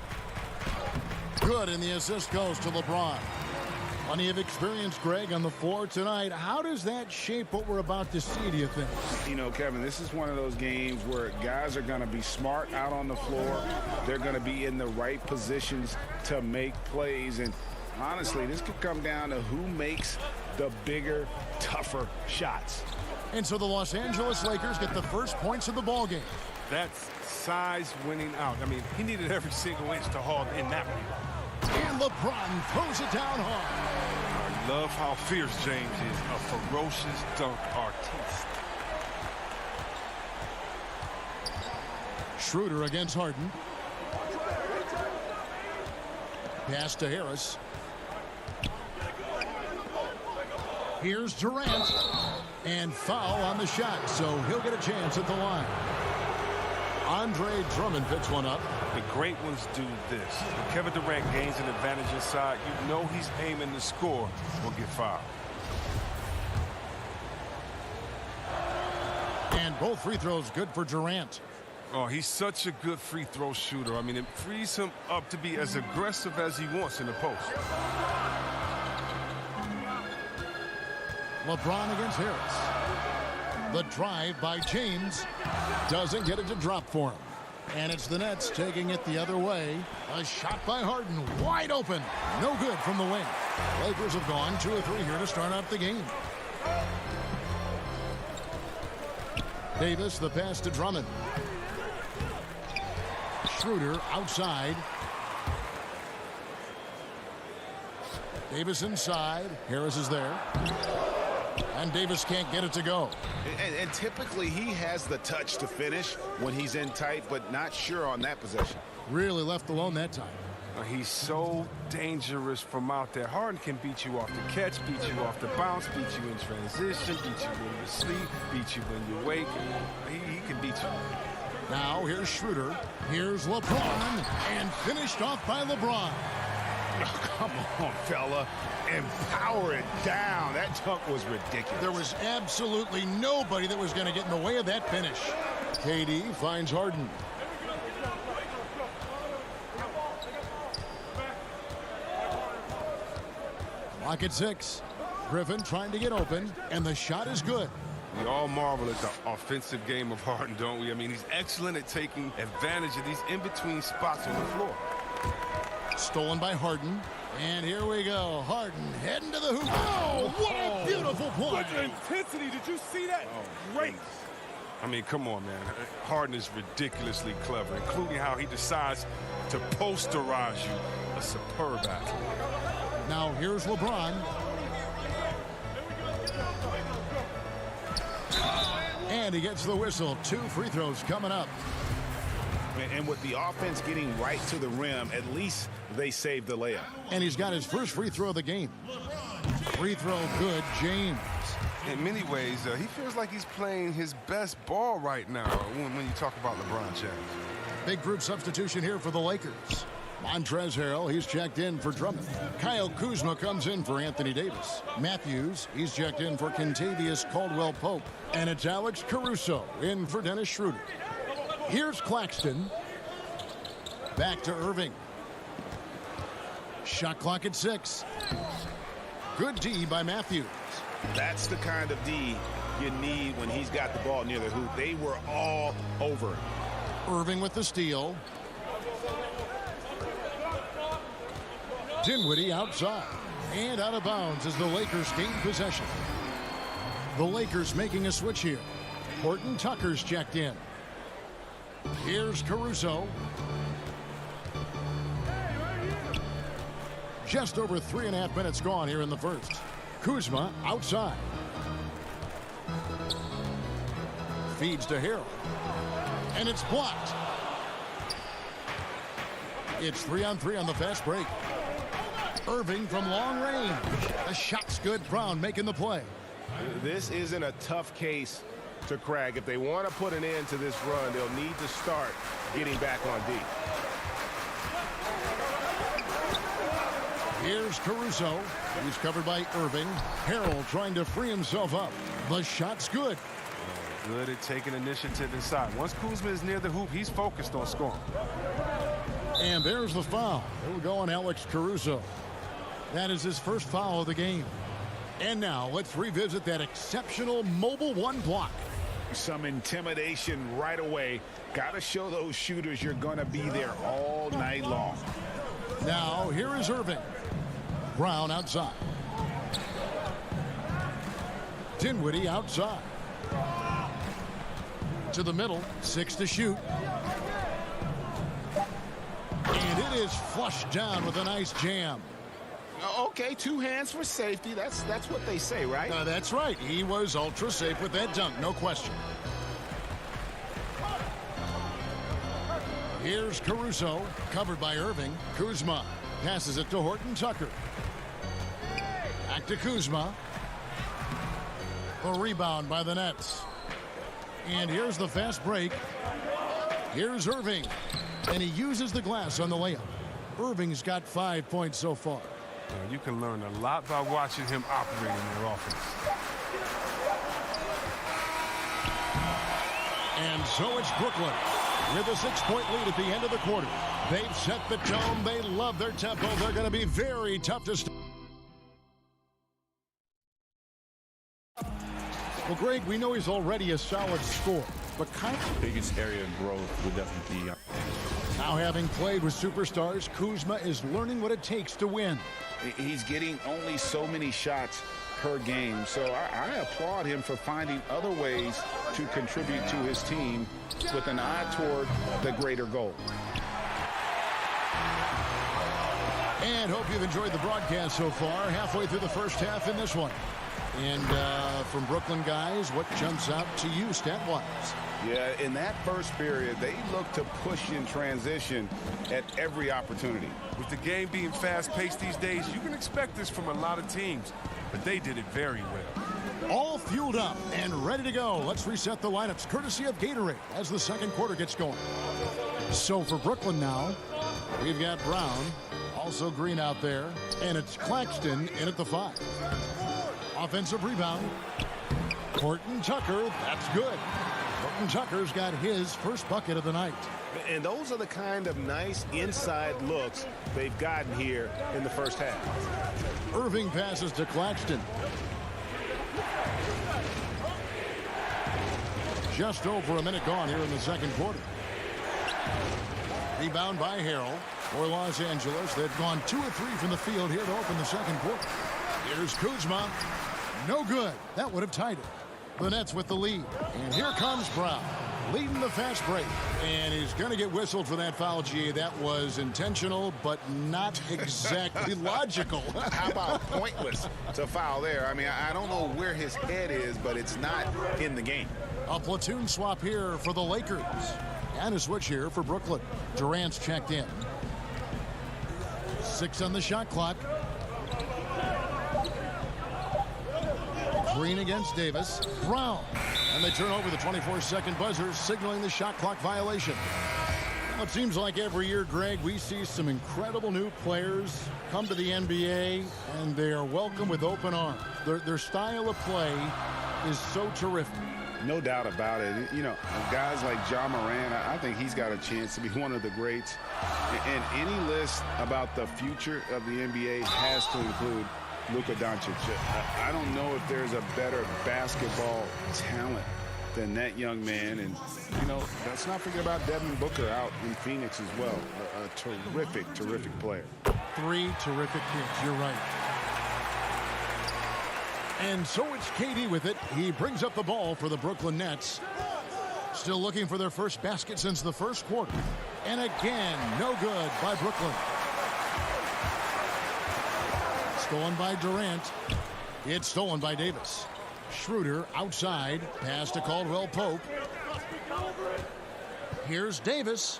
Good, and the assist goes to LeBron. Plenty of experience, Greg, on the floor tonight. How does that shape what we're about to see, do you think? You know, Kevin, this is one of those games where guys are going to be smart out on the floor. They're going to be in the right positions to make plays. And honestly, this could come down to who makes the bigger, tougher shots. And so the Los Angeles Lakers get the first points of the ball game. That's size winning out. I mean, he needed every single inch to haul in that one. And LeBron throws it down hard. I love how fierce James is, a ferocious dunk artiste. Schroeder against Harden. Pass to Harris. Here's Durant. And foul on the shot, so he'll get a chance at the line. Andre Drummond picks one up. The great ones do this. When Kevin Durant gains an advantage inside, you know he's aiming to score or get fouled. And both free throws good for Durant. Oh, he's such a good free throw shooter. I mean, it frees him up to be as aggressive as he wants in the post. LeBron against Harris. The drive by James doesn't get it to drop for him. And it's the Nets taking it the other way. A shot by Harden, wide open. No good from the wing. Lakers have gone 2 of 3 here to start out the game. Davis, the pass to Drummond. Schroeder outside. Davis inside. Harris is there. And Davis can't get it to go. And typically he has the touch to finish when he's in tight, but not sure on that possession. Really left alone that time. He's so dangerous from out there. Harden can beat you off the catch, beat you off the bounce, beat you in transition, beat you when you sleep, beat you when you wake. He can beat you. Now here's Schroeder. Here's LeBron. And finished off by LeBron. Oh, come on, fella. And power it down. That dunk was ridiculous. There was absolutely nobody that was going to get in the way of that finish. KD finds Harden. Clock at 6. Griffin trying to get open, and the shot is good. We all marvel at the offensive game of Harden, don't we? I mean, he's excellent at taking advantage of these in-between spots on the floor. Stolen by Harden. And here we go. Harden heading to the hoop. Oh, what a beautiful play. What intensity. Did you see that? Oh, great. I mean, come on, man. Harden is ridiculously clever, including how he decides to posterize you. A superb athlete. Now here's LeBron. And he gets the whistle. 2 free throws coming up. And with the offense getting right to the rim, at least they saved the layup. And he's got his first free throw of the game. Free throw good, James. In many ways, he feels like he's playing his best ball right now when you talk about LeBron James. Big group substitution here for the Lakers. Montrezl Harrell, he's checked in for Drummond. Kyle Kuzma comes in for Anthony Davis. Matthews, he's checked in for Kentavious Caldwell-Pope. And it's Alex Caruso in for Dennis Schroeder. Here's Claxton. Back to Irving. Shot clock at 6. Good D by Matthews. That's the kind of D you need when he's got the ball near the hoop. They were all over it. Irving with the steal. Dinwiddie outside. And out of bounds as the Lakers gain possession. The Lakers making a switch here. Horton Tucker's checked in. Here's Caruso. Just over 3.5 minutes gone here in the first. Kuzma outside. feeds to Harrell. And it's blocked. It's 3-on-3 on the fast break. Irving from long range. The shot's good. Brown making the play. This isn't a tough case to crack. If they want to put an end to this run, they'll need to start getting back on deep. Here's Caruso. He's covered by Irving. Harrell trying to free himself up. The shot's good. Good at taking initiative inside. Once Kuzma is near the hoop, he's focused on scoring. And there's the foul. It'll go on Alex Caruso. That is his first foul of the game. And now let's revisit that exceptional mobile one block. Some intimidation right away. Got to show those shooters you're going to be there all night long. Now here is Irving. Brown outside. Dinwiddie outside. To the middle. 6 to shoot. And it is flushed down with a nice jam. Okay, 2 hands for safety. That's what they say, right? That's right. He was ultra safe with that dunk, no question. Here's Caruso, covered by Irving. Kuzma passes it to Horton Tucker. Back to Kuzma. A rebound by the Nets. And here's the fast break. Here's Irving. And he uses the glass on the layup. Irving's got 5 points so far. You can learn a lot by watching him operate in their offense. And so it's Brooklyn with a 6-point lead at the end of the quarter. They've set the tone. They love their tempo. They're going to be very tough to stop. Well, Greg, we know he's already a solid scorer, but kind of the biggest area of growth would definitely be. Now, having played with superstars, Kuzma is learning what it takes to win. He's getting only so many shots per game, so I applaud him for finding other ways to contribute to his team with an eye toward the greater goal. And hope you've enjoyed the broadcast so far. Halfway through the first half in this one. And from Brooklyn guys, what jumps out to you stat-wise? Yeah, in that first period, they looked to push in transition at every opportunity. With the game being fast-paced these days, you can expect this from a lot of teams, but they did it very well. All fueled up and ready to go. Let's reset the lineups, courtesy of Gatorade, as the second quarter gets going. So for Brooklyn now, we've got Brown, also Green out there, and it's Claxton in at the 5. Offensive rebound. Horton Tucker, that's good. Horton Tucker's got his first bucket of the night. And those are the kind of nice inside looks they've gotten here in the first half. Irving passes to Claxton. Just over a minute gone here in the second quarter. Rebound by Harrell for Los Angeles. They've gone 2 of 3 from the field here to open the second quarter. Here's Kuzma. No good. That would have tied it. The Nets with the lead. And here comes Brown, leading the fast break. And he's going to get whistled for that foul, G. That was intentional, but not exactly logical. How about pointless to foul there? I mean, I don't know where his head is, but it's not in the game. A platoon swap here for the Lakers. And a switch here for Brooklyn. Durant's checked in. 6 on the shot clock. Green against Davis. Brown. And they turn over the 24-second buzzer, signaling the shot clock violation. Well, it seems like every year, Greg, we see some incredible new players come to the NBA, and they are welcomed with open arms. Their style of play is so terrific. No doubt about it. You know, guys like Ja Morant, I think he's got a chance to be one of the greats. And any list about the future of the NBA has to include Luka Doncic. I don't know if there's a better basketball talent than that young man. And, you know, let's not forget about Devin Booker out in Phoenix as well. A terrific, terrific player. 3 terrific kids. You're right. And so it's KD with it. He brings up the ball for the Brooklyn Nets. Still looking for their first basket since the first quarter. And again, no good by Brooklyn. Stolen by Durant. It's stolen by Davis. Schroeder outside. Pass to Caldwell Pope. Here's Davis.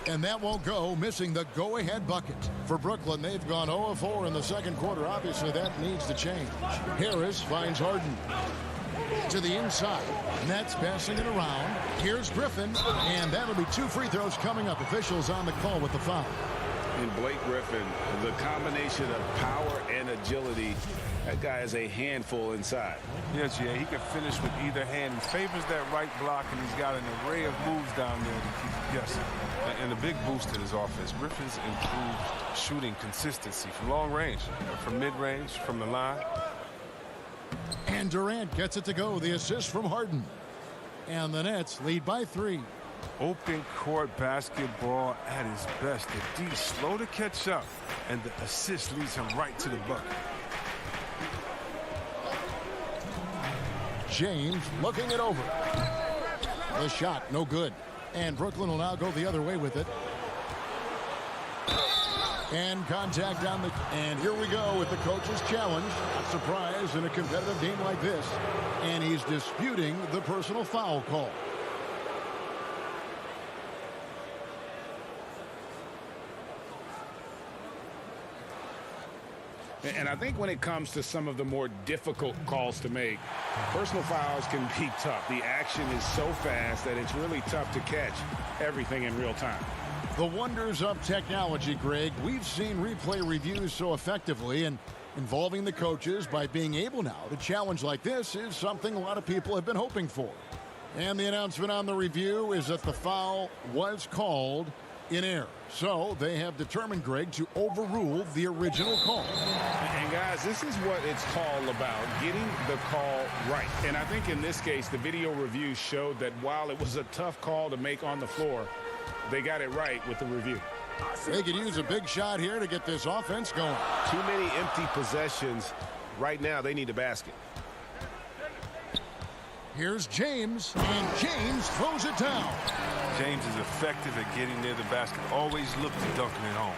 And that won't go, missing the go-ahead bucket. For Brooklyn, they've gone 0-4 in the second quarter. Obviously, that needs to change. Harris finds Harden. To the inside. Nets passing it around. Here's Griffin. And that'll be 2 free throws coming up. Officials on the call with the foul. In Blake Griffin, the combination of power and agility, that guy is a handful inside. Yes, yeah, he can finish with either hand. He favors that right block, and he's got an array of moves down there to keep it guessing. And a big boost to his offense. Griffin's improved shooting consistency from long range, from mid-range, from the line. And Durant gets it to go. The assist from Harden. And the Nets lead by 3. Open court basketball at his best. The D slow to catch up, and the assist leads him right to the bucket. James looking it over. The shot, no good. And Brooklyn will now go the other way with it. And contact on the... And here we go with the coach's challenge. A surprise in a competitive game like this. And he's disputing the personal foul call. And I think when it comes to some of the more difficult calls to make, personal fouls can be tough. The action is so fast that it's really tough to catch everything in real time. The wonders of technology, Greg. We've seen replay reviews so effectively, and involving the coaches by being able now to challenge like this is something a lot of people have been hoping for. And the announcement on the review is that the foul was called in error. So they have determined, Greg, to overrule the original call. And guys, this is what it's all about, getting the call right. And I think in this case, the video review showed that while it was a tough call to make on the floor, they got it right with the review. They could use a big shot here to get this offense going. Too many empty possessions. Right now, they need a basket. Here's James, and James throws it down. James is effective at getting near the basket. Always look to dunking it home.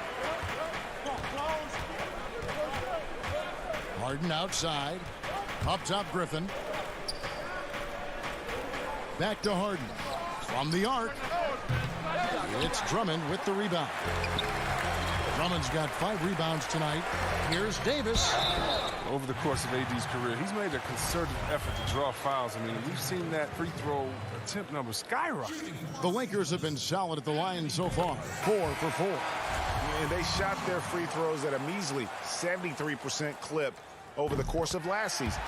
Harden outside. Up top, Griffin. Back to Harden. From the arc. It's Drummond with the rebound. Drummond's got 5 rebounds tonight. Here's Davis. Over the course of AD's career, he's made a concerted effort to draw fouls. I mean, we've seen that free throw attempt number skyrocket. The Lakers have been solid at the line so far. 4 for 4. And they shot their free throws at a measly 73% clip over the course of last season.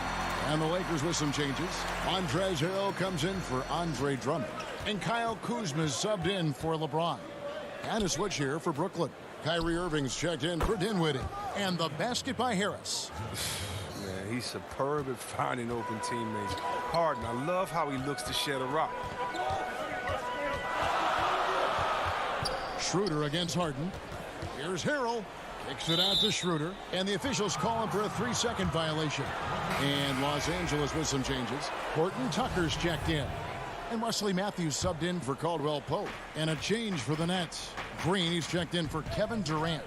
And the Lakers with some changes. Montrezl Harrell comes in for Andre Drummond. And Kyle Kuzma's subbed in for LeBron. And a switch here for Brooklyn. Kyrie Irving's checked in for Dinwiddie. And the basket by Harris. Man, he's superb at finding open teammates. Harden, I love how he looks to shed a rock. Schroeder against Harden. Here's Harrell. Kicks it out to Schroeder. And the officials call him for a 3-second violation. And Los Angeles with some changes. Horton Tucker's checked in. And Wesley Matthews subbed in for Caldwell Pope. And a change for the Nets. Green, he's checked in for Kevin Durant.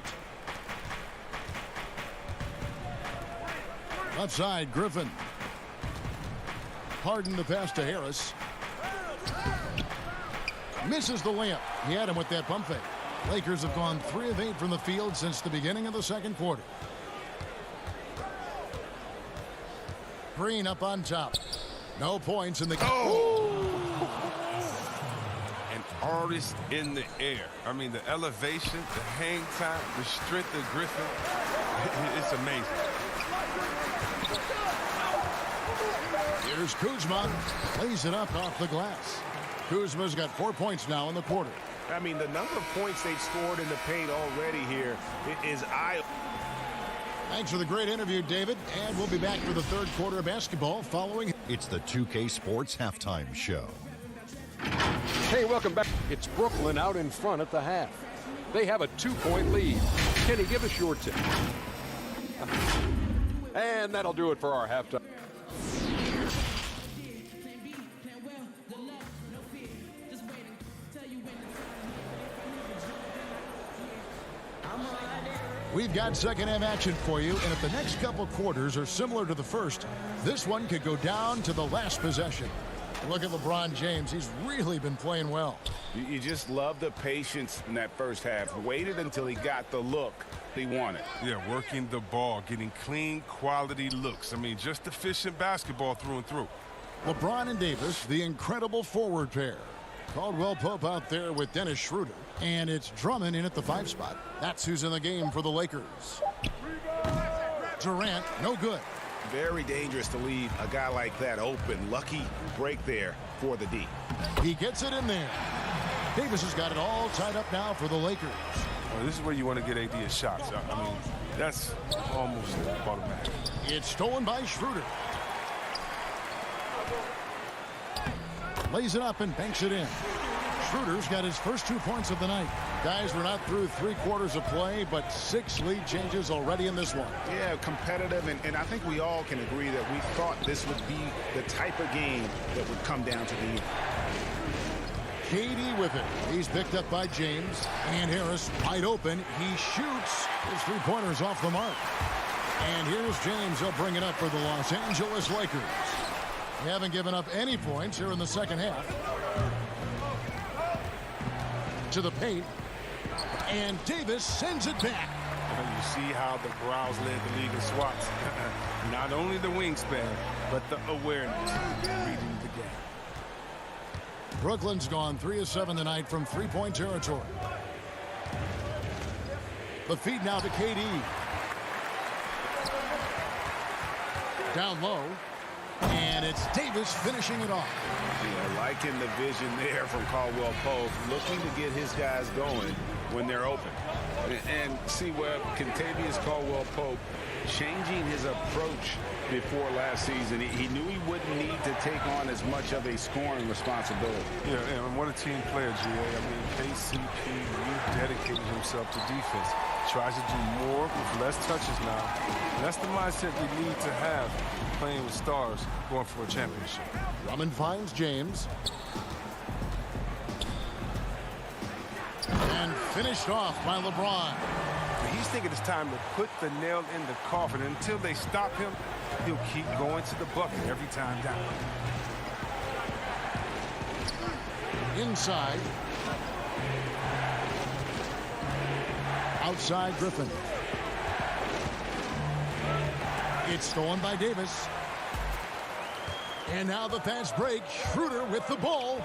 Left side, Griffin. Harden the pass to Harris. Misses the layup. He had him with that pump fake. Lakers have gone 3 of 8 from the field since the beginning of the second quarter. Green up on top. No points in the... An artist in the air. I mean, the elevation, the hang time, the strength of Griffin. It's amazing. Here's Kuzma. Lays it up off the glass. Kuzma's got 4 points now in the quarter. I mean, the number of points they've scored in the paint already here is eye. Thanks for the great interview, David. And we'll be back for the third quarter of basketball following. It's the 2K Sports Halftime Show. Hey, welcome back. It's Brooklyn out in front at the half. They have a 2-point lead. Kenny, give us your tip. And that'll do it for our halftime. We've got second half action for you, and if the next couple quarters are similar to the first, this one could go down to the last possession. Look at LeBron James. He's really been playing well. You just love the patience in that first half. Waited until he got the look he wanted. Yeah, working the ball, getting clean, quality looks. I mean, just efficient basketball through and through. LeBron and Davis, the incredible forward pair. Caldwell Pope out there with Dennis Schroeder. And it's Drummond in at the 5 spot. That's who's in the game for the Lakers. Durant, no good. Very dangerous to leave a guy like that open. Lucky break there for the D. He gets it in there. Davis has got it all tied up now for the Lakers. Well, this is where you want to get AD his shots. I mean, that's almost automatic. It's stolen by Schroeder. Lays it up and banks it in. Schroeder's got his first 2 points of the night. Guys, we're not through 3 quarters of play, but 6 lead changes already in this one. Yeah, competitive, and I think we all can agree that we thought this would be the type of game that would come down to the end. KD with it. He's picked up by James. And Harris wide open. He shoots. His 3-pointers off the mark. And here's James. He'll bring it up for the Los Angeles Lakers. They haven't given up any points here in the second half. To the paint. And Davis sends it back. You see how the Browns led the league in swats. Not only the wingspan, but the awareness. Reading the game. Brooklyn's gone 3 of 7 tonight from 3-point territory. The feed now to KD. Down low. And it's Davis finishing it off. Yeah, liking the vision there from Caldwell Pope, looking to get his guys going when they're open. And see where Kentavious Caldwell Pope changing his approach before last season. He knew he wouldn't need to take on as much of a scoring responsibility. Yeah, and what a team player, GA. I mean, KCP rededicated himself to defense. Tries to do more with less touches now. And that's the mindset we need to have playing with stars going for a championship. Drummond finds James. And finished off by LeBron. He's thinking it's time to put the nail in the coffin. And until they stop him, he'll keep going to the bucket every time down. Inside. Outside Griffin. It's stolen by Davis. And now the fast break. Schroeder with the ball.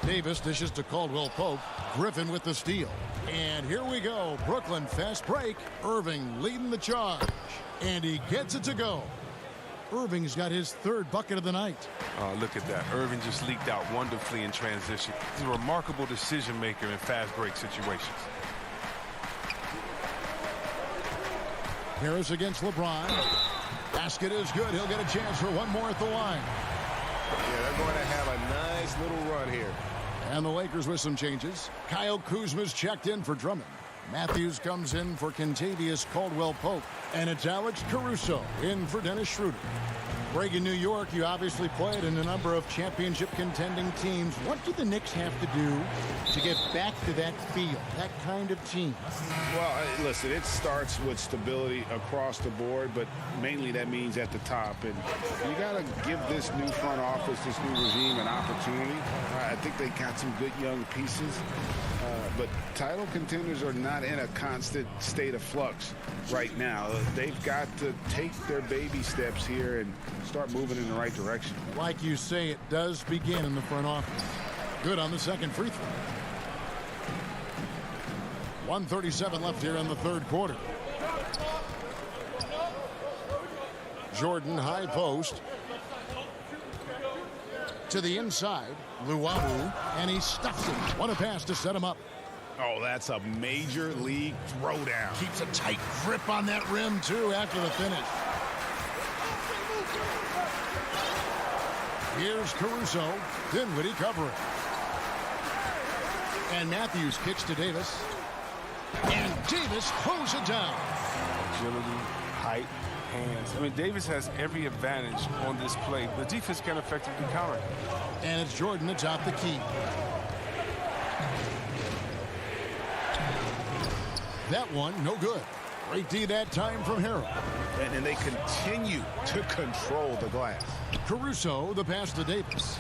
Davis dishes to Caldwell Pope. Griffin with the steal. And here we go. Brooklyn fast break. Irving leading the charge. And he gets it to go. Irving's got his 3rd bucket of the night. Look at that. Irving just leaked out wonderfully in transition. He's a remarkable decision maker in fast break situations. Harris against LeBron. Basket is good. He'll get a chance for one more at the line. Yeah, they're going to have a nice little run here. And the Lakers with some changes. Kyle Kuzma's checked in for Drummond. Matthews comes in for Kentavious Caldwell Pope. And it's Alex Caruso in for Dennis Schroeder. Greg, in New York, you obviously played in a number of championship contending teams. What do the Knicks have to do to get back to that feel, that kind of team? Well, listen, it starts with stability across the board, but mainly that means at the top. And you got to give this new front office, this new regime, an opportunity. I think they got some good young pieces. But title contenders are not in a constant state of flux right now. They've got to take their baby steps here and start moving in the right direction. Like you say, it does begin in the front office. Good on the second free throw. 1:37 left here in the 3rd quarter. Jordan high post. To the inside. Luabu. And he stuffs it. What a pass to set him up. Oh, that's a major league throwdown. Keeps a tight grip on that rim, too, after the finish. Here's Caruso. Dinwiddie covering. And Matthews kicks to Davis. And Davis throws it down. Agility, height, hands. I mean, Davis has every advantage on this play. The defense can effectively counter it. And it's Jordan atop the key. That one, no good. Great D that time from Harrell. And they continue to control the glass. Caruso, the pass to Davis.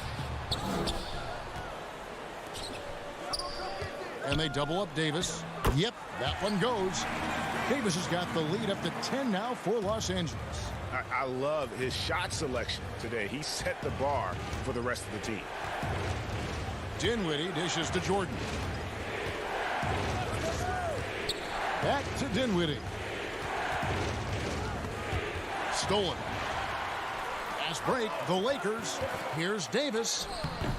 And they double up Davis. Yep, that one goes. Davis has got the lead up to 10 now for Los Angeles. I love his shot selection today. He set the bar for the rest of the team. Dinwiddie dishes to Jordan. Back to Dinwiddie. Stolen. Fast break, the Lakers. Here's Davis.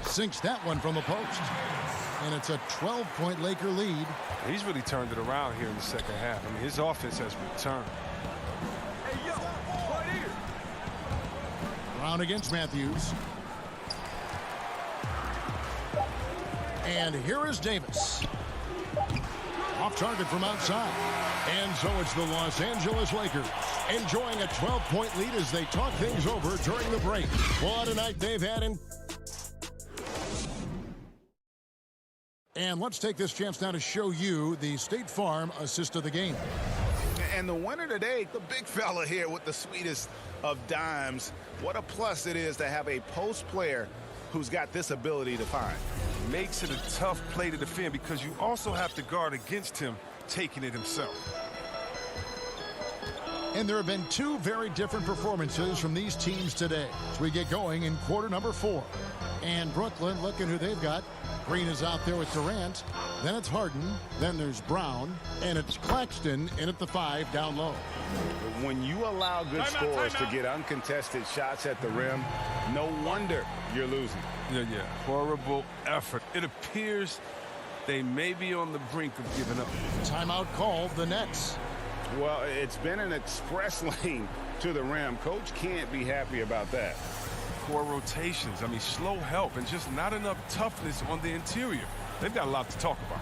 Sinks that one from the post. And it's a 12-point Laker lead. He's really turned it around here in the second half. I mean, his offense has returned. Brown against Matthews. And here is Davis. Off target from outside. And so it's the Los Angeles Lakers enjoying a 12-point lead as they talk things over during the break. What a night they've had in. And let's take this chance now to show you the State Farm assist of the game. And the winner today, the big fella here with the sweetest of dimes. What a plus it is to have a post player who's got this ability to find. Makes it a tough play to defend because you also have to guard against him taking it himself. And there have been two very different performances from these teams today as we get going in quarter number 4. And Brooklyn, looking who they've got. Green is out there with Durant. Then it's Harden. Then there's Brown. And it's Claxton in at the 5 down low. When you allow good scores to get uncontested shots at the rim, no wonder you're losing. Yeah. Horrible effort. It appears they may be on the brink of giving up. Timeout called, the Nets. Well, it's been an express lane to the rim. Coach can't be happy about that. Poor rotations. I mean, slow help and just not enough toughness on the interior. They've got a lot to talk about.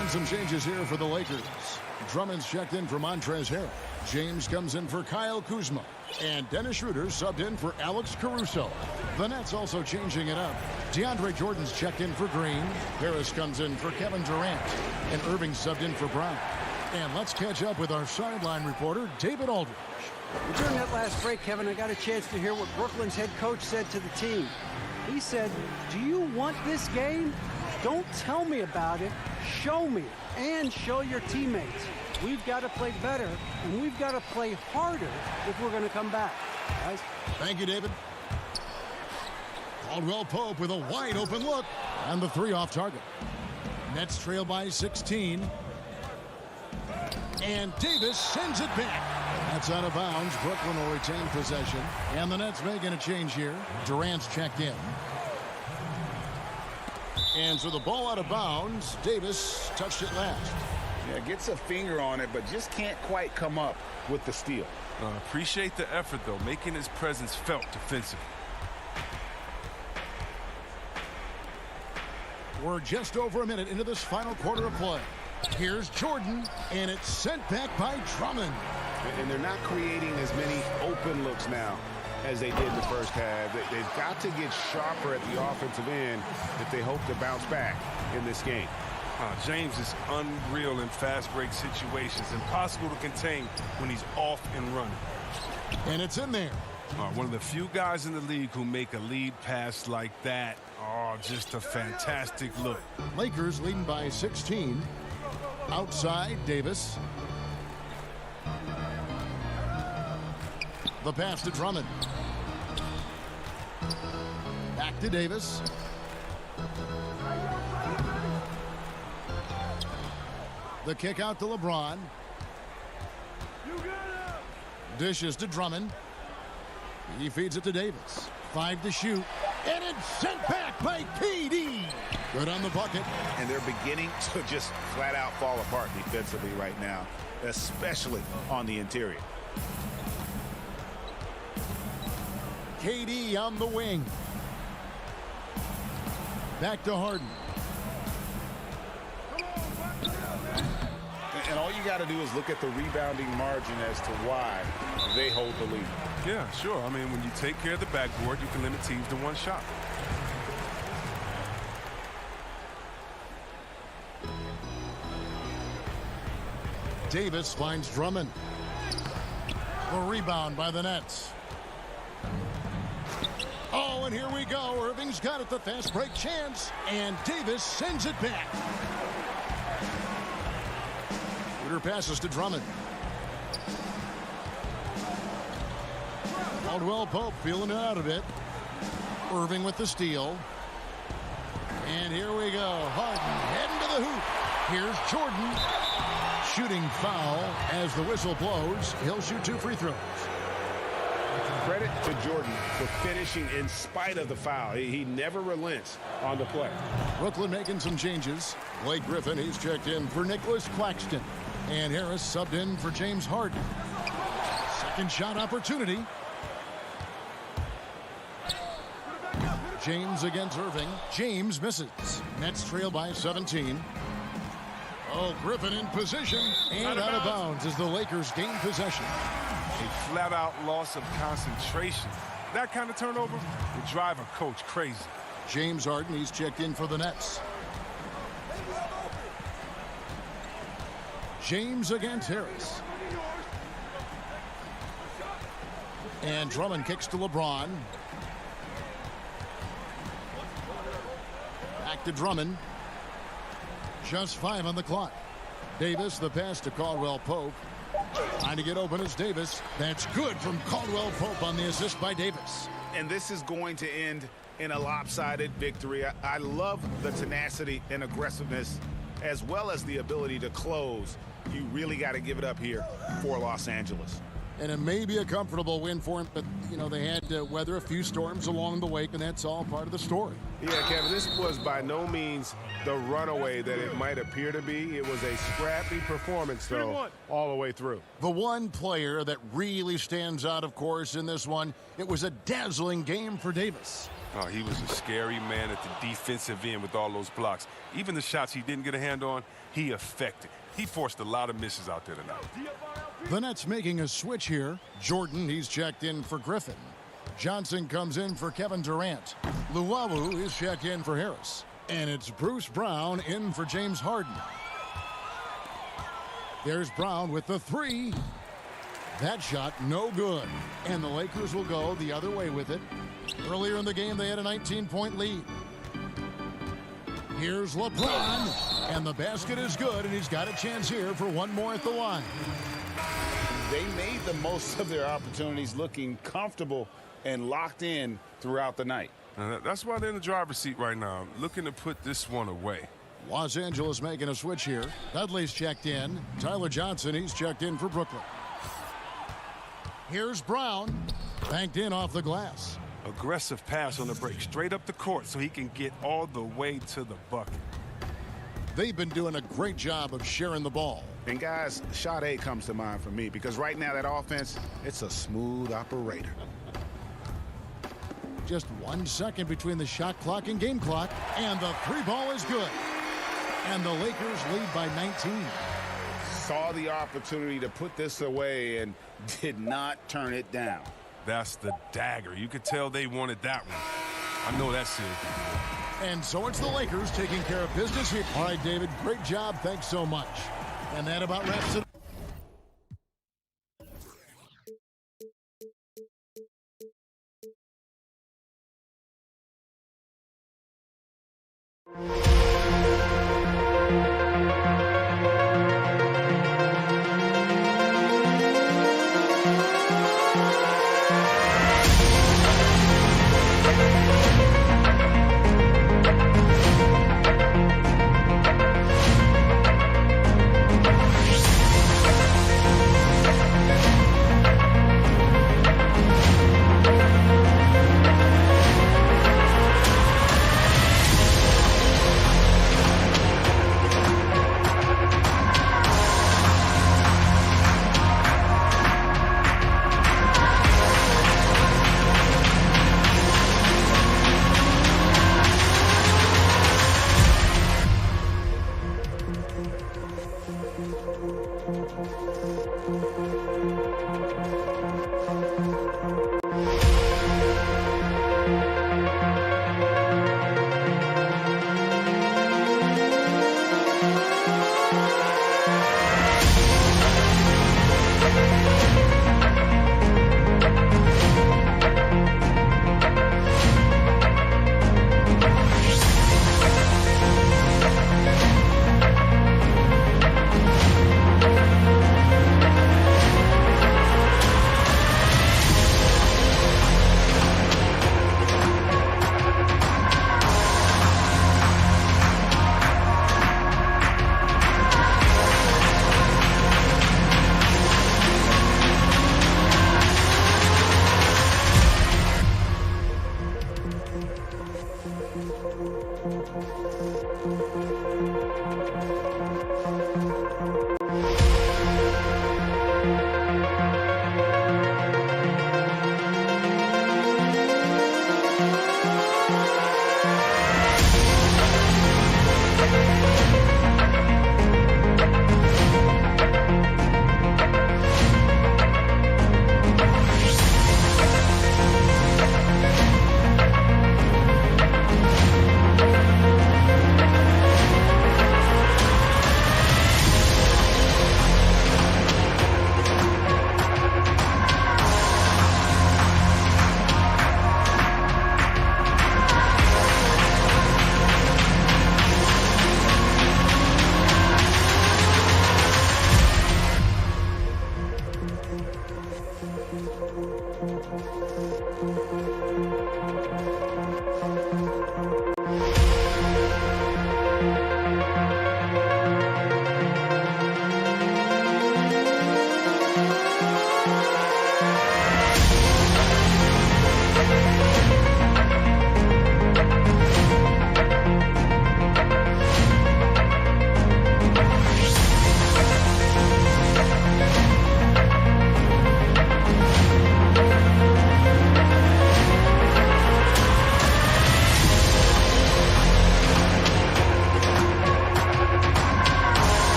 And some changes here for the Lakers. Drummond's checked in for Montrezl Harrell. James comes in for Kyle Kuzma. And Dennis Schroeder subbed in for Alex Caruso. The Nets also changing it up. DeAndre Jordan's checked in for Green. Harris comes in for Kevin Durant. And Irving subbed in for Brown. And let's catch up with our sideline reporter, David Aldridge. During that last break, Kevin, I got a chance to hear what Brooklyn's head coach said to the team. He said, "Do you want this game? Don't tell me about it. Show me and show your teammates. We've got to play better, and we've got to play harder if we're going to come back." Guys. Thank you, David. Caldwell Pope with a wide open look. And the 3 off target. Nets trail by 16. And Davis sends it back. That's out of bounds. Brooklyn will retain possession. And the Nets making a change here. Durant's checked in. And so the ball out of bounds. Davis touched it last. Yeah, gets a finger on it, but just can't quite come up with the steal. Appreciate the effort, though, making his presence felt defensively. We're just over a minute into this final quarter of play. Here's Jordan, and it's sent back by Drummond. And they're not creating as many open looks now as they did in the first half. They've got to get sharper at the offensive end if they hope to bounce back in this game. James is unreal in fast break situations. Impossible to contain when he's off and running. And it's in there. One of the few guys in the league who make a lead pass like that. Oh, just a fantastic look. Lakers leading by 16. Outside, Davis. The pass to Drummond. Back to Davis. The kick out to LeBron. Dishes to Drummond. He feeds it to Davis. 5 to shoot. And it's sent back by KD. Good on the bucket. And they're beginning to just flat out fall apart defensively right now, especially on the interior. KD on the wing. Back to Harden. And all you got to do is look at the rebounding margin as to why they hold the lead. Yeah, sure. I mean, when you take care of the backboard, you can limit teams to one shot. Davis finds Drummond. The rebound by the Nets. Oh, and here we go. Irving's got it, the fast break chance, and Davis sends it back. Schroeder passes to Drummond. Caldwell Pope feeling it out a bit. Irving with the steal. And here we go. Harden heading to the hoop. Here's Jordan. Shooting foul as the whistle blows. He'll shoot 2 free throws. Credit to Jordan for finishing in spite of the foul. He never relents on the play. Brooklyn making some changes. Blake Griffin, he's checked in for Nicholas Claxton. And Harris subbed in for James Harden. Second shot opportunity. James against Irving. James misses. Nets trail by 17. Oh, Griffin in position and out of bounds as the Lakers gain possession. A flat-out loss of concentration. That kind of turnover would drive a coach crazy. James Harden, he's checked in for the Nets. James against Harris. And Drummond kicks to LeBron. Back to Drummond. Just 5 on the clock. Davis, the pass to Caldwell Pope. Trying to get open is Davis. That's good from Caldwell Pope on the assist by Davis. And this is going to end in a lopsided victory. I love the tenacity and aggressiveness as well as the ability to close. You really got to give it up here for Los Angeles. And it may be a comfortable win for him, but, you know, they had to weather a few storms along the way, and that's all part of the story. Yeah, Kevin, this was by no means the runaway that it might appear to be. It was a scrappy performance, though, all the way through. The one player that really stands out, of course, in this one, it was a dazzling game for Davis. Oh, he was a scary man at the defensive end with all those blocks. Even the shots he didn't get a hand on, he affected. He forced a lot of misses out there tonight. The Nets making a switch here. Jordan, he's checked in for Griffin. Johnson comes in for Kevin Durant. Luwawu is checked in for Harris. And it's Bruce Brown in for James Harden. There's Brown with the 3. That shot no good. And the Lakers will go the other way with it. Earlier in the game, they had a 19-point lead. Here's LeBron. And the basket is good, and he's got a chance here for one more at the line. They made the most of their opportunities, looking comfortable and locked in throughout the night. That's why they're in the driver's seat right now, looking to put this one away. Los Angeles making a switch here. Dudley's checked in. Tyler Johnson, he's checked in for Brooklyn. Here's Brown. Banked in off the glass. Aggressive pass on the break, straight up the court so he can get all the way to the bucket. They've been doing a great job of sharing the ball. And guys, shot A comes to mind for me because right now that offense, it's a smooth operator. Just 1 second between the shot clock and game clock, and the 3 ball is good. And the Lakers lead by 19. Saw the opportunity to put this away and did not turn it down. That's the dagger. You could tell they wanted that one. I know that's it. And so it's the Lakers taking care of business here. All right, David, great job. Thanks so much. And that about wraps it up.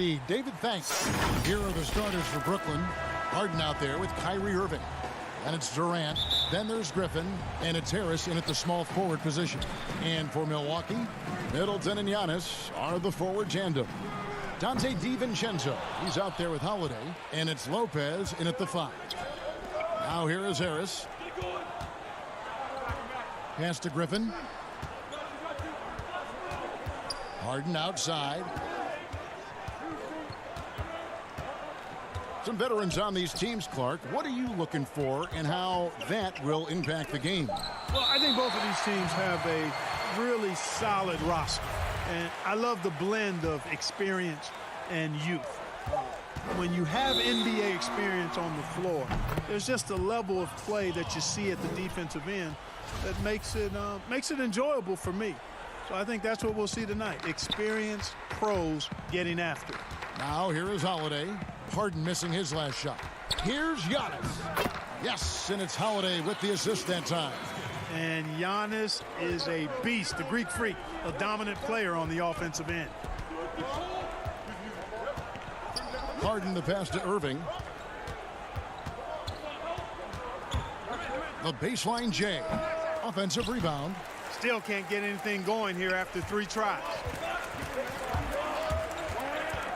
lead. David, thanks. Here are the starters for Brooklyn. Harden out there with Kyrie Irving. And it's Durant. Then there's Griffin. And it's Harris in at the small forward position. And for Milwaukee, Middleton and Giannis are the forward tandem. Dante DiVincenzo, he's out there with Holiday. And it's Lopez in at the 5. Now here is Harris. Pass to Griffin. Harden outside. Some veterans on these teams, Clark. What are you looking for and how that will impact the game? Well, I think both of these teams have a really solid roster. And I love the blend of experience and youth. When you have NBA experience on the floor, there's just a level of play that you see at the defensive end that makes it enjoyable for me. So I think that's what we'll see tonight. Experienced pros getting after it. Now here is Holiday. Harden missing his last shot. Here's Giannis. Yes, and it's Holiday with the assist that time. And Giannis is a beast, the Greek freak, a dominant player on the offensive end. Harden the pass to Irving. The baseline J. Offensive rebound. Still can't get anything going here after 3 tries.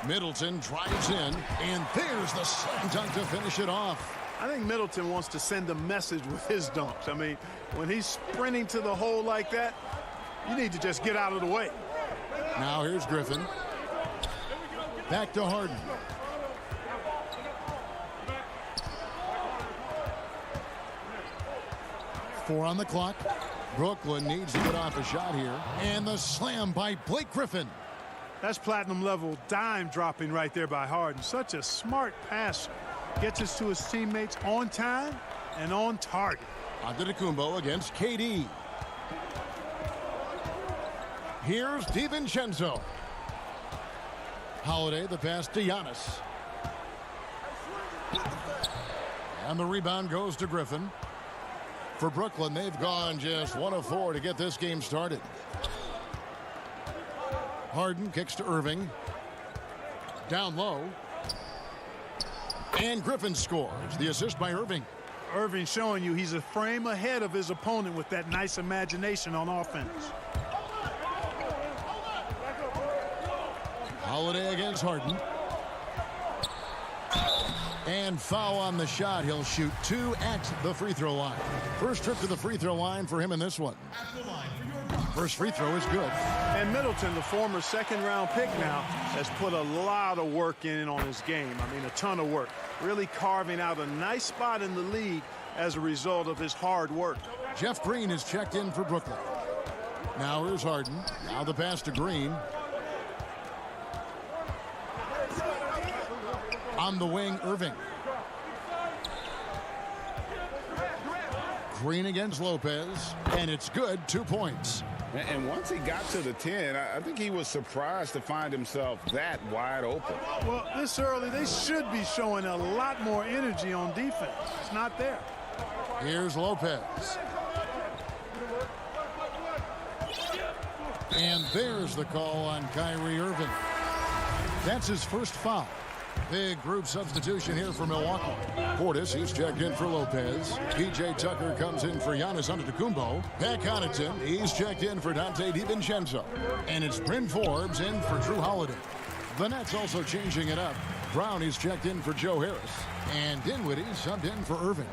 Middleton drives in, and there's the slam dunk to finish it off. I think Middleton wants to send a message with his dunks. I mean, when he's sprinting to the hole like that, you need to just get out of the way. Now here's Griffin. Back to Harden. Four on the clock. Brooklyn needs to get off a shot here. And the slam by Blake Griffin. That's platinum level dime dropping right there by Harden. Such a smart passer. Gets us to his teammates on time and on target. Antetokounmpo against KD. Here's DiVincenzo. Holiday the pass to Giannis. And the rebound goes to Griffin. For Brooklyn, they've gone just 1 of 4 to get this game started. Harden kicks to Irving. Down low. And Griffin scores. The assist by Irving. Irving showing you he's a frame ahead of his opponent with that nice imagination on offense. Holiday against Harden. And foul on the shot. He'll shoot 2 at the free throw line. First trip to the free throw line for him in this one. First free throw is good. And Middleton, the former second-round pick now, has put a lot of work in on his game. I mean, a ton of work. Really carving out a nice spot in the league as a result of his hard work. Jeff Green is checked in for Brooklyn. Now here's Harden. Now the pass to Green. On the wing, Irving. Green against Lopez. And it's good. 2 points. And once he got to the 10, I think he was surprised to find himself that wide open. Well, this early, they should be showing a lot more energy on defense. It's not there. Here's Lopez. And there's the call on Kyrie Irving. That's his first foul. Big group substitution here for Milwaukee. Portis, he's checked in for Lopez. P.J. Tucker comes in for Giannis Antetokounmpo. Pat Connaughton, he's checked in for Dante DiVincenzo. And it's Bryn Forbes in for Drew Holiday. The Nets also changing it up. Brown is checked in for Joe Harris. And Dinwiddie subbed in for Irving.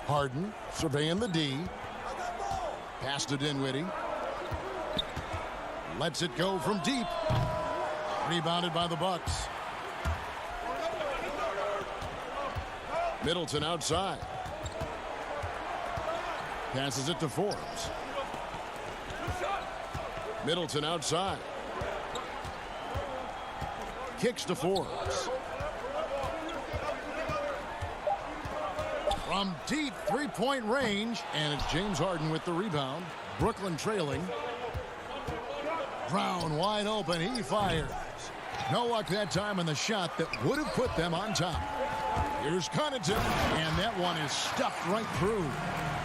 Harden surveying the D. Pass to Dinwiddie. Lets it go from deep. Rebounded by the Bucks. Middleton outside. Passes it to Forbes. Middleton outside. Kicks to Forbes. From deep three-point range. And it's James Harden with the rebound. Brooklyn trailing. Brown wide open. He fires. No luck that time on the shot that would have put them on top. Here's Connaughton. And that one is stuffed right through.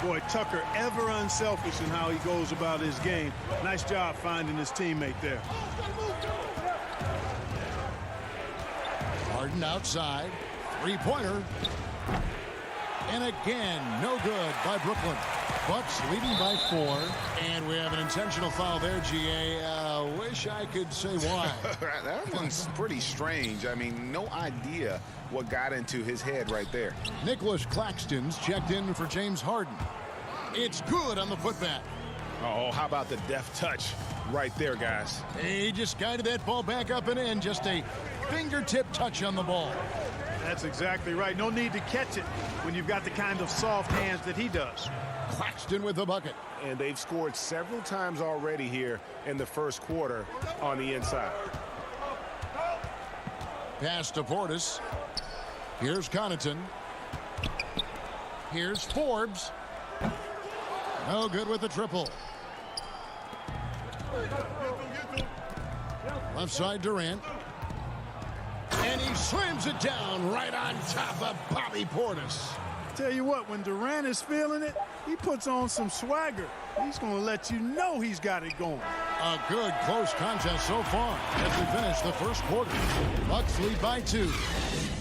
Boy, Tucker ever unselfish in how he goes about his game. Nice job finding his teammate there. Harden outside. Three-pointer. And again, no good by Brooklyn. Bucks leading by 4. And we have an intentional foul there, GA. Wish I could say why. That one's pretty strange. I mean, no idea what got into his head right there. Nicholas Claxton's checked in for James Harden. It's good on the putback. Oh, how about the deft touch right there, guys? He just guided that ball back up and in. Just a fingertip touch on the ball. That's exactly right. No need to catch it when you've got the kind of soft hands that he does. Claxton with the bucket. And they've scored several times already here in the first quarter on the inside. Pass to Portis. Here's Connaughton. Here's Forbes. No good with the triple. Left side Durant. And he slams it down right on top of Bobby Portis. Tell you what, when Durant is feeling it, he puts on some swagger. He's going to let you know he's got it going. A good close contest so far as we finish the first quarter. Bucks lead by 2.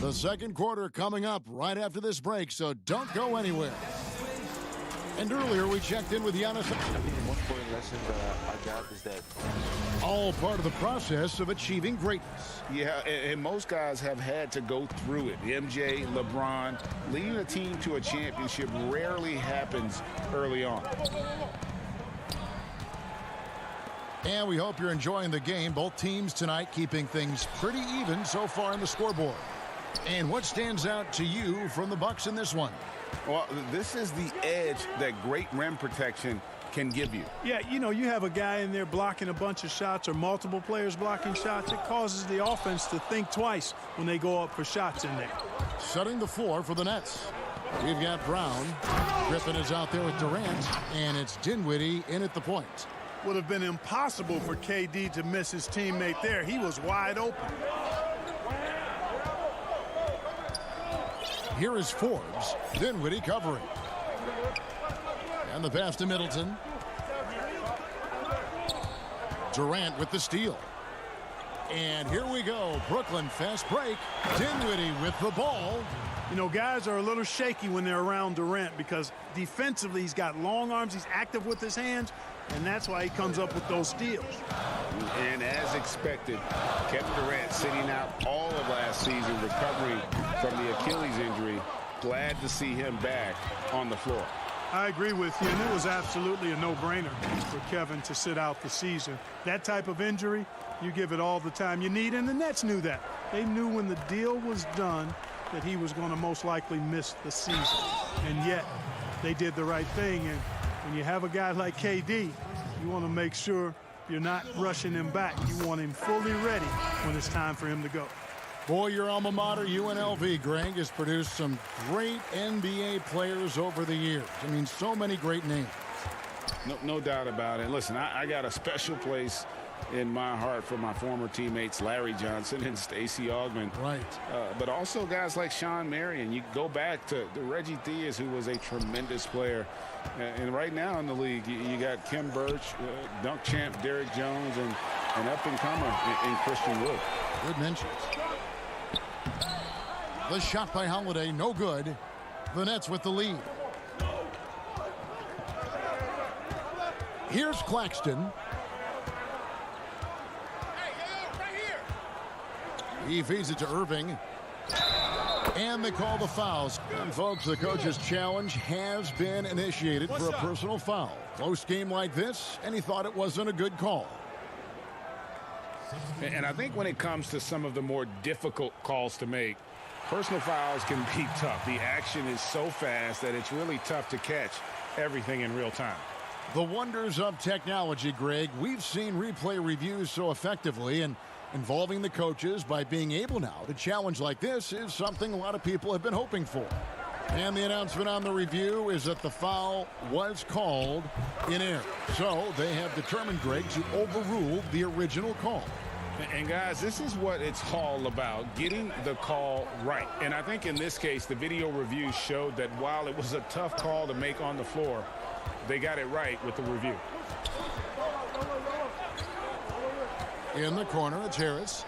The second quarter coming up right after this break, so don't go anywhere. And earlier we checked in with Giannis. I think the most important lesson that I got is that all part of the process of achieving greatness. Yeah, and most guys have had to go through it. MJ, LeBron, leading a team to a championship rarely happens early on. And we hope you're enjoying the game. Both teams tonight keeping things pretty even so far on the scoreboard. And what stands out to you from the Bucks in this one? Well, this is the edge that great rim protection can give you. Yeah, you know, you have a guy in there blocking a bunch of shots or multiple players blocking shots. It causes the offense to think twice when they go up for shots in there. Setting the floor for the Nets. We've got Brown. Griffin is out there with Durant, and it's Dinwiddie in at the point. Would have been impossible for KD to miss his teammate there. He was wide open. Here is Forbes. Dinwiddie covering. And the pass to Middleton. Durant with the steal. And here we go. Brooklyn fast break. Dinwiddie with the ball. You know, guys are a little shaky when they're around Durant because defensively he's got long arms. He's active with his hands, and that's why he comes up with those steals. And as expected, Kevin Durant sitting out all of last season, recovering from the Achilles injury. Glad to see him back on the floor. I agree with you, and it was absolutely a no-brainer for Kevin to sit out the season. That type of injury, you give it all the time you need, and the Nets knew that. They knew when the deal was done that he was going to most likely miss the season. And yet, they did the right thing, and when you have a guy like KD, you want to make sure you're not rushing him back. You want him fully ready when it's time for him to go. Boy, your alma mater, UNLV, Greg, has produced some great NBA players over the years. I mean, so many great names. No doubt about it. Listen, I got a special place in my heart for my former teammates Larry Johnson and Stacey Augmon. Right. But also guys like Sean Marion. You go back to Reggie Theus, who was a tremendous player. And right now in the league, you got Kim Birch, dunk champ Derrick Jones, and up-and-comer in Christian Wood. Good mentions. The shot by Holiday, no good. The Nets with the lead. Here's Claxton. He feeds it to Irving. And they call the fouls. And folks, the coach's challenge has been initiated for a personal foul. Close game like this, and he thought it wasn't a good call. And I think when it comes to some of the more difficult calls to make, personal fouls can be tough. The action is so fast that it's really tough to catch everything in real time. The wonders of technology, Greg. We've seen replay reviews so effectively, and involving the coaches by being able now to challenge like this is something a lot of people have been hoping for. And the announcement on the review is that the foul was called in error. So they have determined, Greg, to overrule the original call. And guys, this is what it's all about, getting the call right. And I think in this case, the video review showed that while it was a tough call to make on the floor, they got it right with the review. In the corner, it's Harris.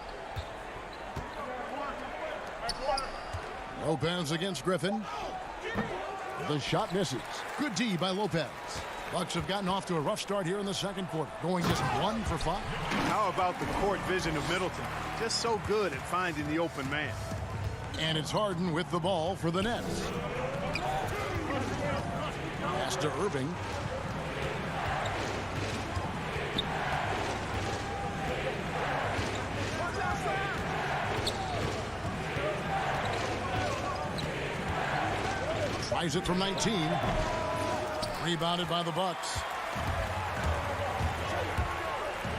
Lopez against Griffin. The shot misses. Good D by Lopez. Bucks have gotten off to a rough start here in the second quarter, going just 1 for 5. How about the court vision of Middleton? Just so good at finding the open man. And it's Harden with the ball for the Nets. Pass to Irving. Tries it from 19. Rebounded by the Bucks.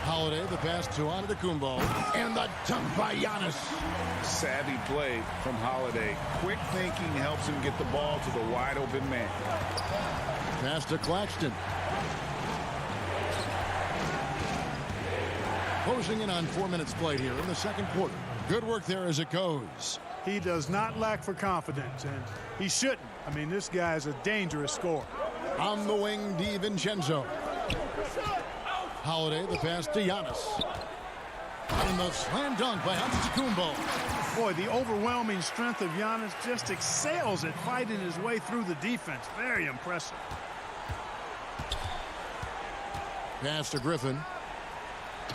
Holiday, the pass to Antetokounmpo. And the dunk by Giannis. Savvy play from Holiday. Quick thinking helps him get the ball to the wide open man. Pass to Claxton. Closing in on 4 minutes played here in the second quarter. Good work there as it goes. He does not lack for confidence, and he shouldn't. I mean, this guy is a dangerous scorer. On the wing, DiVincenzo. Holiday, the pass to Giannis. And the slam dunk by Antetokounmpo. Boy, the overwhelming strength of Giannis just excels at fighting his way through the defense. Very impressive. Pass to Griffin.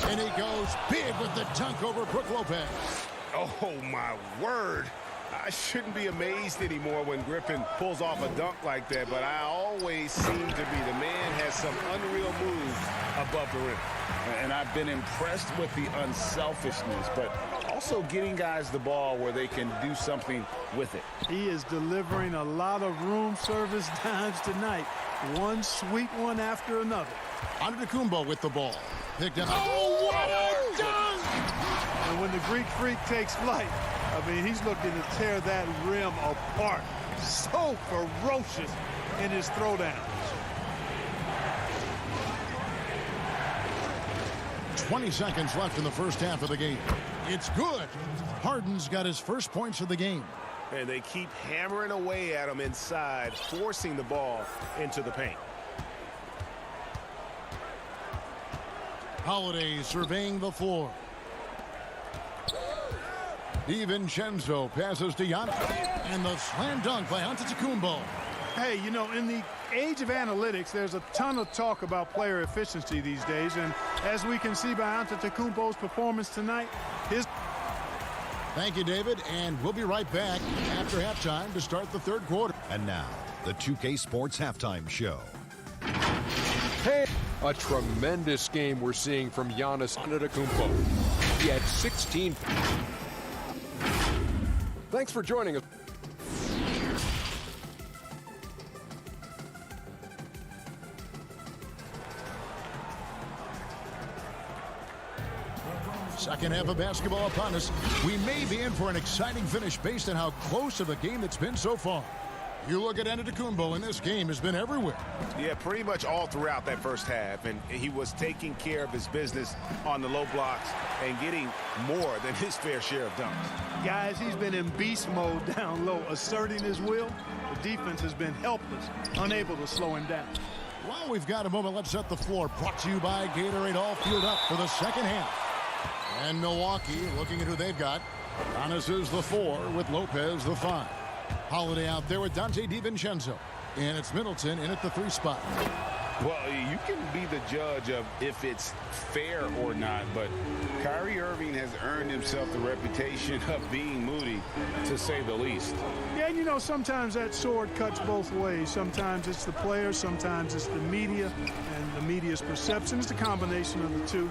And he goes big with the dunk over Brook Lopez. Oh, my word. I shouldn't be amazed anymore when Griffin pulls off a dunk like that, but I always seem to be. The man has some unreal moves above the rim. And I've been impressed with the unselfishness, but also getting guys the ball where they can do something with it. He is delivering a lot of room service dimes tonight. One sweet one after another. Antetokounmpo with the ball. Picked up. Oh, what a dunk! And when the Greek Freak takes flight, I mean, he's looking to tear that rim apart. So ferocious in his throwdowns. 20 seconds left in the first half of the game. It's good. Harden's got his first points of the game. And they keep hammering away at him inside, forcing the ball into the paint. Holiday surveying the floor. DiVincenzo passes to Giannis. And the slam dunk by Antetokounmpo. Hey, you know, in the age of analytics, there's a ton of talk about player efficiency these days. And as we can see by Antetokounmpo's performance tonight, his... Thank you, David. And we'll be right back after halftime to start the third quarter. And now, the 2K Sports Halftime Show. Hey, a tremendous game we're seeing from Giannis Antetokounmpo. He had 16. Thanks for joining us. Second half of basketball upon us. We may be in for an exciting finish based on how close of a game it's been so far. You look at Antetokounmpo, and this game has been everywhere. Yeah, pretty much all throughout that first half. And he was taking care of his business on the low blocks and getting more than his fair share of dunks. Guys, he's been in beast mode down low, asserting his will. The defense has been helpless, unable to slow him down. Well, we've got a moment. Let's set the floor. Brought to you by Gatorade. All fueled up for the second half. And Milwaukee looking at who they've got. Giannis is the 4 with Lopez the 5. Holiday out there with Dante DiVincenzo. And it's Middleton in at the 3 spot. Well, you can be the judge of if it's fair or not, but Kyrie Irving has earned himself the reputation of being moody, to say the least. Yeah, you know, sometimes that sword cuts both ways. Sometimes it's the players, sometimes it's the media, and the media's perception. It's a combination of the two.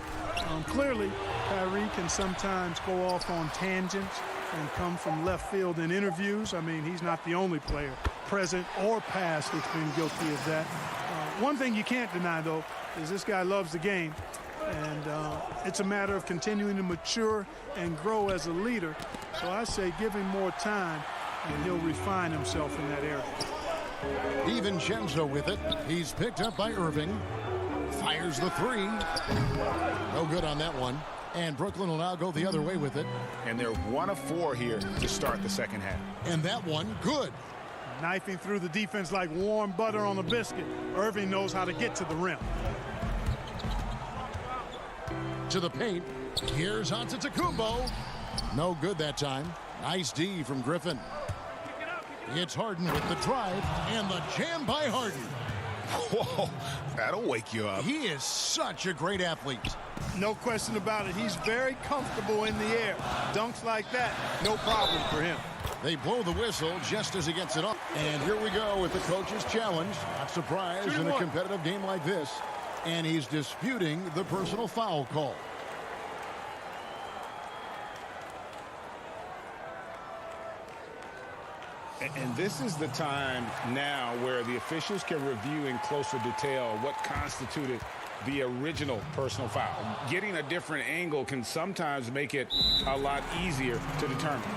Clearly, Kyrie can sometimes go off on tangents and come from left field in interviews. I mean, he's not the only player, present or past, that's been guilty of that. One thing you can't deny, though, is this guy loves the game. And it's a matter of continuing to mature and grow as a leader. So I say give him more time, and he'll refine himself in that area. DiVincenzo with it. He's picked up by Irving. Fires the 3. No good on that one. And Brooklyn will now go the other way with it. And they're 1 of 4 here to start the second half. And that one, good. Knifing through the defense like warm butter on a biscuit. Irving knows how to get to the rim. To the paint. Here's Antetokounmpo. No good that time. Nice D from Griffin. It's Harden with the drive and the jam by Harden. Whoa, that'll wake you up. He is such a great athlete. No question about it. He's very comfortable in the air. Dunks like that, no problem for him. They blow the whistle just as he gets it up. And here we go with the coach's challenge. Not surprised in a competitive game like this. And he's disputing the personal foul call. And this is the time now where the officials can review in closer detail what constituted the original personal foul. Getting a different angle can sometimes make it a lot easier to determine.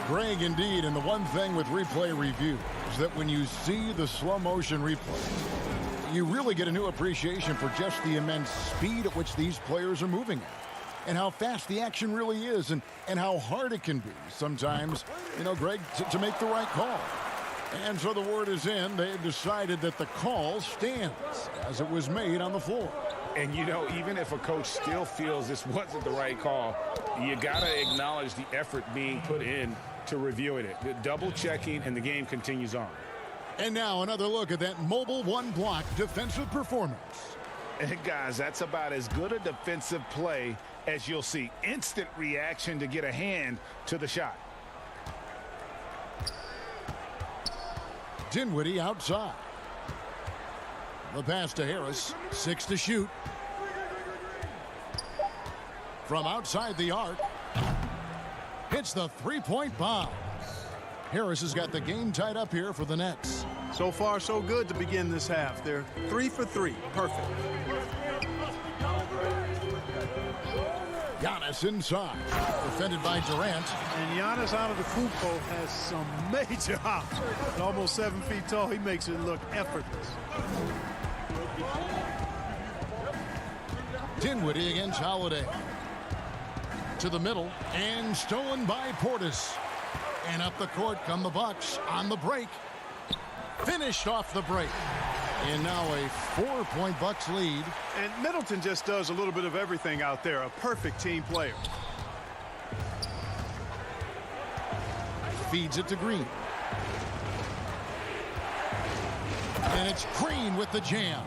Greg, indeed, and the one thing with replay review is that when you see the slow motion replay, you really get a new appreciation for just the immense speed at which these players are moving at. And how fast the action really is, and how hard it can be sometimes, Greg, to make the right call. And so the word is in. They've decided that the call stands as it was made on the floor. And, even if a coach still feels this wasn't the right call, you got to acknowledge the effort being put in to reviewing it. The double checking, and the game continues on. And now another look at that mobile one-block defensive performance. And guys, that's about as good a defensive play as you'll see. Instant reaction to get a hand to the shot. Dinwiddie outside. The pass to Harris. 6 to shoot. From outside the arc. Hits the three-point bomb. Harris has got the game tied up here for the Nets. So far, so good to begin this half. They're 3 for 3. Perfect. Giannis inside. Defended by Durant. And Giannis Antetokounmpo has some major hops. At almost 7 feet tall, he makes it look effortless. Dinwiddie against Holiday. To the middle. And stolen by Portis. And up the court come the Bucks on the break. Finished off the break. And now a 4-point Bucks lead. And Middleton just does a little bit of everything out there. A perfect team player. Feeds it to Green. And it's Green with the jam.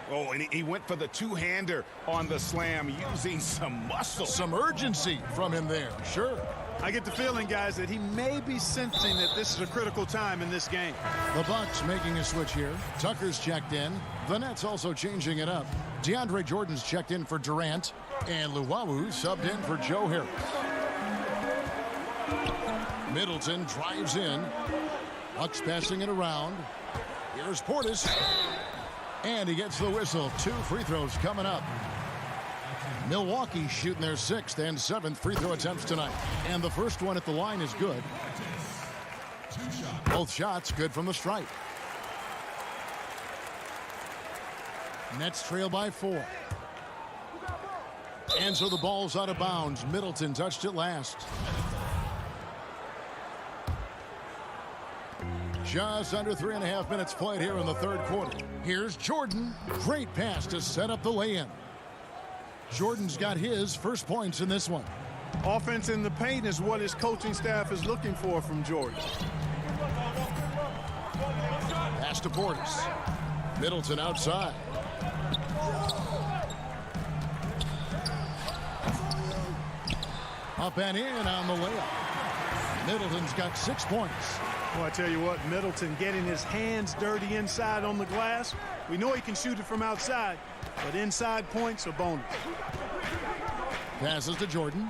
Oh, and he went for the two-hander on the slam using some muscle. Some urgency from him there. Sure. I get the feeling, guys, that he may be sensing that this is a critical time in this game. The Bucks making a switch here. Tucker's checked in. The Nets also changing it up. DeAndre Jordan's checked in for Durant. And Luwawu subbed in for Joe Harris. Middleton drives in. Bucks passing it around. Here's Portis. And he gets the whistle. 2 free throws coming up. Milwaukee shooting their 6th and 7th free throw attempts tonight. And the first one at the line is good. Both shots good from the stripe. Nets trail by 4. And so the ball's out of bounds. Middleton touched it last. Just under 3.5 minutes played here in the third quarter. Here's Jordan. Great pass to set up the lay-in. Jordan's got his first points in this one. Offense in the paint is what his coaching staff is looking for from Jordan. Pass to Portis. Middleton outside. Up and in on the layup. Middleton's got 6 points. Well, I tell you what, Middleton getting his hands dirty inside on the glass. We know he can shoot it from outside, but inside points are bonus. Passes to Jordan.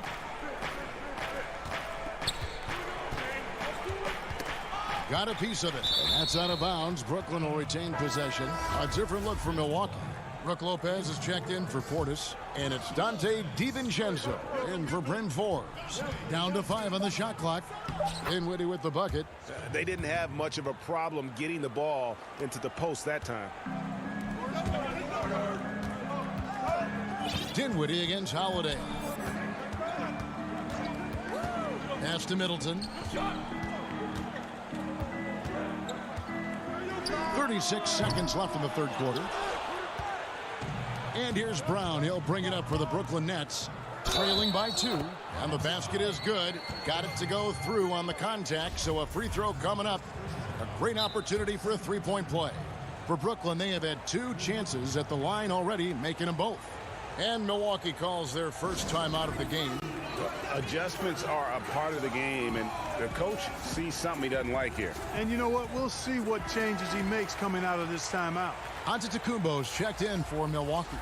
Got a piece of it. That's out of bounds. Brooklyn will retain possession. A different look for Milwaukee. Brook Lopez is checked in for Portis. And it's Dante DiVincenzo in for Bryn Forbes. Down to 5 on the shot clock. Dinwiddie with the bucket. They didn't have much of a problem getting the ball into the post that time. Dinwiddie against Holiday. Pass to Middleton. 36 seconds left in the third quarter. And here's Brown. He'll bring it up for the Brooklyn Nets. Trailing by 2. And the basket is good. Got it to go through on the contact. So a free throw coming up. A great opportunity for a three-point play. For Brooklyn, they have had 2 chances at the line already, making them both. And Milwaukee calls their first time out of the game. Adjustments are a part of the game, and the coach sees something he doesn't like here. And you know what? We'll see what changes he makes coming out of this timeout. Antetokounmpo's checked in for Milwaukee.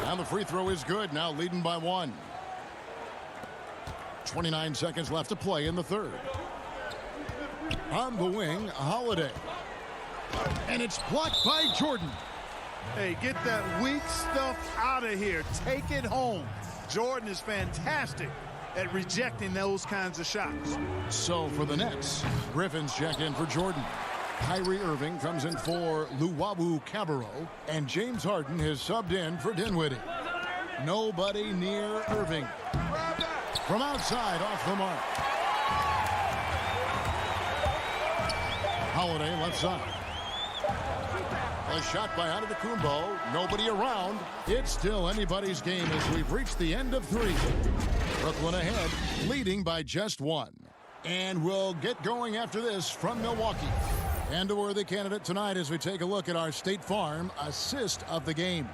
And the free throw is good, now leading by 1. 29 seconds left to play in the third. On the wing, Holiday. And it's blocked by Jordan. Hey, get that weak stuff out of here. Take it home. Jordan is fantastic at rejecting those kinds of shots. So for the Nets, Griffin's checked in for Jordan. Kyrie Irving comes in for Luwawu Cabarro. And James Harden has subbed in for Dinwiddie. Nobody near Irving. From outside, off the mark. Holiday left side. A shot by Antetokounmpo. Nobody around. It's still anybody's game as we've reached the end of 3. Brooklyn ahead, leading by just 1. And we'll get going after this from Milwaukee. And a worthy candidate tonight as we take a look at our State Farm assist of the game.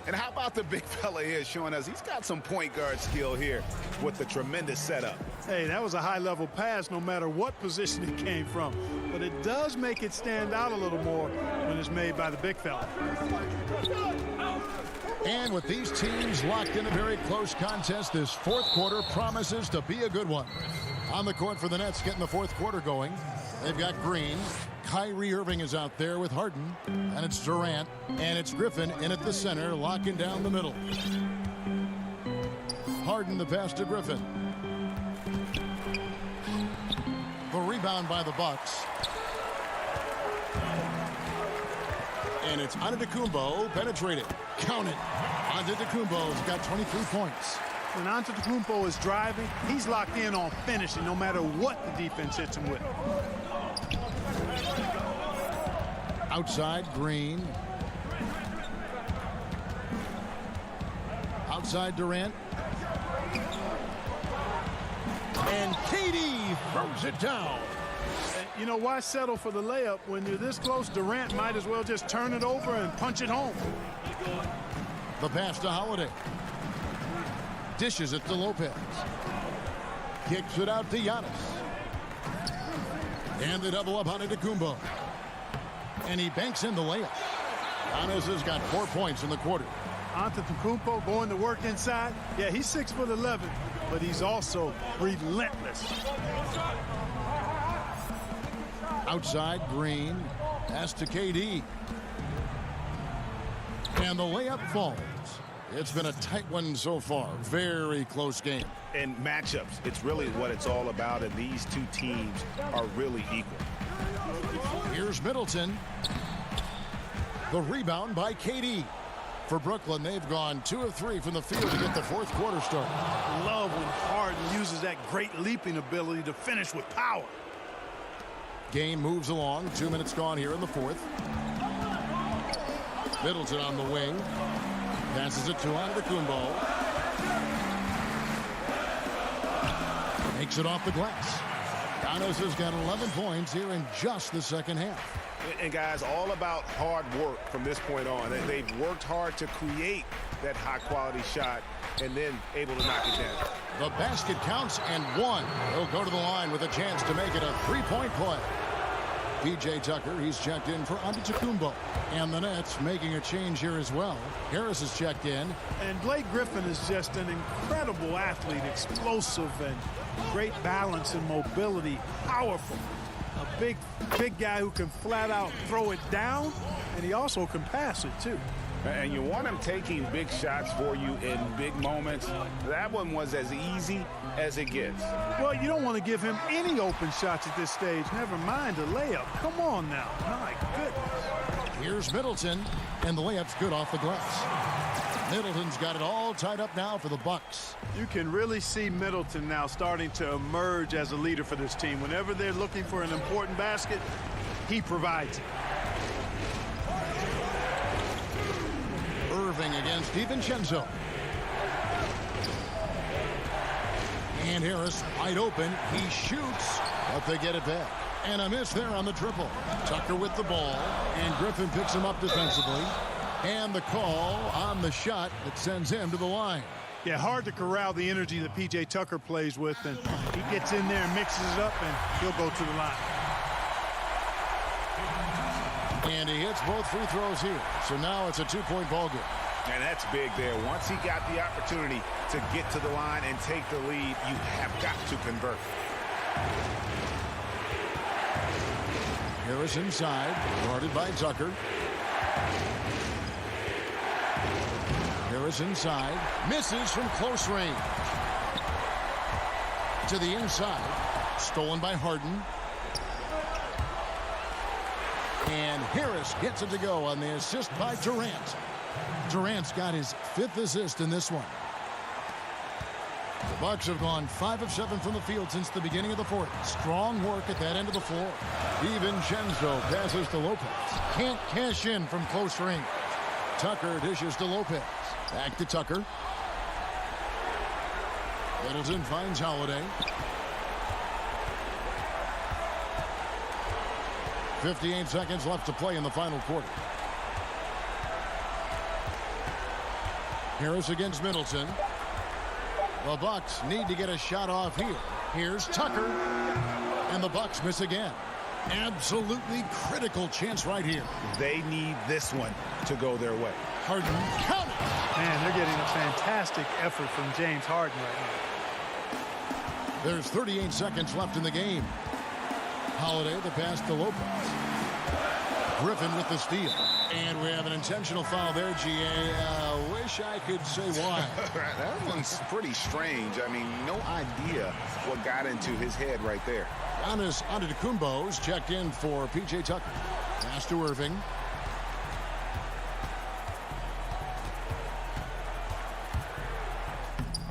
And how about the big fella here showing us he's got some point guard skill here with the tremendous setup. Hey, that was a high-level pass no matter what position it came from. But it does make it stand out a little more when it's made by the big fella. And with these teams locked in a very close contest, this fourth quarter promises to be a good one. On the court for the Nets getting the fourth quarter going, they've got Green. Kyrie Irving is out there with Harden. And it's Durant. And it's Griffin in at the center, locking down the middle. Harden the pass to Griffin. The rebound by the Bucks. And it's Antetokounmpo penetrated. Count it. Antetokounmpo's got 23 points. When Antetokounmpo is driving, he's locked in on finishing no matter what the defense hits him with. Outside, Green. Outside, Durant. And KD throws it down. You know, why settle for the layup when you're this close? Durant might as well just turn it over and punch it home. The pass to Holiday. Dishes it to Lopez. Kicks it out to Giannis. And the double up on Antetokounmpo. And he banks in the layup. Giannis has got 4 points in the quarter. Antetokounmpo going to work inside. Yeah, he's 6'11", but he's also relentless. Outside, Green. Pass to KD. And the layup falls. It's been a tight one so far. Very close game. And matchups, it's really what it's all about, and these two teams are really equal. Here's Middleton. The rebound by KD. For Brooklyn, they've gone 2 of 3 from the field to get the fourth quarter started. Love when Harden uses that great leaping ability to finish with power. Game moves along. 2 minutes gone here in the fourth. Middleton on the wing. Passes it to Antetokounmpo. Makes it off the glass. Giannis has got 11 points here in just the second half. And guys, all about hard work from this point on. They've worked hard to create that high-quality shot and then able to knock it down. The basket counts and 1. He'll go to the line with a chance to make it a 3-point play. P.J. Tucker, he's checked in for Antetokounmpo. And the Nets making a change here as well. Harris is checked in. And Blake Griffin is just an incredible athlete, explosive and great balance and mobility, powerful. A big guy who can flat out throw it down, and he also can pass it too. And you want him taking big shots for you in big moments. That one was as easy as it gets. Well, you don't want to give him any open shots at this stage. Never mind a layup. Come on now. My goodness. Here's Middleton, and the layup's good off the glass. Middleton's got it all tied up now for the Bucks. You can really see Middleton now starting to emerge as a leader for this team. Whenever they're looking for an important basket, he provides it. Irving against DiVincenzo. And Harris wide open. He shoots, but they get it back. And a miss there on the triple. Tucker with the ball, and Griffin picks him up defensively. And the call on the shot that sends him to the line. Yeah, hard to corral the energy that P.J. Tucker plays with, and he gets in there and mixes it up, and he'll go to the line. And he hits both free throws here. So now it's a two-point ball game. And that's big there. Once he got the opportunity to get to the line and take the lead, you have got to convert. Harris inside, guarded by Tucker. Harris inside, misses from close range. To the inside, stolen by Harden. And Harris gets it to go on the assist by Durant. Durant's got his 5th assist in this one. The Bucks have gone 5 of 7 from the field since the beginning of the fourth. Strong work at that end of the floor. DiVincenzo passes to Lopez. Can't cash in from close range. Tucker dishes to Lopez. Back to Tucker. Middleton finds Holiday. 58 seconds left to play in the final quarter. Harris against Middleton. The Bucks need to get a shot off here. Here's Tucker. And the Bucks miss again. Absolutely critical chance right here. They need this one to go their way. Harden, count it. Man, they're getting a fantastic effort from James Harden right now. There's 38 seconds left in the game. Holiday, the pass to Lopez. Griffin with the steal. And we have an intentional foul there, G.A. Wish I could say why. That one's pretty strange. I mean, no idea what got into his head right there. Giannis Antetokounmpo's checked in for P.J. Tucker. Pass to Irving.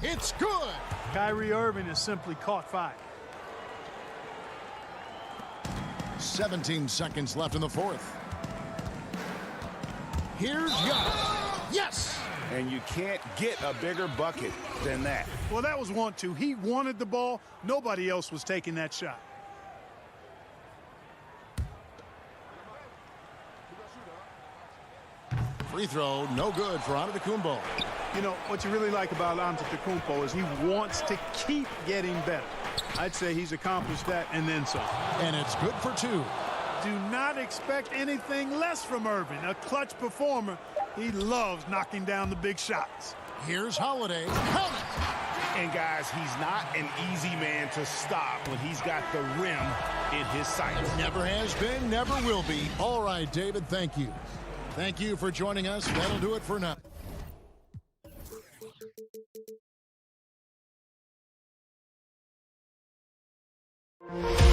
It's good. Kyrie Irving has simply caught fire. 17 seconds left in the fourth. Here's Giannis. Yes! And you can't get a bigger bucket than that. Well, that was 1-2. He wanted the ball. Nobody else was taking that shot. Free throw, no good for Antetokounmpo. You know, what you really like about Antetokounmpo is he wants to keep getting better. I'd say he's accomplished that and then some. And it's good for 2. Do not expect anything less from Irving. A clutch performer. He loves knocking down the big shots. Here's Holiday. Count it. And guys, he's not an easy man to stop when he's got the rim in his sights. Never has been, never will be. All right, David, thank you. Thank you for joining us. That'll do it for now. Thank you.